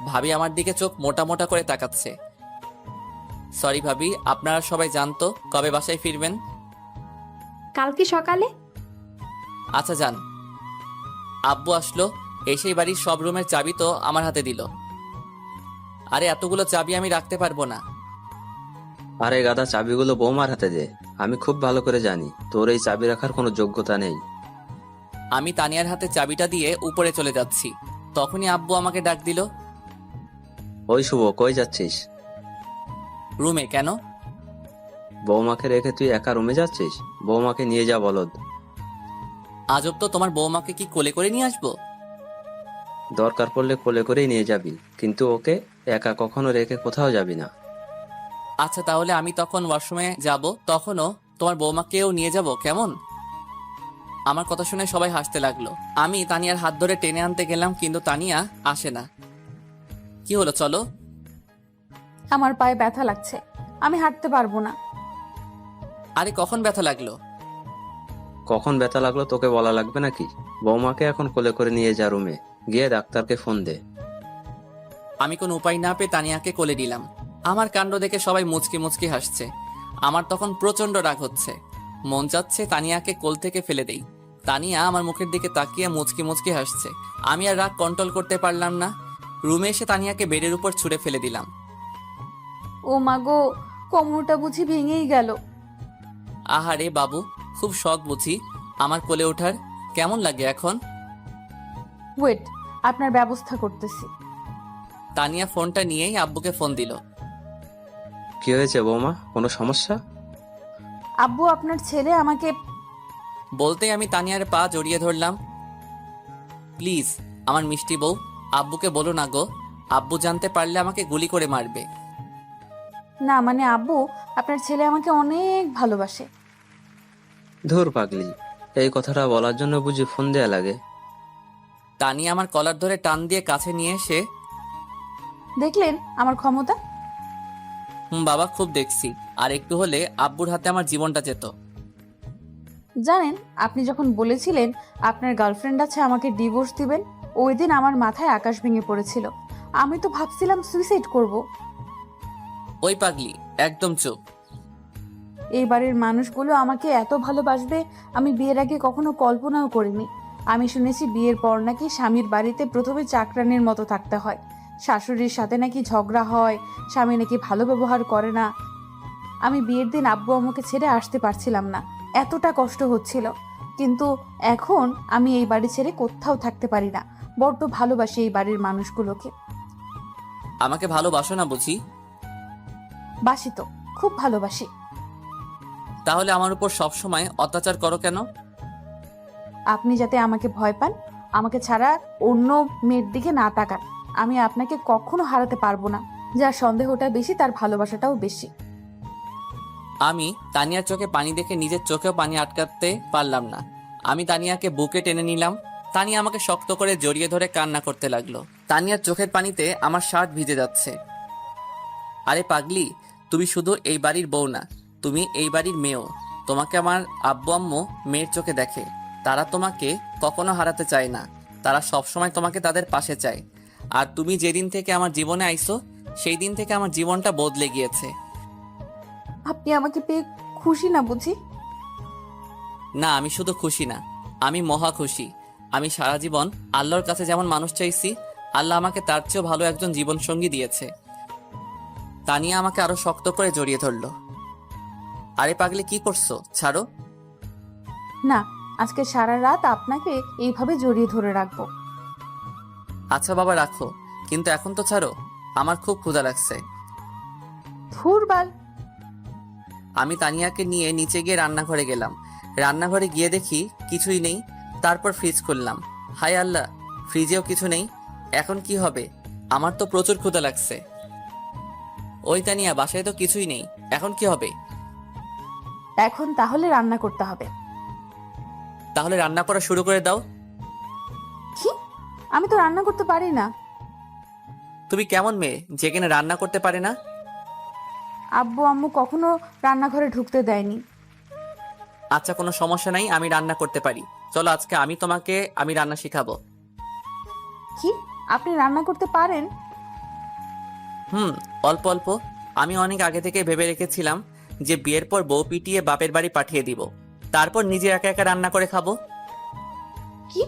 ভাবি আমার দিকে চোখ মোটা মোটা করে তাকাচ্ছে। সরি ভাবি, আপনারা সবাই জানতো কবে বাসায় ফিরবেন? কালকে সকালে। আচ্ছা যান। আব্বু আসলো, এসেই বাড়ির সব রুমের চাবি তো আমার হাতে দিল। আরে এতগুলো চাবি আমি রাখতে পারবো না। আরে গাদা, চাবিগুলো বৌমার হাতে দে। আমি খুব ভালো করে জানি তোর এই চাবি রাখার কোনো যোগ্যতা নেই। আমি তানিয়ার হাতে চাবিটা দিয়ে উপরে চলে যাচ্ছি, তখনই আব্বু আমাকে ডাক দিল। ওই শুভ, কই যাচ্ছিস? রুমে। কেন? বৌমাকে রেখে তুই একা রুমে যাচ্ছিস? বৌমাকে নিয়ে যা বলদ। আজব তো, তোমার বৌমাকে কি কোলে করে নিয়ে আসবো? দরকার পড়লে কোলে করেই নিয়ে যাবি, কিন্তু ওকে একা কখনো রেখে কোথাও যাবি না। আচ্ছা তাহলে আমি তখন ওয়াশরুমে যাব, তখনও তোমার বৌমাকেও নিয়ে যাব, কেমন? আমার কথা শুনে সবাই হাসতে লাগলো। আমি তানিয়ার হাত ধরে টেনে আনতে গেলাম, কিন্তু তানিয়া আসে না। কি হলো, চলো। আমার পায়ে ব্যথা লাগছে, আমি হাঁটতে পারবো না। আরে কখন ব্যথা লাগলো? কখন ব্যথা লাগলো তোকে বলা লাগবে নাকি? বৌমাকে এখন কোলে করে নিয়ে যা রুমে, গিয়ে ডাক্তারকে ফোন দে। আমি কোনো উপায় না পেয়ে তানিয়াকে কোলে দিলাম। আমার কাণ্ড দেখে সবাই মুচকি মুচকি হাসছে। আমার তখন প্রচন্ড রাগ হচ্ছে, মন চাচ্ছে তানিয়াকে কোল থেকে ফেলে দেই। তানিয়া আমার মুখের দিকে তাকিয়ে মুচকি মুচকি হাসছে। আমি আর রাগ কন্ট্রোল করতে পারলাম না। রুমে এসে তানিয়াকে বেডের উপর ছুঁড়ে ফেলে দিলাম। ও মা গো, কোমরটা বুঝি ভেঙেই গেল। আহারে বাবু, খুব শখ বুঝি আমার কোলে ওঠার? কেমন লাগে এখন? ওয়েট, আপনার ব্যবস্থা করতেছি। তানিয়া ফোনটা নিয়েই আব্বুকে ফোন দিল। কি হয়েছে বৌমা, কোনো সমস্যা? আব্বু, আপনার ছেলে আমাকে। বলতেই আমি তানিয়ার পা জড়িয়ে ধরলাম। প্লিজ আমার মিষ্টি বউ, আব্বুকে বলো না গো, আব্বু জানতে পারলে আমাকে গুলি করে মারবে। না মানে আব্বু, আপনার ছেলে আমাকে অনেক ভালোবাসে। ধুর পাগলি, এই কথাটা বলার জন্য বুঝি ফোন দেয়া লাগে? তানিয়া আমার কলার ধরে টান দিয়ে কাছে নিয়ে এসে, দেখলেন আমার ক্ষমতা? বাবা খুব দেখছি, আর একটু হলে আব্বুর হাতে আমার জীবনটা যেত। জানেন, আপনি যখন বলেছিলেন আপনার গার্লফ্রেন্ড আছে, আমাকে ডিভোর্স দিবেন, ওই দিন আমার মাথায় আকাশ ভেঙে পড়েছিল। আমি তো ভাবছিলাম সুইসাইড করব। ওই পাগলি, একদম চুপ। এই বাড়ির মানুষগুলো আমাকে এত ভালোবাসবে আমি বিয়ের আগে কখনো কল্পনাও করিনি। আমি শুনেছি বিয়ের পর নাকি স্বামীর বাড়িতে প্রথমে চাকরানির মতো থাকতে হয়, শাশুড়ির সাথে নাকি ঝগড়া হয়, স্বামী নাকি ভালো ব্যবহার করে না। আমি বিয়ের দিন আব্বু আমাকে ছেড়ে আসতে পারছিলাম না, এতটা কষ্ট হচ্ছিল। কিন্তু এখন আমি এই বাড়ি ছেড়ে কোথাও থাকতে পারি না। বড্ড ভালোবাসি এই বাড়ির মানুষগুলোকে। আমাকে ভালোবাসো না বুঝি? বাসি তো, খুব ভালোবাসি। তাহলে আমার উপর সবসময় অত্যাচার করো কেন? আপনি যাতে আমাকে ভয় পান, আমাকে ছাড়া অন্য মেয়ের দিকে না তাকান। আমি আপনাকে কখনো হারাতে পারবো না। যার সন্দেহটা বেশি তার ভালোবাসাটাও বেশি। আমি তানিয়ার চোখে পানি দেখে নিজের চোখেও পানি আটকাতে পারলাম না। আমি তানিয়াকে বুকে টেনে নিলাম। তানিয়া আমাকে শক্ত করে জড়িয়ে ধরে কান্না করতে লাগলো। তানিয়ার চোখের পানিতে আমার শার্ট ভিজে যাচ্ছে। আরে পাগলি, তুমি শুধু এই বাড়ির বউ না, তুমি এই বাড়ির মেয়েও। তোমাকে আমার আব্বু আম্মু মেয়ের চোখে দেখে। তারা তোমাকে কখনো হারাতে চায় না, তারা সবসময় তোমাকে তাদের পাশে চায়। আর তুমি যেদিন থেকে আমার জীবনে আইছো, সেই দিন থেকে আমার জীবনটা বদলে গিয়েছে। আপনি আমাকে পেয়ে খুশি না বুঝি? না, আমি শুধু খুশি না, আমি মহা খুশি। আমি সারা জীবন আল্লাহর কাছে যেমন মানুষ চাইছি, আল্লাহ আমাকে তার চেয়েও ভালো একজন জীবনসঙ্গী দিয়েছে। তানিয়া আমাকে আরো শক্ত করে জড়িয়ে ধরলো। আরে পাগলি, কি করছো? ছাড়ো। না, আজকে সারা রাত আপনাকে এইভাবে জড়িয়ে ধরে রাখবো। আচ্ছা বাবা, রাখো, কিন্তু এখন তো ছাড়ো, আমার খুব ক্ষুধা লাগছে। ধুরবাল। আমি তানিয়াকে নিয়ে নিচে গিয়ে রান্নাঘরে গেলাম। রান্নাঘরে গিয়ে দেখি কিছুই নেই। তারপর ফ্রিজ খুললাম। হায় আল্লাহ, ফ্রিজেও কিছু নেই। এখন কি হবে? আমার তো প্রচুর ক্ষুধা লাগছে। ওই তানিয়া, বাসায় তো কিছুই নেই, এখন কি হবে? এখন তাহলে রান্না করতে হবে। তাহলে রান্না করা শুরু করে দাও। কি? আমি তো রান্না করতে পারি না। তুমি কেমন মেয়ে যেখানে রান্না করতে পারে না? আব্বু আম্মু কখনো রান্নাঘরে ঢুকতে দেয়নি। আচ্ছা, কোনো সমস্যা নাই, আমি রান্না করতে পারি। চলো আজকে আমি রান্না শিখাবো। কি? আপনি রান্না করতে পারেন? অল্প অল্প। আমি অনেক আগে থেকে ভেবে রেখেছিলাম যে বিয়ের পর বউ পিটিয়ে বাপের বাড়ি পাঠিয়ে দিব, তারপর নিজে একা একা রান্না করে খাবো। কি?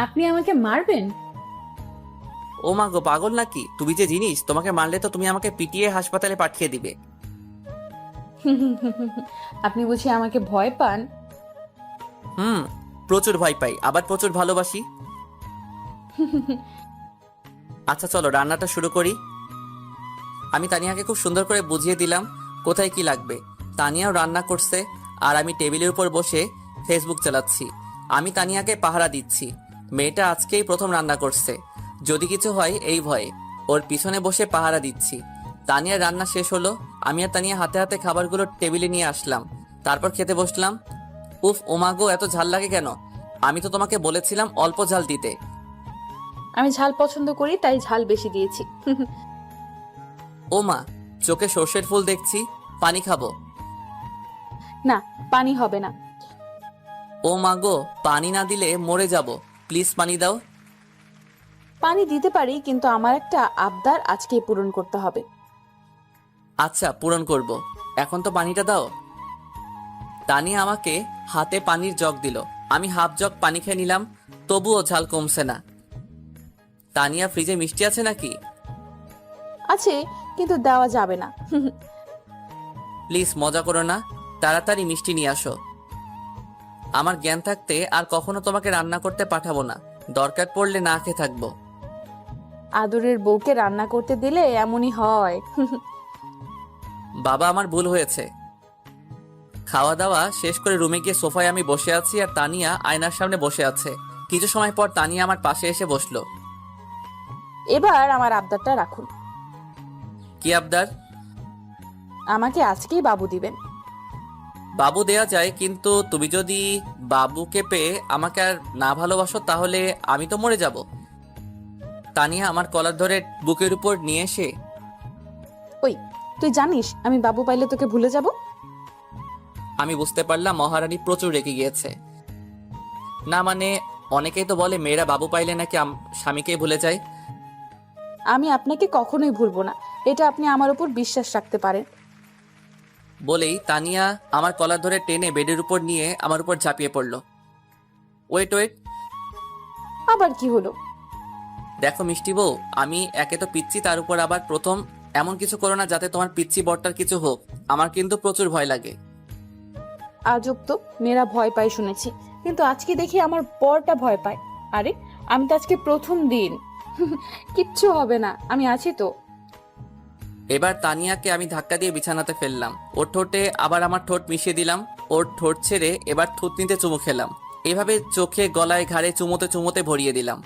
আপনি আমাকে মারবেন? ও মা গো, পাগল নাকি তুমি? যে জিনিস, তোমাকে মারলে তো তুমি আমাকে পিটিয়ে হাসপাতালে পাঠিয়ে দিবে। আপনি বুঝি আমাকে ভয় পান? হুম, প্রচুর ভয় পাই, আবার প্রচুর ভালোবাসি। আচ্ছা চলো রান্নাটা শুরু করি। আমি তানিয়াকে খুব সুন্দর করে বুঝিয়ে দিলাম কোথায় কি লাগবে। তানিয়াও রান্না করছে আর আমি টেবিলের উপর বসে ফেসবুক চালাচ্ছি। আমি তানিয়াকে পাহারা দিচ্ছি। মেয়েটা আজকেই প্রথম রান্না করছে, যদি কিছু হয় এই ভয়ে ওর পিছনে বসে পাহারা দিচ্ছি। তানিয়ার রান্না শেষ হলো, আমি আর তানিয়া হাতে হাতে খাবারগুলো টেবিলে নিয়ে আসলাম, তারপর খেতে বসলাম। উফ ওমাগো, এত ঝাল লাগে কেন? আমি তো তোমাকে বলেছিলাম অল্প ঝাল দিতে। আমি ঝাল পছন্দ করি, তাই ঝাল বেশি দিয়েছি। ও মা, চোখে সর্ষের ফুল দেখছি, পানি খাবো। না, পানি হবে না। ও মা গো, পানি না দিলে মরে যাব, প্লিজ পানি দাও। পানি দিতে পারি, কিন্তু আমার একটা আবদার আজকেই পূরণ করতে হবে। আচ্ছা পূরণ করব, এখন তো পানিটা দাও। তানিয়া আমাকে হাতে পানির জগ দিল, আমি হাফ জগ পানি খেয়ে নিলাম, তবুও ঝাল কমছে না। তানিয়া, ফ্রিজে মিষ্টি আছে নাকি? আছে, কিন্তু দেওয়া যাবে না। প্লিজ মজা করো না, তাড়াতাড়ি মিষ্টি নিয়ে আসো। আমার জ্ঞান থাকতে আর কখনো তোমাকে রান্না করতে পাঠাবো না, দরকার পড়লে না খেয়ে থাকবো। আদরের বউকে রান্না করতে দিলে এমনই হয়। বাবা, আমার ভুল হয়েছে। খাওয়া দাওয়া শেষ করে রুমে গিয়ে সোফায় আমি বসে আছি আর তানিয়া আয়নার সামনে বসে আছে। কিছু সময় পর তানিয়া আমার পাশে এসে বসলো। এবার আমার আবদারটা রাখুন। কি আবদার? আমাকে আজকেই বাবু দিবেন। বাবু দেয়া যায়, কিন্তু তুমি যদি বাবুকে পেয়ে আমাকে আর না ভালোবাসো তাহলে আমি তো মরে যাব। তানিয়া আমার কলার ধরে বুকের উপর নিয়ে এসে, ওই, তুই জানিস আমি বাবু পাইলে তোকে ভুলে যাব? আমি বুঝতে পারলাম মহারানী প্রচুর রেগে গিয়েছে। না মানে, অনেকেই তো বলে মেয়েরা বাবু পাইলে নাকি স্বামীকেই ভুলে যায়। আমি আপনাকে কখনোই ভুলবো না, এটা আপনি আমার উপর বিশ্বাস রাখতে পারেন। বলেই তানিয়া আমার কলার ধরে টেনে বেডের উপর নিয়ে আমার উপর ঝাঁপিয়ে পড়ল। ওয়েট ওয়েট, আবার কি হলো? দেখো মিষ্টি বউ, আমি একে তো পিচ্ছি, তার উপর আবার প্রথম, এমন কিছু করো না যাতে তোমার পিচ্ছি বরটার কিছু হোক। আমার কিন্তু প্রচুর ভয় লাগে। আজব তো, মেয়েরা ভয় পায় শুনেছি, কিন্তু আজকে দেখি আমার বরটা ভয় পায়। আরে, আমি তো আজকে প্রথম দিন। কিচ্ছু হবে না, আমি আছি তো। এবার তানিয়াকে আমি ধাক্কা দিয়ে বিছানাতে ফেললাম, ওর ঠোঁটে আবার আমার ঠোঁট মিশিয়ে দিলাম, ওর ঠোঁট ছেড়ে এবার থুতনিতে চুমু খেলাম। এভাবে চোখে গলায় ঘাড়ে চুমোতে চুমোতে ভরিয়ে দিলাম।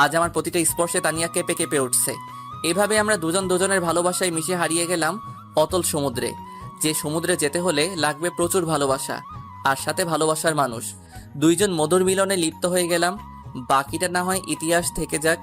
আজ আমার প্রতিটা স্পর্শে তানিয়া কেঁপে কেঁপে উঠছে। এভাবে আমরা দুজন দুজনের ভালোবাসায় মিশে হারিয়ে গেলাম অতল সমুদ্রে, যে সমুদ্রে যেতে হলে লাগবে প্রচুর ভালোবাসা আর সাথে ভালোবাসার মানুষ। দুইজন মধুর মিলনে লিপ্ত হয়ে গেলাম, বাকিটা না হয় ইতিহাস থেকে যাক।